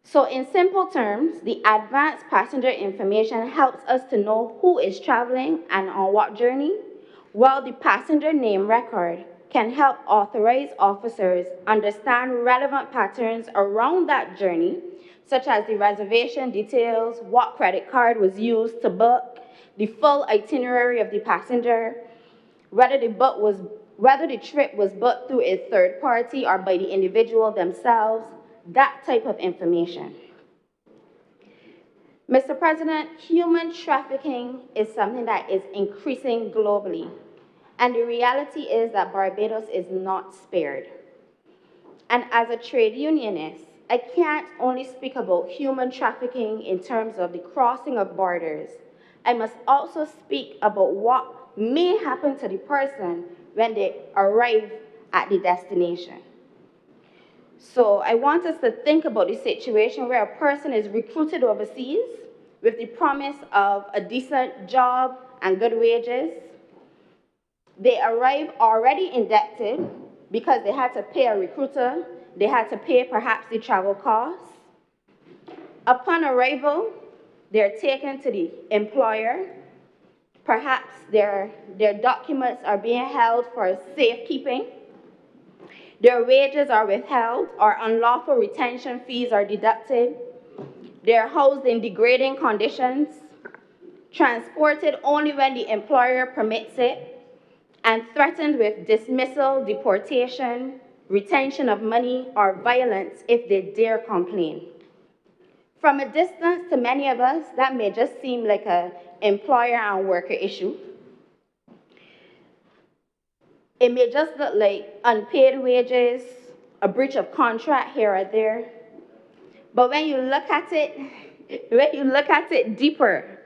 So in simple terms, the advanced passenger information helps us to know who is traveling and on what journey, while the passenger name record can help authorized officers understand relevant patterns around that journey, such as the reservation details, what credit card was used to book, the full itinerary of the passenger, whether the trip was booked through a third party or by the individual themselves, that type of information. Mr. President, human trafficking is something that is increasing globally. And the reality is that Barbados is not spared. And as a trade unionist, I can't only speak about human trafficking in terms of the crossing of borders. I must also speak about what may happen to the person when they arrive at the destination. So I want us to think about the situation where a person is recruited overseas with the promise of a decent job and good wages. They arrive already indebted because they had to pay a recruiter, they had to pay perhaps the travel costs. Upon arrival, they're taken to the employer. Perhaps their documents are being held for safekeeping. Their wages are withheld or unlawful retention fees are deducted. They're housed in degrading conditions, transported only when the employer permits it, and threatened with dismissal, deportation, retention of money, or violence if they dare complain. From a distance, to many of us, that may just seem like an employer and worker issue. It may just look like unpaid wages, a breach of contract here or there. But when you look at it deeper,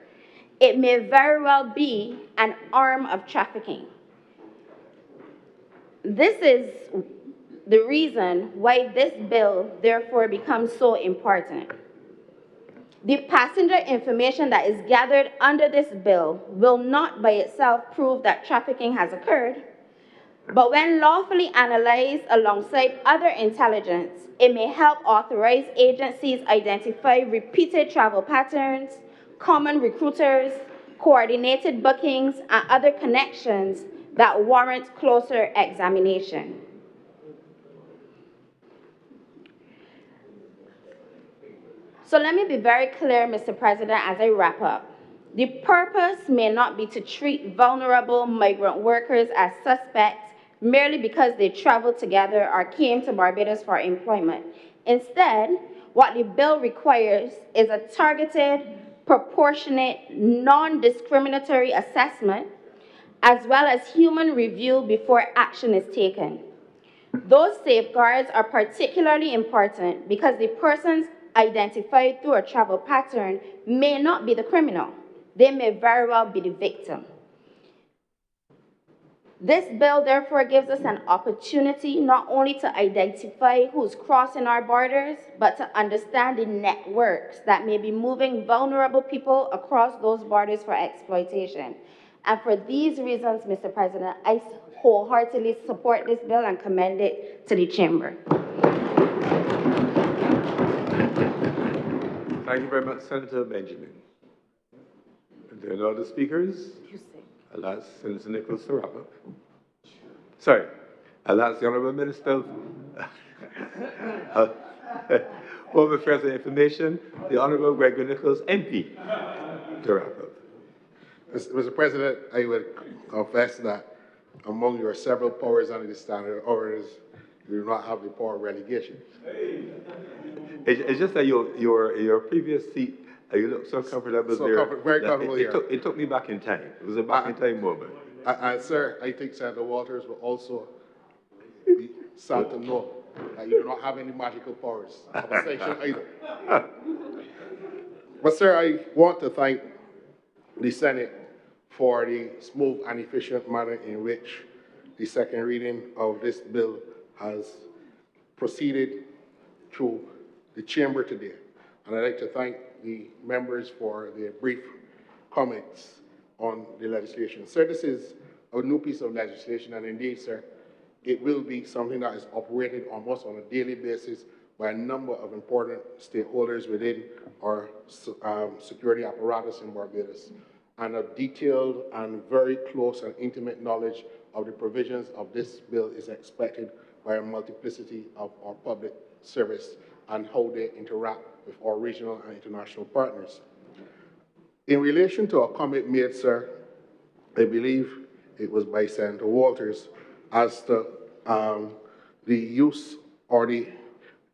it may very well be an arm of trafficking. This is the reason why this bill, therefore, becomes so important. The passenger information that is gathered under this bill will not by itself prove that trafficking has occurred, but when lawfully analyzed alongside other intelligence, it may help authorized agencies identify repeated travel patterns, common recruiters, coordinated bookings, and other connections that warrant closer examination. So let me be very clear, Mr. President, as I wrap up. The purpose may not be to treat vulnerable migrant workers as suspects merely because they traveled together or came to Barbados for employment. Instead, what the bill requires is a targeted, proportionate, non-discriminatory assessment, as well as human review before action is taken. Those safeguards are particularly important because the persons identified through a travel pattern may not be the criminal. They may very well be the victim. This bill, therefore, gives us an opportunity not only to identify who's crossing our borders, but to understand the networks that may be moving vulnerable people across those borders for exploitation. And for these reasons, Mr. President, I wholeheartedly support this bill and commend it to the Chamber. Thank you very much, Senator Benjamin. If there are no other speakers, I'll ask Senator Nicholas to wrap up. Sorry, I'll ask the Honourable Minister of Home Affairs and Information, the Honourable Gregory Nicholas, MP, to wrap up. Mr. President, I would confess that among your several powers under the standard orders, you do not have the power of relegation. It's just that your previous seat, you look so comfortable there. Very comfortable here. It took me back in time. It was a back in time moment. And sir, I think Senator Walters will also be sad to know that you do not have any magical powers of ascension either. But sir, I want to thank the Senate for the smooth and efficient manner in which the second reading of this bill has proceeded through the chamber today. And I'd like to thank the members for their brief comments on the legislation. Sir, this is a new piece of legislation, and indeed, sir, it will be something that is operated almost on a daily basis by a number of important stakeholders within our security apparatus in Barbados. And a detailed and very close and intimate knowledge of the provisions of this bill is expected by a multiplicity of our public service and how they interact with our regional and international partners. In relation to a comment made, sir, I believe it was by Senator Walters, as to the use or the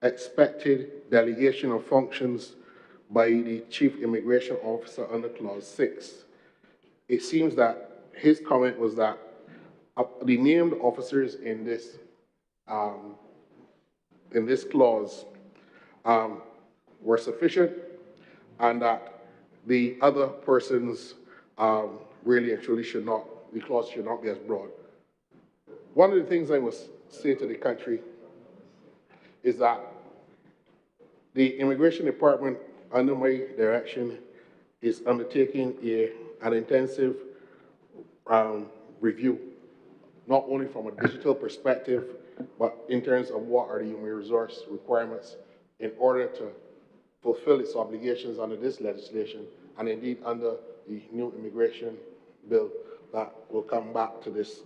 expected delegation of functions by the Chief Immigration Officer under Clause 6. It seems that his comment was that the named officers in this clause were sufficient, and that the other persons really and truly should not, the clause should not be as broad. One of the things I must say to the country is that the Immigration Department, under my direction, is undertaking an intensive review, not only from a digital perspective, but in terms of what are the human resource requirements in order to fulfill its obligations under this legislation and indeed under the new immigration bill that will come back to this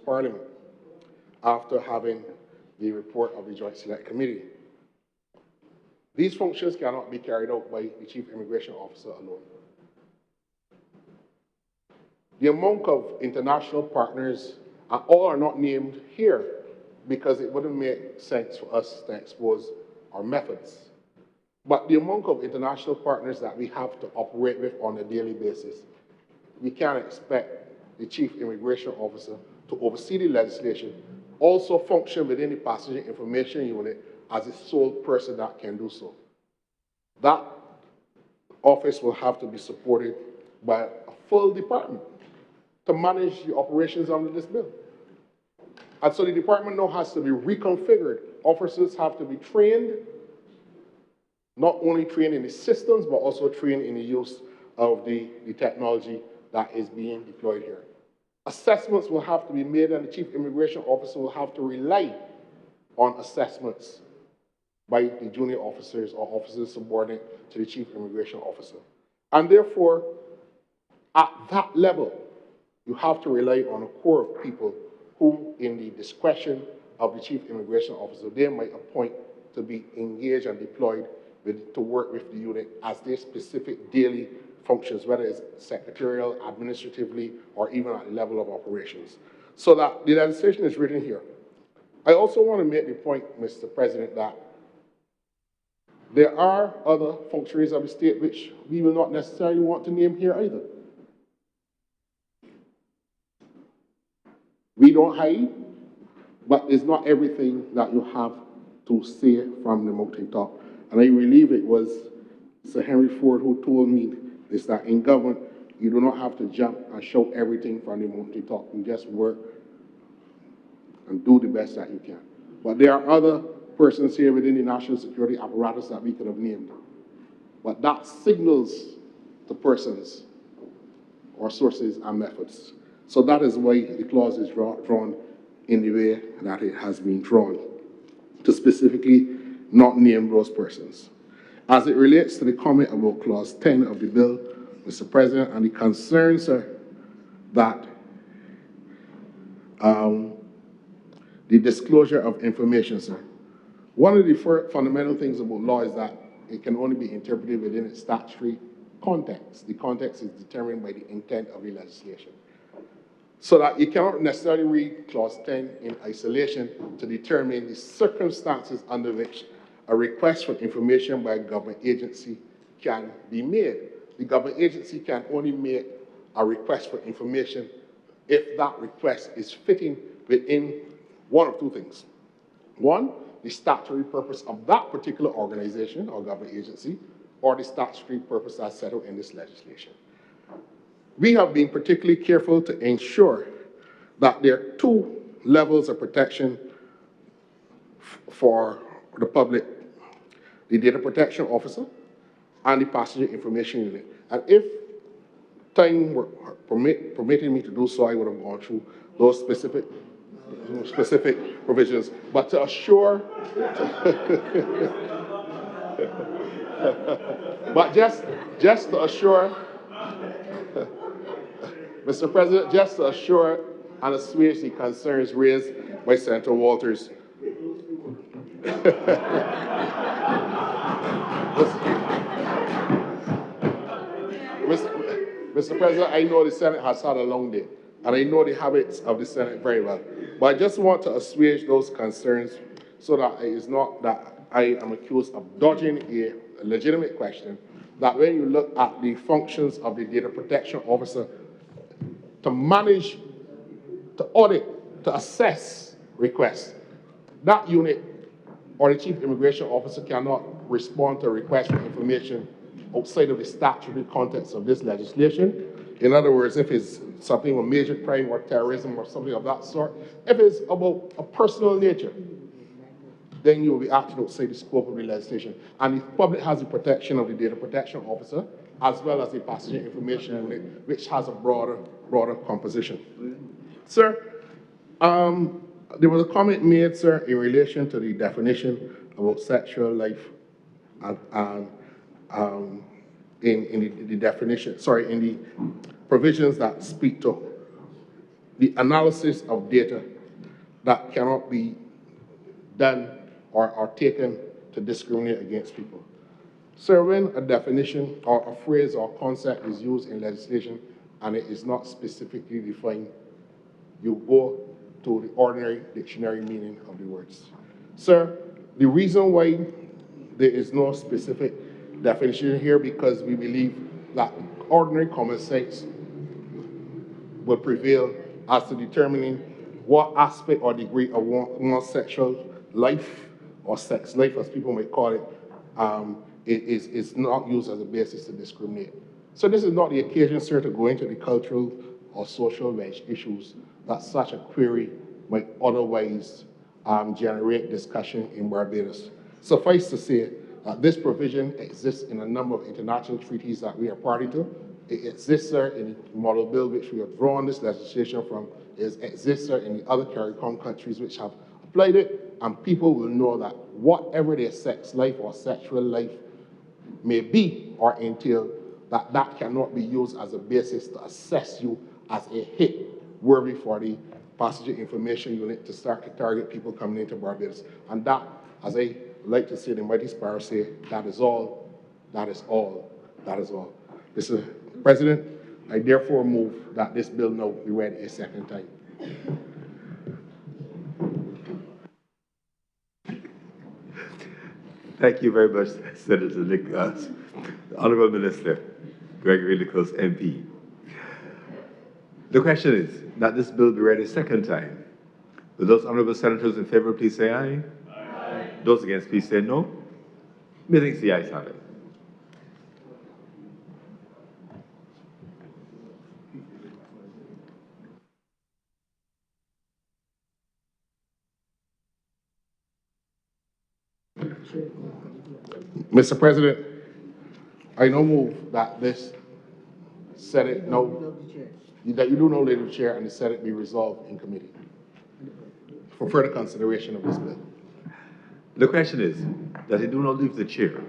Parliament after having the report of the Joint Select Committee. These functions cannot be carried out by the Chief Immigration Officer alone. The amount of international partners, and all are not named here because it wouldn't make sense for us to expose our methods. But the amount of international partners that we have to operate with on a daily basis, we can't expect the Chief Immigration Officer to oversee the legislation, also function within the Passenger Information Unit as the sole person that can do so. That office will have to be supported by a full department to manage the operations under this bill. And so the department now has to be reconfigured. Officers have to be trained, not only trained in the systems, but also trained in the use of the technology that is being deployed here. Assessments will have to be made, and the Chief Immigration Officer will have to rely on assessments by the junior officers or officers subordinate to the Chief Immigration Officer. And therefore, at that level, you have to rely on a core of people who, in the discretion of the Chief Immigration Officer, they might appoint to be engaged and deployed to work with the unit as their specific daily functions, whether it's secretarial, administratively, or even at the level of operations. So that the legislation is written here. I also want to make the point, Mr. President, that there are other functionaries of the state which we will not necessarily want to name here either. We don't hide, but it's not everything that you have to say from the mountaintop. And I believe it was Sir Henry Ford who told me this, that in government, you do not have to jump and shout everything from the mountaintop. You just work and do the best that you can. But there are other persons here within the national security apparatus that we could have named. But that signals to persons or sources and methods. So that is why the clause is drawn in the way that it has been drawn, to specifically not name those persons. As it relates to the comment about Clause 10 of the bill, Mr. President, and the concerns that the disclosure of information, sir. One of the fundamental things about law is that it can only be interpreted within its statutory context. The context is determined by the intent of the legislation. So that you cannot necessarily read Clause 10 in isolation to determine the circumstances under which a request for information by a government agency can be made. The government agency can only make a request for information if that request is fitting within one of two things. One, the statutory purpose of that particular organization or government agency, or the statutory purpose as set out in this legislation. We have been particularly careful to ensure that there are two levels of protection for the public: the data protection officer and the passenger information unit. And if time were permitting me to do so, I would have gone through those specific provisions. But to assure, but just to assure, Mr. President, just to assure and assuage the concerns raised by Senator Walters. Mr. President, I know the Senate has had a long day, and I know the habits of the Senate very well. But I just want to assuage those concerns so that it is not that I am accused of dodging a legitimate question, that when you look at the functions of the data protection officer to manage, to audit, to assess requests, that unit or the chief immigration officer cannot respond to a request for information outside of the statutory context of this legislation. In other words, if it's something of major crime or terrorism or something of that sort, if it's about a personal nature, then you will be acting outside the scope of the legislation. And the public has the protection of the data protection officer as well as the passenger information unit, which has a broader composition. Sir, there was a comment made, sir, in relation to the definition about sexual life and in the definition, sorry, in the provisions that speak to the analysis of data that cannot be done or taken to discriminate against people. So when a definition or a phrase or concept is used in legislation and it is not specifically defined, you go to the ordinary dictionary meaning of the words. Sir, the reason why there is no specific definition here because we believe that ordinary common sense will prevail as to determining what aspect or degree of one's sexual life or sex life, as people might call it, is not used as a basis to discriminate. So this is not the occasion, sir, to go into the cultural or social issues that such a query might otherwise generate discussion in Barbados. Suffice to say that this provision exists in a number of international treaties that we are party to. It exists, sir, in the model bill which we have drawn this legislation from. It exists, sir, in the other CARICOM countries which have applied it, and people will know that whatever their sex life or sexual life may be or entail, that cannot be used as a basis to assess you as a hit worthy for the passenger information unit to start to target people coming into Barbados. And that, as I like to say, the mighty sparrow say, that is all, that is all, that is all. Mr. President, I therefore move that this bill now be read a second time. Thank you very much, Senator Nicholas. Honourable Minister, Gregory Nichols, MP. The question is that this bill be read a second time. Will those honourable senators in favour please say aye? Aye. Those against please say no. Methinks the ayes have it. Mr. President, I now move that this Senate, that you do know, Lady Chair, and the Senate be resolved in committee for further consideration of this bill. The question is that it do not leave the chair,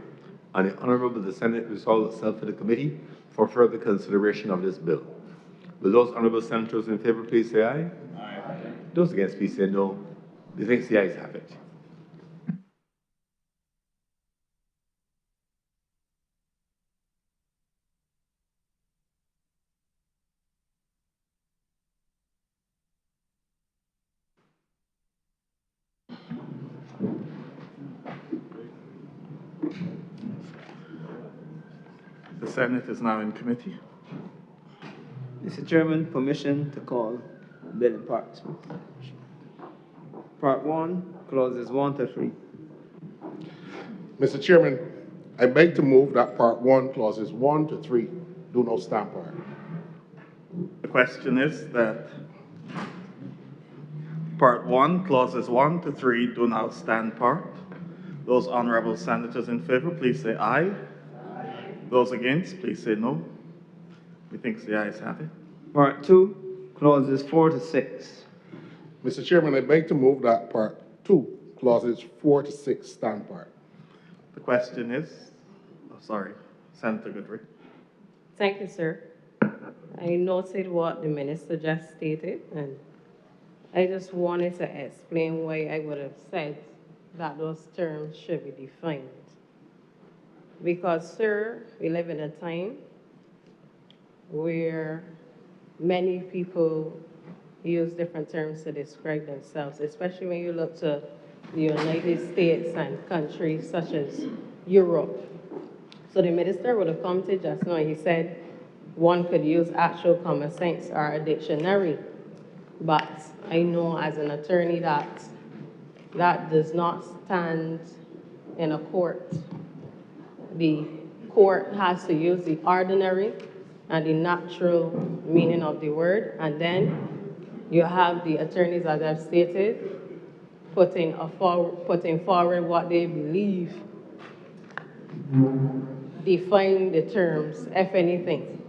and the Honourable the Senate resolve itself to the committee for further consideration of this bill. Will those honourable senators in favour please say aye? Aye. Those against please say no. Methinks the ayes have it. The Senate is now in committee. Mr. Chairman, permission to call bill in parts. Part 1, clauses 1 to 3. Mr. Chairman, I beg to move that Part 1, clauses 1 to 3 do not stand part. The question is that Part 1, clauses 1 to 3 do now stand part. Those honourable senators in favour, please say aye. Aye. Those against, please say no. Methinks the ayes have it. Part 2, clauses 4 to 6. Mr. Chairman, I beg to move that Part 2, clauses 4 to 6 stand part. The question is, Senator Goodrich. Thank you, sir. I noted what the minister just stated, and I just wanted to explain why I would have said that those terms should be defined. Because, sir, we live in a time where many people use different terms to describe themselves, especially when you look to the United States and countries such as Europe. So the minister would have commented just now, and he said one could use actual common sense or a dictionary. But I know as an attorney that that does not stand in a court. The court has to use the ordinary and the natural meaning of the word, and then you have the attorneys, as I've stated, putting forward what they believe define the terms, if anything.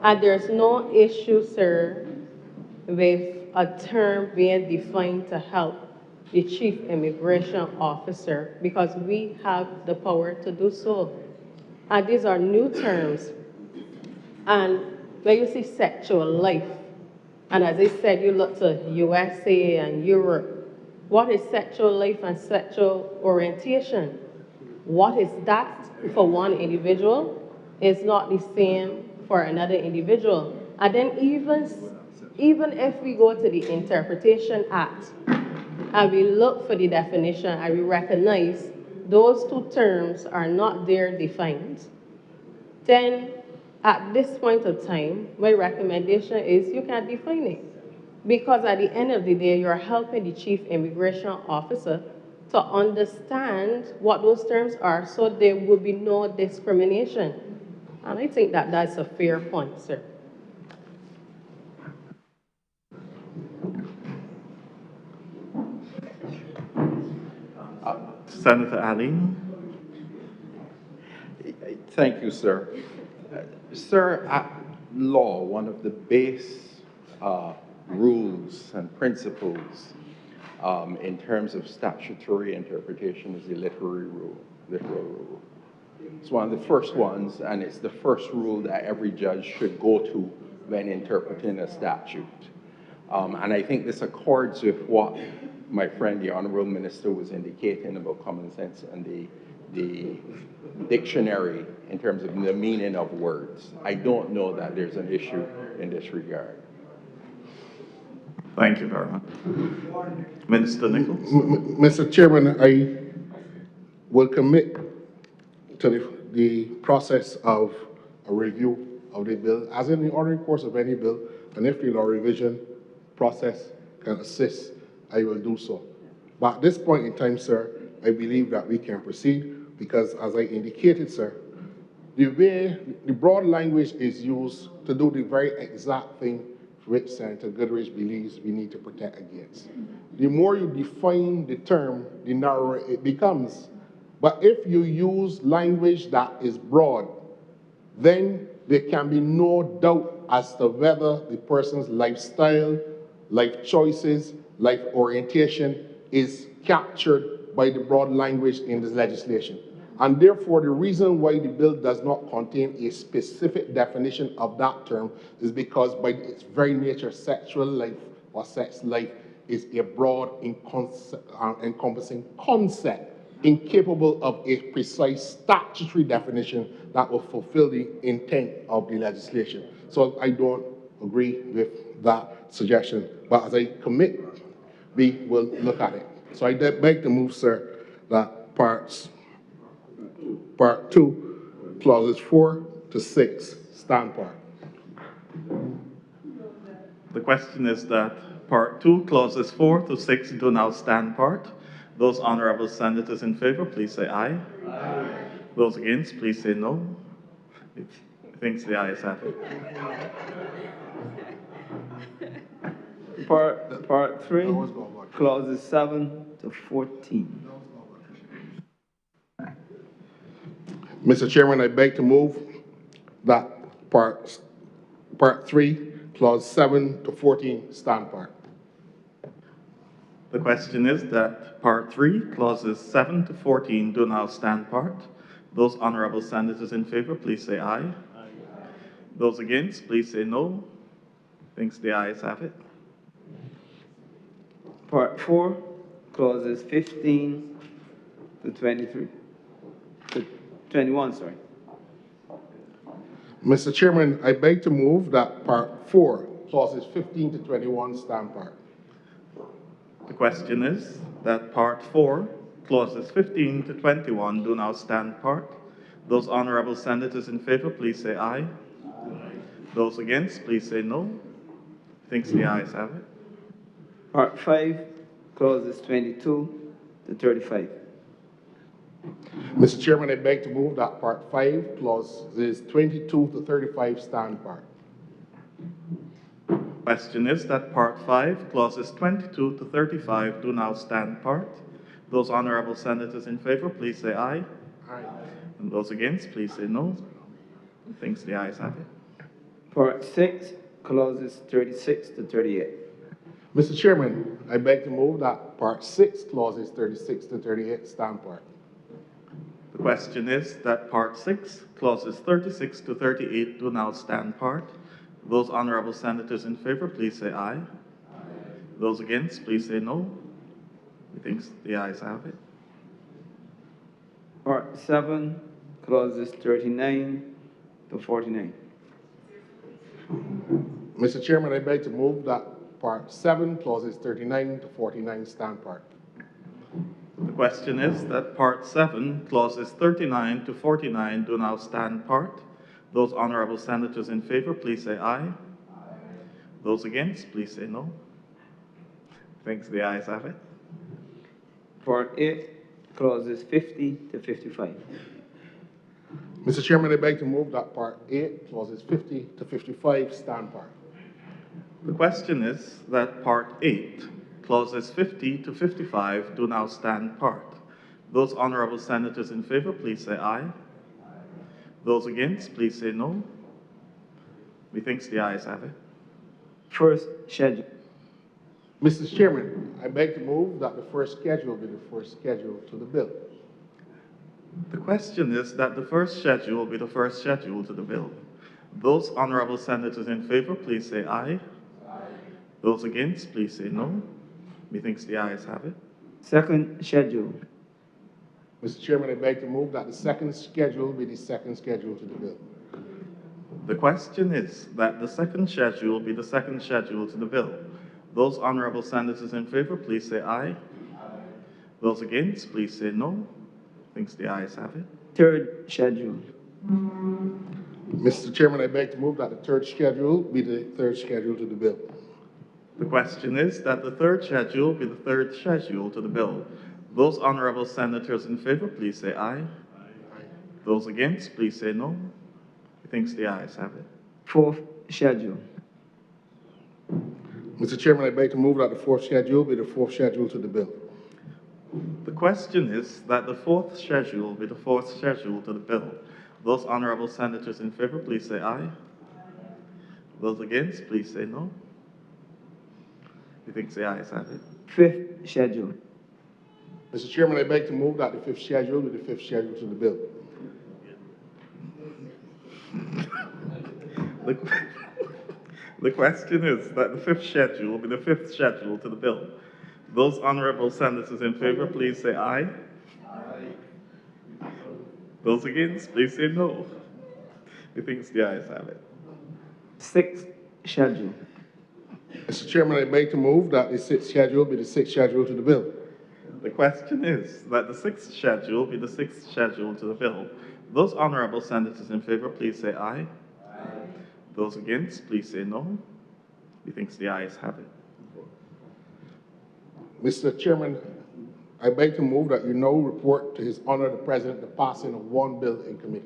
And there's no issue, sir, with a term being defined to help the chief immigration officer because we have the power to do so. And these are new terms. And when you see sexual life, and as I said, you look to USA and Europe, what is sexual life and sexual orientation? What is that for one individual is not the same for another individual. And then even if we go to the Interpretation Act and we look for the definition and we recognize those two terms are not there defined, then at this point of time, my recommendation is you can define it. Because at the end of the day, you're helping the chief immigration officer to understand what those terms are so there will be no discrimination. And I think that that's a fair point, sir. Senator Ali. Thank you, sir. Sir, at law, one of the base rules and principles in terms of statutory interpretation is the literal rule. It's one of the first ones, and it's the first rule that every judge should go to when interpreting a statute. And I think this accords with what my friend, the Honourable Minister, was indicating about common sense and the dictionary in terms of the meaning of words. I don't know that there's an issue in this regard. Thank you very much. Minister Nichols. Mr. Chairman, I will commit to the process of a review of the bill, as in the ordinary course of any bill, and if the law revision process can assist, I will do so. But at this point in time, sir, I believe that we can proceed because, as I indicated, sir, the way the broad language is used to do the very exact thing which Senator Goodrich believes we need to protect against. The more you define the term, the narrower it becomes. But if you use language that is broad, then there can be no doubt as to whether the person's lifestyle, life choices, life orientation is captured by the broad language in this legislation. And therefore, the reason why the bill does not contain a specific definition of that term is because by its very nature, sexual life or sex life is a broad, encompassing concept incapable of a precise statutory definition that will fulfill the intent of the legislation. So I don't agree with that suggestion. But as I commit, we will look at it. So I beg to move, sir, that Part 2, clauses 4 to 6, stand part. The question is that Part 2, clauses 4 to 6 do now stand part. Those honourable senators in favour, please say aye. Aye. Those against, please say no. It thinks the ayes have it. Part 3, clauses 7 to 14. Mr. Chairman, I beg to move that Part 3, clause 7 to 14, stand part. The question is that Part 3, clauses 7 to 14 do now stand part. Those honourable senators in favour, please say aye. Aye. Those against, please say no. Thinks the ayes have it. Part 4, clauses 15 to 23. 21, sorry. Mr. Chairman, I beg to move that Part 4, clauses 15 to 21, stand part. The question is that Part 4, clauses 15 to 21 do now stand part. Those honourable senators in favour, please say aye. Aye. Those against, please say no. Thinks the ayes have it. Part 5, clauses 22 to 35. Mr. Chairman, I beg to move that Part 5, clauses 22 to 35, stand part. Question is that Part 5, clauses 22 to 35 do now stand part. Those honourable senators in favour, please say aye. Aye. And those against, please say no. Thanks, the ayes have it. Part 6, clauses 36 to 38. Mr. Chairman, I beg to move that Part 6, clauses 36 to 38 stand part. The question is that Part 6, clauses 36 to 38 do now stand part. Those honourable senators in favour, please say aye. Those against, please say no. Methinks the ayes have it. Part 7, clauses 39 to 49. Mr. Chairman, I beg to move that Part 7, clauses 39 to 49 stand part. The question is that Part 7, clauses 39 to 49 do now stand part. Those honourable senators in favour, please say aye. Those against, please say no. Thanks, the ayes have it. Part 8, clauses 50 to 55. Mr. Chairman, I beg to move that Part 8, clauses 50 to 55 stand part. The question is that Part 8, clauses 50 to 55 do now stand part. Those honourable senators in favour, please say aye. Those against, please say no. Methinks the ayes have it. First schedule. Mr. Chairman, I beg to move that the first schedule be the first schedule to the bill. The question is that the first schedule be the first schedule to the bill. Those honourable senators in favour, please say aye. Those against, please say no. Methinks the ayes have it. Second schedule. Mr. Chairman, I beg to move that the second schedule be the second schedule to the bill. The question is that the second schedule be the second schedule to the bill. Those honourable senators in favour, please say aye. Those against, please say no. Thinks the ayes have it. Third schedule. Mr. Chairman, I beg to move that the third schedule be the third schedule to the bill. The question is that the third schedule be the third schedule to the bill. Those honourable senators in favour, please say aye. Those against, please say no. Thinks the ayes have it. Fourth schedule. Mr. Chairman, I beg to move that the fourth schedule be the fourth schedule to the bill. The question is that the fourth schedule be the fourth schedule to the bill. Those honourable senators in favour, please say aye. Those against, please say no. Methinks the ayes have it. Fifth schedule. Mr. Chairman, I beg to move that the fifth schedule be the fifth schedule to the bill. The question is that the fifth schedule be the fifth schedule to the bill. Those honourable senators in favour, please say aye. Those against, please say no. Methinks the ayes have it. Sixth schedule. Mr. Chairman, I beg to move that the sixth schedule be the sixth schedule to the bill. The question is that the sixth schedule be the sixth schedule to the bill. Those honourable senators in favour, please say aye. Those against, please say no. Methinks the ayes have it. Mr. Chairman, I beg to move that you now report to His Honour the President the passing of one bill in committee.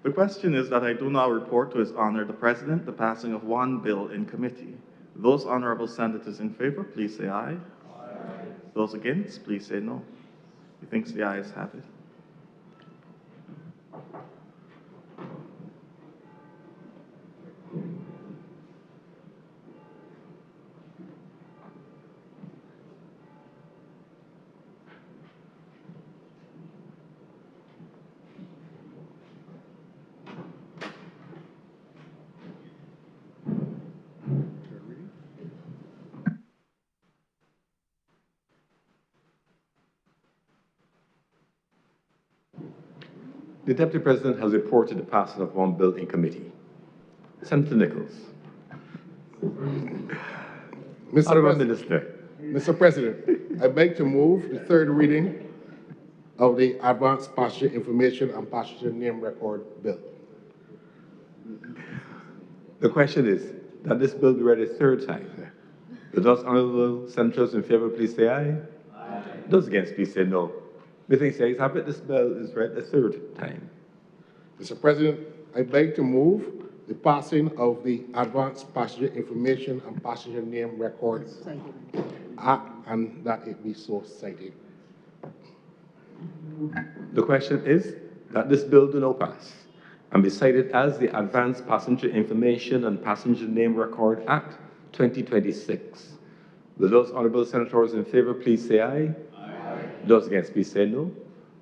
The question is that I do now report to His Honour the President the passing of one bill in committee. Those honourable senators in favour, please say aye. Those against, please say no. Methinks the ayes have it. The Deputy President has reported the passing of one bill in committee. Senator Nichols. Honourable Minister. Mr. President, I beg to move the third reading of the Advanced Passenger Information and Passenger Name Record Bill. The question is that this bill be read a third time. Those honourable senators in favour, please say aye. Those against, please say no. Methinks the ayes have it. This bill is read a third time. Mr. President, I beg to move the passing of the Advanced Passenger Information and Passenger Name Record Act, and that it be so cited. The question is that this bill do not pass and be cited as the Advanced Passenger Information and Passenger Name Record Act 2026. Will those honourable senators in favour please say aye? Aye. Those against please say no.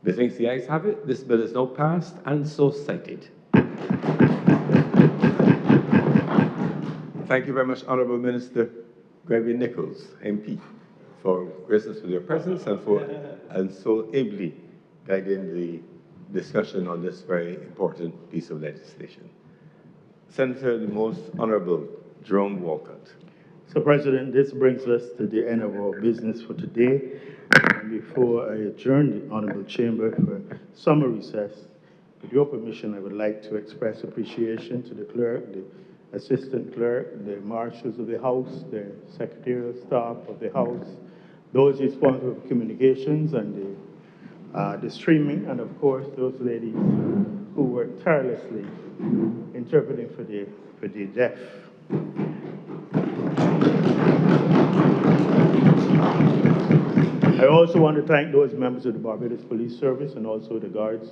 Methinks the ayes have it. This bill is now passed and so cited. Thank you very much, Honourable Minister Gregory Nichols, MP, for gracing us with your presence and so ably guiding the discussion on this very important piece of legislation. Senator, the Most Honourable Jerome Walcott. So, President, this brings us to the end of our business for today. And before I adjourn the Honourable Chamber for summer recess, with your permission, I would like to express appreciation to the clerk, the assistant clerk, the marshals of the House, the secretarial staff of the House, those responsible for communications and the streaming, and of course those ladies who work tirelessly interpreting for the deaf. I also want to thank those members of the Barbados Police Service and also the guards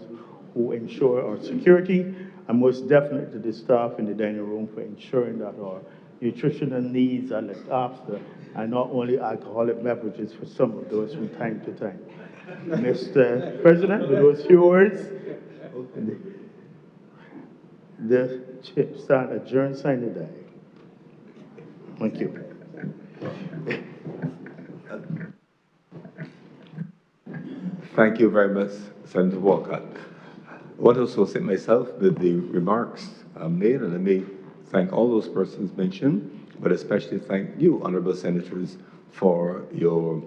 who ensure our security, and most definitely the staff in the dining room for ensuring that our nutritional needs are looked after, and not only alcoholic beverages for some of those from time to time. Mr. President, with those few words, the chair stand adjourned, sign the die. Thank you. Thank you very much, Senator Walcott. I want to associate myself with the remarks made, and I may thank all those persons mentioned, but especially thank you, Honourable Senators, for your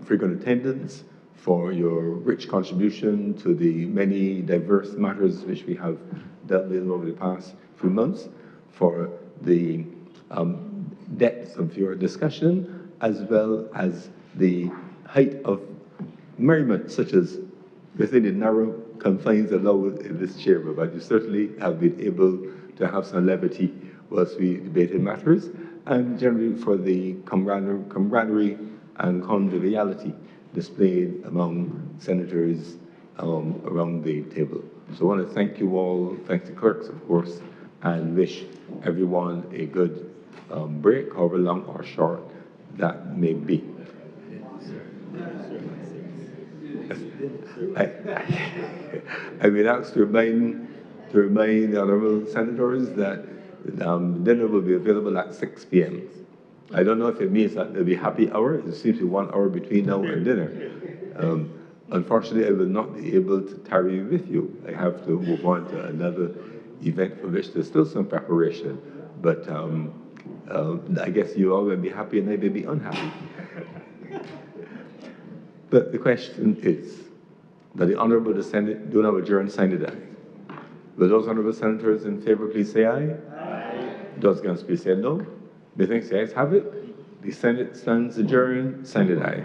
frequent attendance, for your rich contribution to the many diverse matters which we have dealt with over the past few months, for the depth of your discussion, as well as the height of merriment, such as within the narrow confines allowed in this chamber, but you certainly have been able to have some levity whilst we debated matters, and generally for the camaraderie and conviviality displayed among senators around the table. So I want to thank you all, thank the clerks, of course, and wish everyone a good break, however long or short that may be. I've been asked to remind the honourable senators that dinner will be available at 6 p.m. I don't know if it means that there'll be happy hour. It seems to be 1 hour between now and dinner. Unfortunately, I will not be able to tarry with you. I have to move on to another event for which there's still some preparation. But I guess you all will be happy and I may be unhappy. But the question is that the Honourable the Senate do now adjourn, sign the die. Will those Honourable Senators in favour please say aye? Aye. Those against please say no. Methinks the ayes have it. The Senate stands adjourned, sign the die.